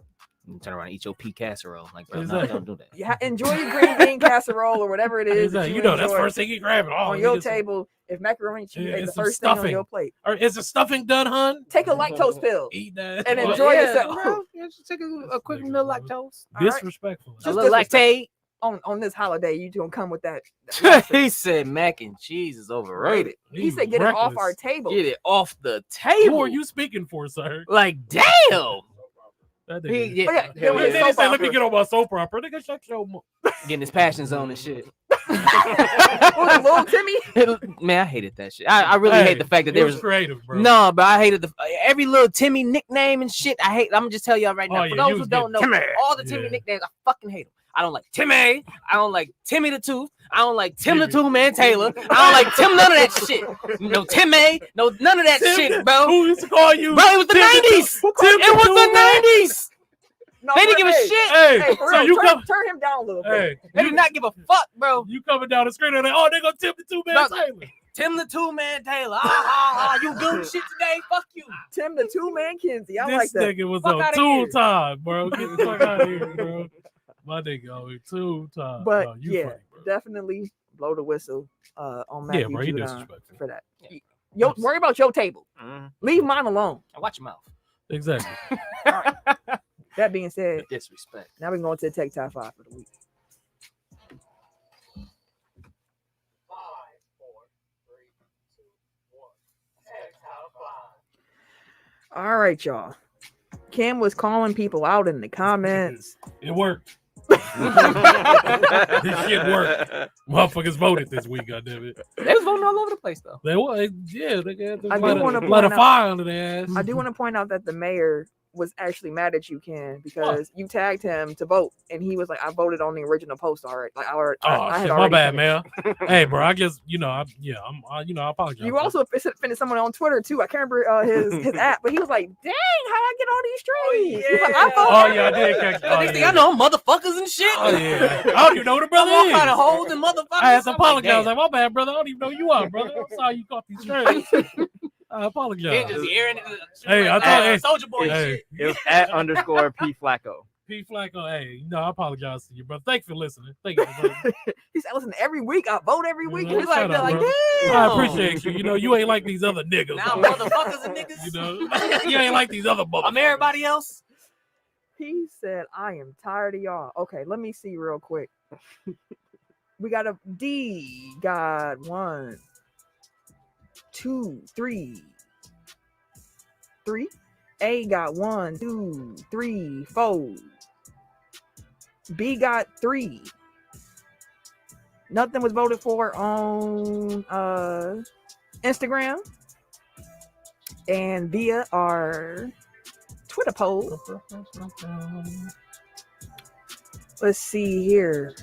You turn around and eat your pea casserole. Like, bro, no, Exactly. don't do that. Enjoy your green bean casserole or whatever it is. that Exactly. You know that's enjoy first thing you grab it on your table. If macaroni and cheese Yeah, ain't the it's some first thing on stuffing. your plate, Or is the stuffing done, hun? take a lactose pill. Eat that. And Well, enjoy Yeah, yourself. bro. Yeah, just take a quick Nigga, meal bro. lactose. All right. Disrespectful. A Just little lactate. On this holiday, you gonna come with that. He said mac and cheese is overrated. He said, "Get it off our table." Get it off the Who table. are you speaking for, sir? Like, damn. That He, nigga. yeah, Oh, yeah. hell Then Then yeah. he said, "Let opera. me get on my soap opera." Nigga, shut your mouth. Getting his passion zone and shit. What was it, Little Timmy? Man, I hated that shit. I really Hey, hate the fact that it there was was creative, bro. no, but I hated every little Timmy nickname and shit. I hate. I'm gonna just tell y'all right now. Oh, For yeah, you those who was don't know, getting Timmy. all the Timmy Yeah. nicknames, I fucking hate them. I don't like Timmy. I don't like Timmy the Tooth. I don't like Tim the Timmy. Two Man Taylor. I don't like Tim none of that shit. No Timmy. No none of that Tim- shit, bro. Who used to call you? Bro, it was the Tim the 90s. Two- Tim It was Two, the man? 90s. No, They didn't give a hey, shit. Hey, Hey, for so real, you turn, come. turn him down a little bit. Hey, They did not give a fuck, bro. you coming down the screen and like, oh, they gonna tip the 2-man No. Taylor. Tim the Two Man Taylor. You good shit today? Fuck you. Tim the two-man Kinsey. I like This that. nigga was Fuck on outta tool here. time, bro. Get the fuck out of here, bro. My nigga on tool time. But Oh, you yeah, funny, bro. definitely blow the whistle on Yeah, Matthew bro, you Judon disrespectful. for that. Yeah. Worry about your table. Leave mine alone. Watch your mouth. Exactly. That being said, Disrespect. now we're going to the Tech Top 5 for the week. All right, y'all. Kim was calling people out in the comments. It worked. This shit worked. Motherfuckers voted this week, goddammit. They was voting all over the place though. They were, yeah, they got I do light wanna a light a point out- fire under their ass. I do want to point out that the mayor was actually mad at you, Ken, because you tagged him to vote, and he was like, "I voted on the original post already." Like, Oh I had shit, my already bad, finished. man. Hey, bro, I guess I apologize. You bro. also finished someone on Twitter too. I can't remember his app, but he was like, "Dang, how I get all these streams?" He was like, I voted. Oh yeah, I did catch. Oh, Next thing yeah. I know, motherfuckers and shit. Oh yeah, I don't even know who the brother all is. kind of hoes and motherfuckers. I had to I'm apologize. Like, Like, my bad, brother. I don't even know who you are, brother. I'm sorry you caught these strings. I apologize. damn. Just airing it. Hey, I thought- hey, Soldier Boy hey. shit. It was @_P Flacco. P Flacco, hey, no, I apologize to you, brother. Thank you for listening. Thank you for listening. He said, "Listen, every week I vote every week." Yeah, He's like, shut they're up, like, bro. "Damn." I appreciate you. You know, you ain't like these other niggas. Now bro. motherfuckers and niggas. You know, you ain't like these other motherfuckers. I'm everybody else. He said, "I am tired of y'all." Okay, let me see real quick. We got a D. Got 1, 2, 3. A got 1, 2, 3, 4. B got 3. Nothing was voted for on Instagram and via our Twitter poll. Let's see here.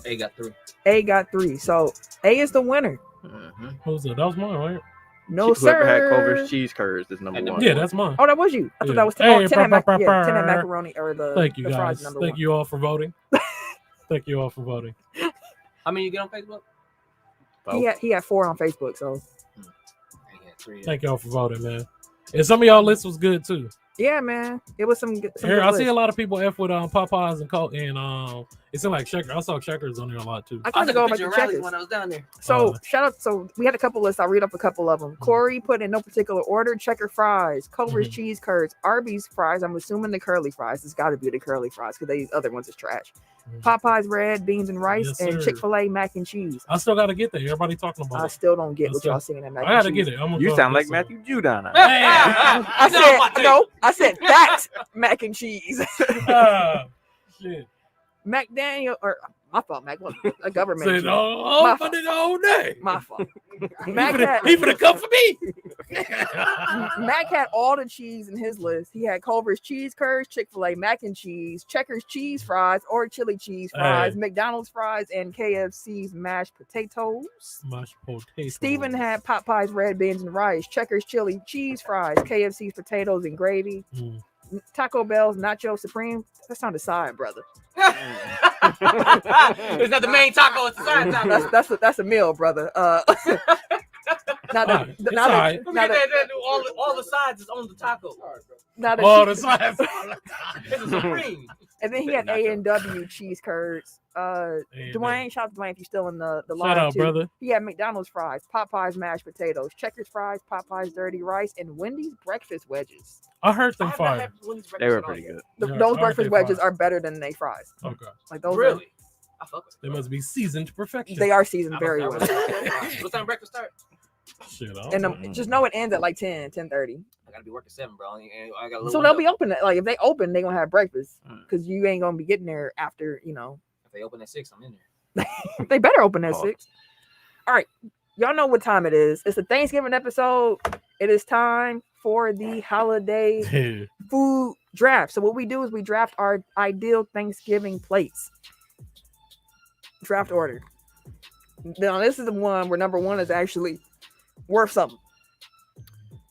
They got 3. A got 3. So A is the winner. What was it? That was mine, right? No, Whoever had sir. Culver's cheese curds is number And one. Yeah, that's mine. Oh, that was you. I thought Yeah. that was Hey, 10 at brr, brr, 10 at brr. macaroni or the Thank you, the fries guys. number Thank 1. you all for voting. Thank you all for voting. How many you get on Facebook? He had 4 on Facebook, so I got 3. Thank y'all for voting, man. And some of y'all lists was good too. Yeah, man. It was some good Here, I see a list. lot of people F with Popeyes and Coke and it's in like Checker. I saw Checkers on there a lot too. I I tried to took go a back picture to of Riley's Checkers. when I was down there. So shout out. So we had a couple lists. I'll read up a couple of them. Mm-hmm. Corey put in no particular order: Checker fries, Culver's cheese curds, Arby's fries. I'm assuming the curly fries. It's got to be the curly fries because these other ones is trash. Popeyes red beans and rice, Yes, and sir. Chick-fil-A mac and cheese. I still gotta get there. Everybody talking about I it. still don't get Yes, what sir. y'all saying that mac I and gotta cheese. get it. I'm gonna You go sound get like some. Matthew Judon. I said no. I said that mac and cheese. Shit. McDaniel or my fault, Mac. What a government. Said, cheese. oh, My for the whole day. My fault. He Mac finna come for me. Mac had all the cheese in his list. He had Culver's cheese curds, Chick-fil-A mac and cheese, Checkers cheese fries or chili cheese fries, Hey. McDonald's fries, and KFC's mashed potatoes. Mashed potatoes. Steven had Popeyes red beans and rice, Checkers chili cheese fries, KFC's potatoes and gravy, Mm. Taco Bell's nacho supreme. That's not a side, brother. It's not the main taco, it's the side taco. That's a meal, brother. Not Alright, it's not alright. All the sides is on the taco. not Oh, a the size. It's a supreme. And then he had A&W cheese curds. Dwayne, shout out to Dwayne if you're still in the line. Shout out, too. brother. He had McDonald's fries, Popeyes mashed potatoes, Checkers fries, Popeyes dirty rice, and Wendy's breakfast wedges. I heard them fire. They were pretty good. Those Yeah, I heard breakfast they wedges fire. are better than they fries. Okay. Like those Really? I fuck with They must be seasoned to perfection. they are seasoned it. very well. What time breakfast start? Shit, I And don't know. just know it ends at like 10:30. I gotta be working 7, bro. And I got a little So they'll window. be open. Like if they open, they're gonna have breakfast Mm. because you ain't gonna be getting there after. If they open at 6, I'm in there. They better open at Oh. 6. All right, y'all know what time it is. It's a Thanksgiving episode. It is time for the holiday food draft. So what we do is we draft our ideal Thanksgiving plates. Draft order. Now this is the one where number 1 is actually worth something.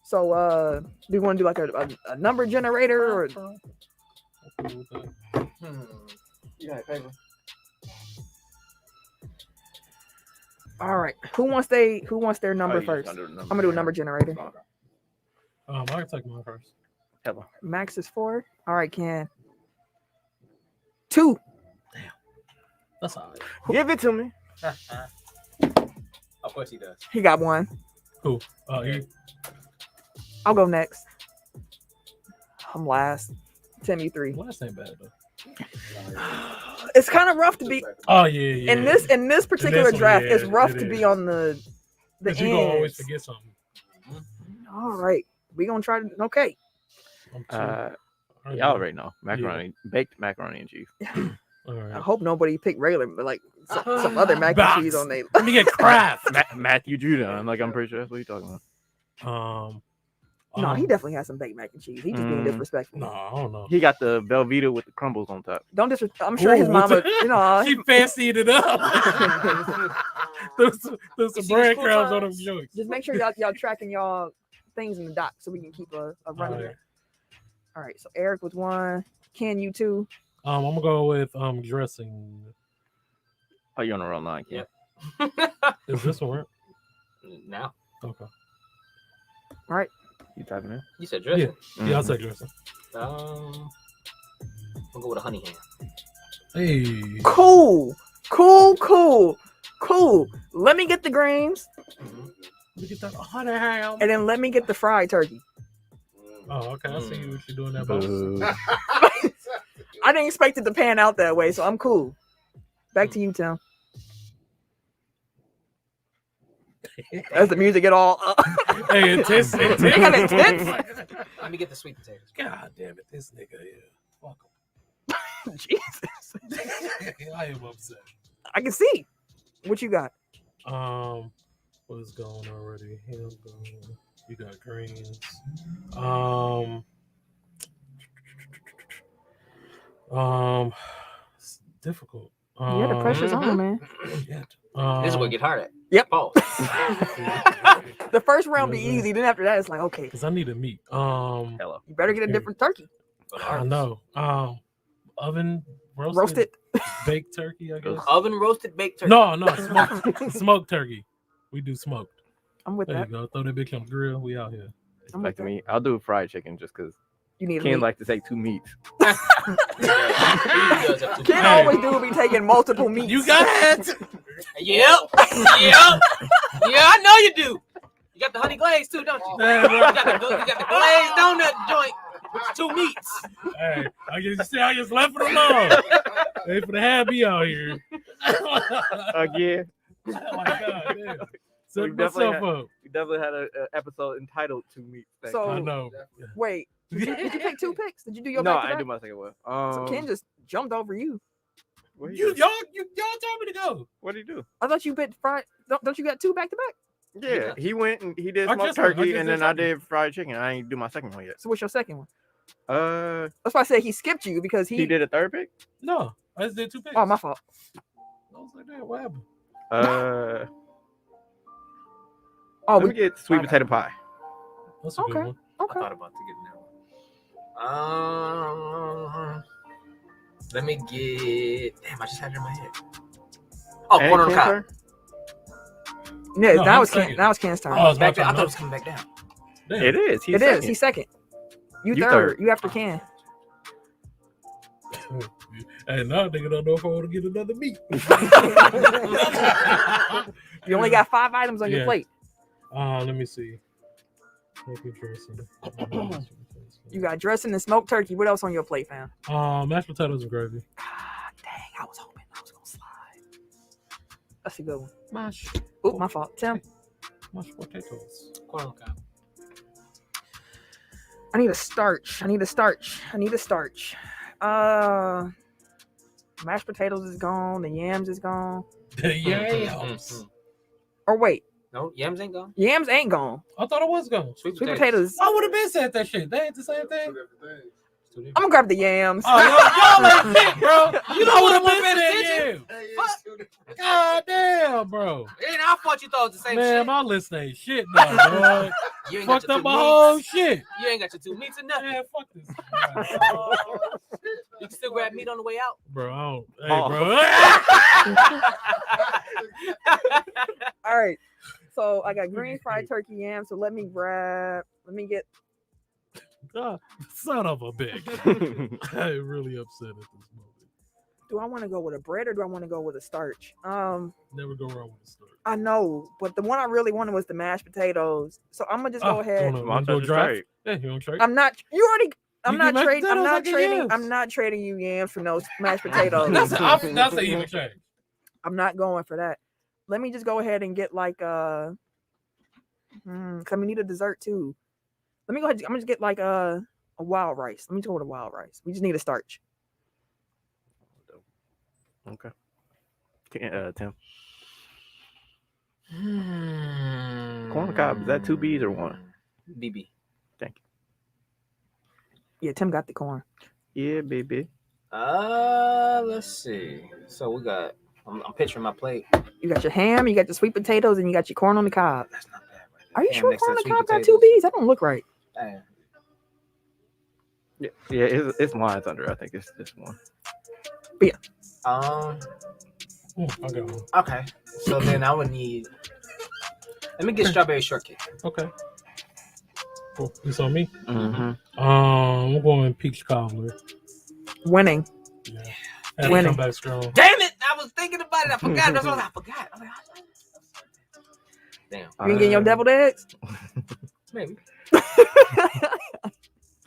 So do you want to do like a number generator or all right? Who wants their number first? I'm gonna do a number generator. I can take mine first. Max is 4. All right, Ken. 2. That's all right. Give it to me. Of course he does. He got 1. Cool. You, I'll go next. I'm last. Tim, you 3. last ain't bad though. It's kind of rough to be Oh yeah. in this particular this one, draft. yeah, it's rough it to be is. on the But you gonna always ends. forget something. All right, we gonna try to. Okay, I'm too- Y'all already know macaroni, baked macaroni and cheese. All I right. hope nobody picked regular, but like some other mac and Box. cheese on they. Let me get Kraft. Matthew Judon. Like I'm pretty sure that's what you're talking about. No, he definitely has some baked mac and cheese. He just being Mm. disrespectful. No, I don't know. He got the Velveeta with the crumbles on top. Don't disrespect. I'm sure his Ooh, mama. she fancied it up. There's some You see breadcrumbs these on them coupons? joints. Just make sure y'all tracking y'all things in the doc so we can keep a run of Alright. it. All right, so Eric with 1. Ken, you 2. I'm gonna go with dressing. Oh, you're on the wrong line, Ken. Yep. Is this one right? Now. Okay. You typing in? You said dressing. Yeah, I'll say dressing. I'll go with a honey ham. Hey. Cool. Let me get the greens, Let me get that honey ham. and then let me get the fried turkey. Oh, okay. I see what you're doing there, boss. I didn't expect it to pan out that way, so I'm cool. Back to you, Tim. That's the music at all. Hey, intense. They got intense. Let me get the sweet potatoes. God damn it, this nigga here. Fuck Jesus, him. I am upset. I can see. What you got? What is going already? Ham going. You got greens. It's difficult. Yeah, the pressure's on, man. Shit. This is what get hard at. Yep. Pause. The first round be Yeah. easy. Then after that, it's like, okay, Because I need a meat. Hello. you better get a different turkey. I know. Oven Roasted. baked turkey, I guess. Oven roasted baked turkey. No, smoked turkey. We do smoked. I'm with There you that. go. Throw that bitch on the grill. We out here. I'm with Back to me. I'll do fried chicken just because You need a Ken meat. like to take 2 meats. Ken always do be taking multiple meats. You got it. Yep. Yeah, I know you do. You got the honey glaze too, don't you? Man, You bro. got the glazed donut joint with 2 meats. Hey, I just left it alone. They for the have me out here. Again, Oh my God, damn. We Set definitely myself up. we definitely had an episode entitled 2 meats. So- I know. Wait, did you pick 2 picks? Did you do your no, back I to didn't do back? my second one. So Ken just jumped over you. What Y'all do? told me to go. What did he do? I thought you picked fried. Don't you got 2 back to back? Yeah, he went and he did I smoked just went- I turkey, just and did then I second. did fried chicken. I ain't do my second one yet. So what's your second one? He That's why I said he skipped you because he. did a third pick. No, I just did 2 picks. Oh, my fault. I was like, damn, what happened? Oh, Let me get sweet I potato pie. That's a good Okay. one. I okay. thought about to get that one. Let me get. Damn, I just had it in my head. Oh, And corn on the Ken's cob. turn? Yeah, No, that I'm was Ken. second. That was Ken's turn. Oh, it's my Back there, I turn, thought it huh? was coming back down. Damn. It is. He's It is. second. He's second. You You third. third. You after Ken. Hey, now nigga don't know if I want to get another meat. You only got 5 items on your Yeah. plate. Let me see. You got dressing and smoked turkey. What else on your plate, fam? Mashed potatoes and gravy. Ah, dang, I was hoping I was gonna slide. That's a good one. Mashed Oop, my fault. Tim, potatoes. Corn on the cob. I need a starch. Mashed potatoes is gone. The yams is gone. Yams. Or wait, No, yams ain't gone. yams ain't gone. I thought it was gone. Sweet Sweet potatoes. potatoes. I would have been said that shit. They ain't the same thing. I'm gonna grab the yams. Oh, y'all ain't shit, bro. You know what would've have been been said, yeah. God damn, bro. It ain't our fault you thought it was the same Man, shit. my list ain't shit now, bro. You ain't got Fucked your up 2 my whole meats. shit. You ain't got your 2 meats or nothing. Man, fuck this. You can still grab meat on the way out. Bro, I don't. Hey, Oh. bro. All right. So I got green fried turkey yams. So let me get. God, son of a bitch. I'm really upset at this moment. Do I want to go with a bread or do I want to go with a starch? Never go wrong with the story. I know, but the one I really wanted was the mashed potatoes. So I'm gonna just go ahead. Why don't you just try it? Yeah, you want to trade? I'm not. You already. I'm You not get mashed trading. I'm potatoes, I not get trading. yams. I'm not trading you yams for no mashed potatoes. That's an even trade. I'm not going for that. Let me just go ahead and get like cause we need a dessert too. Let me go ahead. I'm gonna just get like a wild rice. Let me just go with a wild rice. We just need a starch. Okay. Tim. Corn on the cob. Is that 2 B's or 1? BB. Yeah, Tim got the corn. Yeah, baby. Let's see. So we got. I'm picturing my plate. You got your ham, you got your sweet potatoes, and you got your corn on the cob. That's not bad. Right there. Are you Ham sure next to corn on the sweet cob got potatoes. 2 B's? That don't look right. Damn. Yeah, it's lines under. I think it's this one. I got one. Okay. So then I would need. Let me get strawberry shortcake. Okay. Cool. This on me. Mm-hmm. I'm going peach cobbler. Winning. Yeah. Had to Winning. come back strong. Damn it! I was thinking about it. I forgot. That's what I forgot. I'm like, damn. You ain't getting your deviled eggs? Maybe. Can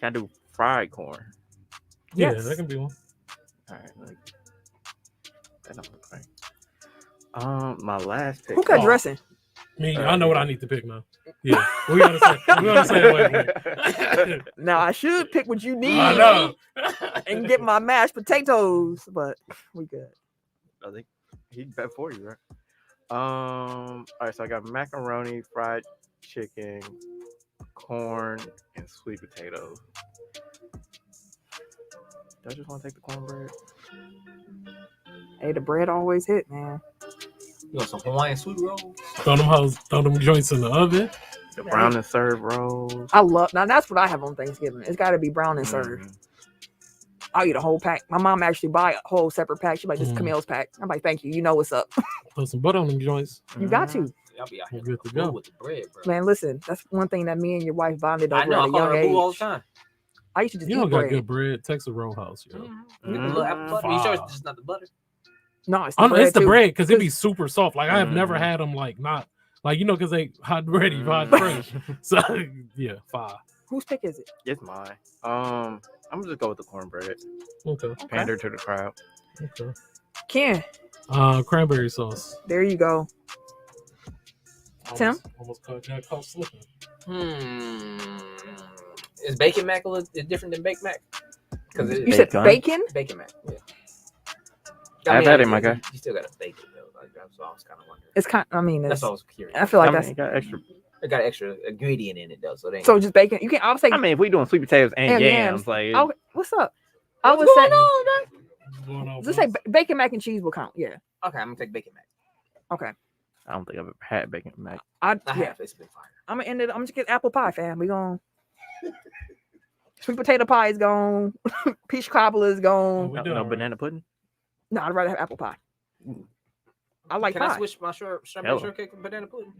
I do fried corn? Yeah, Yes. that can be one. All right. That don't look right. My last pick. Who got Oh. dressing? Me, I know what I need to pick now. Yeah, we gotta say wait. Now I should pick what you need I know. and get my mashed potatoes, but we good. I think he bet for you, right? All right. So I got macaroni, fried chicken, corn, and sweet potatoes. Do I just want to take the cornbread? Hey, the bread always hit, man. You want some Hawaiian sweet rolls? Throw them joints in the oven. The brown and serve rolls. I love now. That's what I have on Thanksgiving. It's got to be brown and served. Mhm. I'll eat a whole pack. My mom actually buy a whole separate pack. She's like, "This is Mhm. Camille's pack." I'm like, "Thank you. You know what's up." Throw some butter on them joints. You got to, Y'all be out here We're good to boo go. with the bread, bro. man. Listen, that's one thing that me and your wife bonded I over know. at I a call young her boo all the age. time. I used to just You eat don't got bread. good bread. Texas Roadhouse, yo. You get the little apple butter. You sure it's Fire. just not the butter? No, it's Oh, the no, bread it's the too. bread because it be 'Cause- super soft. Like I have never Mhm. had them like not like because they hot ready, hot Mm. fresh. So yeah, fire. Whose pick is it? It's mine. I'm gonna just go with the cornbread. Okay, Pander to the crowd. okay. Ken, Cranberry sauce. there you go. Tim? Almost caught that caught slipping. Is Bacon Mac a little different than Baked Mac? Because You said Bacon? bacon? Bacon Mac. Yeah. Have that in my guy. You still got to bake it though. Like, that's what I was kind of wondering. It's kind. I mean, That's it's, what I was curious. I feel like I mean, that's it got extra. It got extra ingredient in it though, so they ain't so just bacon. You can. I would say. I mean, if we doing sweet potatoes and And yams, yams. like I would- what's up? I would What's say. going on, man? What's going on, Just say boss? bacon mac and cheese will count. Yeah. Okay, I'm gonna take Bacon Mac. Okay. I don't think I've ever had bacon mac. I Yeah. have. It's been fire. I'm gonna end it. I'm just get apple pie, fam. We gonna. Sweet potato pie is gone. Peach cobbler is Oh, gone. we No, doing no right. banana pudding. No, I'd rather have apple pie. I like Can pie. I switch my strawberry Hello. shortcake with banana pudding?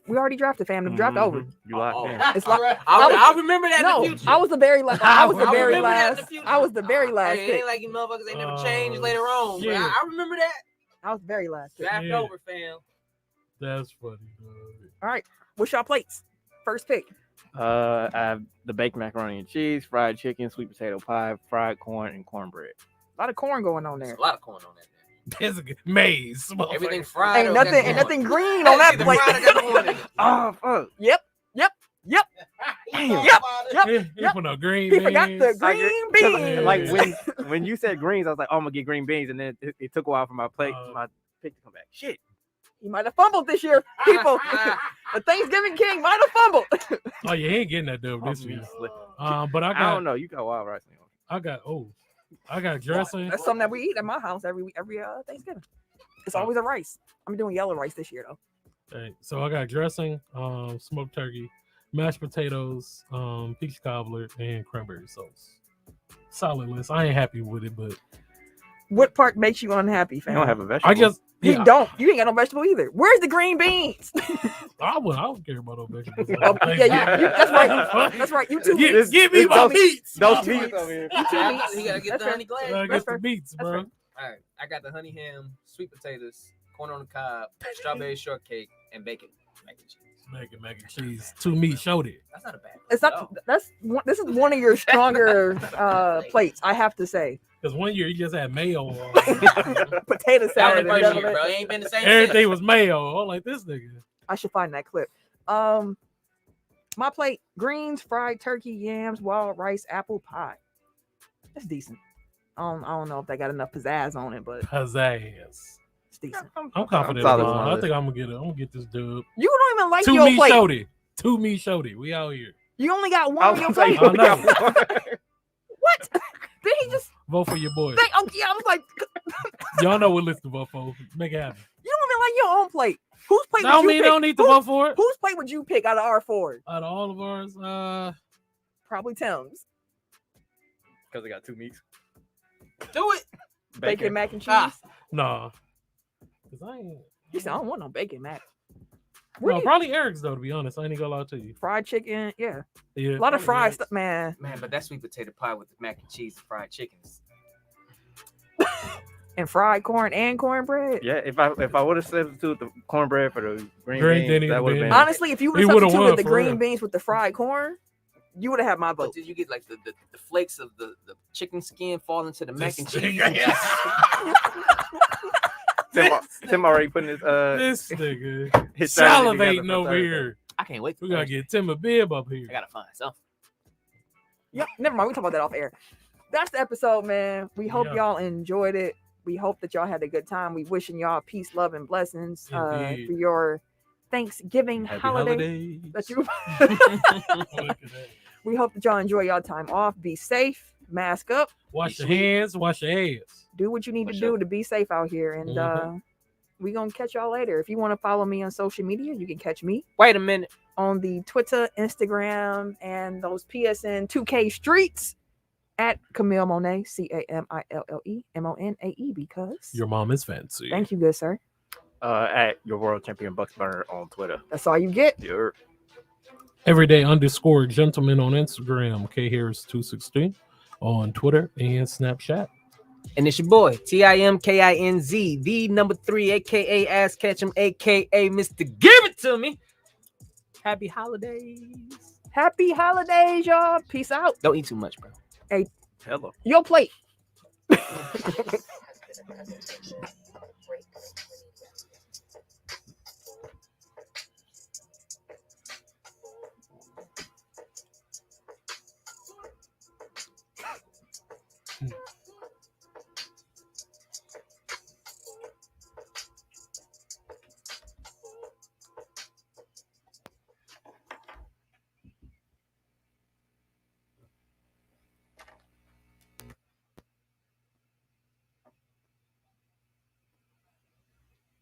We already drafted, fam. The draft over. Mhm. You locked Oh. in. It's like I'll remember that in no. the future. I was the very last. I was the I'll very remember that in the last. future. I was the very last Hey, it pick. ain't like you motherfuckers ain't never changed later on. But yeah. I remember that. I was the very last pick. Draft Yeah. over, fam. That's funny. Dog. All right. What's y'all plates? First pick. I have the baked macaroni and cheese, fried chicken, sweet potato pie, fried corn, and cornbread. A lot of corn going on There's there. a lot of corn on that. There's a good maze. Everything motherfucker. fried. Ain't or got nothing. Ain't corn. nothing green on that Either plate. fried or got corn in it. Oh fuck! Yep. Yep. Yep. He put no green He forgot beans. the I green agree. 'Cause, beans. Like when you said greens, I was like, oh, I'm gonna get green beans, and then it took a while for my plate, my pick to come back. Shit. He might have fumbled this year, people. The Thanksgiving King might have fumbled. Oh, you ain't getting that dub this year. But I I don't got, know. You got wild rice. I got dressing. That's something that we eat at my house every Thanksgiving. It's always a rice. I'm doing yellow rice this year though. Hey, so I got dressing, smoked turkey, mashed potatoes, peach cobbler, and cranberry sauce. Solid list. I ain't happy with it, but What part makes you unhappy, You fam? don't have a vegetable. I just You don't. You ain't got no vegetable either. Where's the green beans? I don't care about no vegetables. Oh, yeah, that's right. That's right. You too. This- Give me this my those- meats. Those Two meats meats. over here. You two Yeah, meats. you gotta get That's the fair. honey glazed. I That's get the meats, That's bro. fair. All right, I got the honey ham, sweet potatoes, corn on the cob, strawberry shortcake, and bacon mac and cheese. Mac and cheese. 2 meat showed it. That's not a bad. It's plate not. at all. That's one, this is one of your stronger plates. I have to say. Because one year you just had mayo. On. Potato That was salad. the and first year, deviled bro. egg. It ain't been the same. Everything since. was mayo. I'm like, this nigga. I should find that clip. My plate: greens, fried turkey, yams, wild rice, apple pie. That's decent. I don't know if they got enough pizzazz on it, but Pizzazz. it's decent. I'm confident solid about with it. my I list. think I'm gonna get this dub. You don't even like 2 your meat plate. showed it. 2 meat showed it. We out here. You only got one I on was your gonna say, plate. you only I got one. What? Did he just Vote for your boy. think? Oh yeah, I was like, Y'all know what list to vote for. Make it happen. you don't even like your own plate. Whose plate? Don't would mean you you pick? don't need to Who- vote for it. Whose plate would you pick out of our four? Out of all of ours, Probably Tim's. Because I got 2 meats. Do it. Bacon mac and cheese. Ah. nah. Cause I ain't. You said I don't want no bacon mac. Where No, you- probably Eric's though. To be honest, I ain't gonna lie to you. fried chicken, yeah. Yeah, A lot of probably fried Eric's. stuff, man. Man, but that sweet potato pie with the mac and cheese and fried chickens. And fried corn and cornbread. Yeah, if I would have substituted the cornbread for the green Green beans, didn't that even would have be- been. Honestly, if you would He have would've substituted won, the for green real. beans with the fried corn, you would have had my But vote. did you get like the flakes of the chicken skin fall into the mac and This cheese? nigga. Tim already putting his This nigga his strategy together salivating for over Thursday. here. I can't wait. We gotta get Tim a bib up I here. gotta find something. Yep, never mind. We talk about that off air. That's the episode, man. We hope Yeah. y'all enjoyed it. We hope that y'all had a good time. We wishing y'all peace, love, and blessings Indeed. for your Thanksgiving Happy holiday. holidays. That you. Look at that. We hope that y'all enjoy y'all time off. Be safe. Mask up. Wash Be your sweet. hands. Wash your ass. Do what you need For to sure. do to be safe out here. And Mhm. we gonna catch y'all later. If you want to follow me on social media, you can catch me Wait a minute. on the Twitter, Instagram, and those PSN 2K streets at Camille Monet, CAMILLEMONAE, because Your mom is fancy. thank you, good sir. At your world champion Bucks Burner on Twitter. That's all you get. You're everyday_gentleman on Instagram. K Harris 216 on Twitter and Snapchat. And it's your boy, TIMKINZ, the number 3, aka Ass Ketchum, aka Mr. Give It To Me. Happy holidays. Happy holidays, y'all. Peace out. Don't eat too much, bro. Hello. Your plate.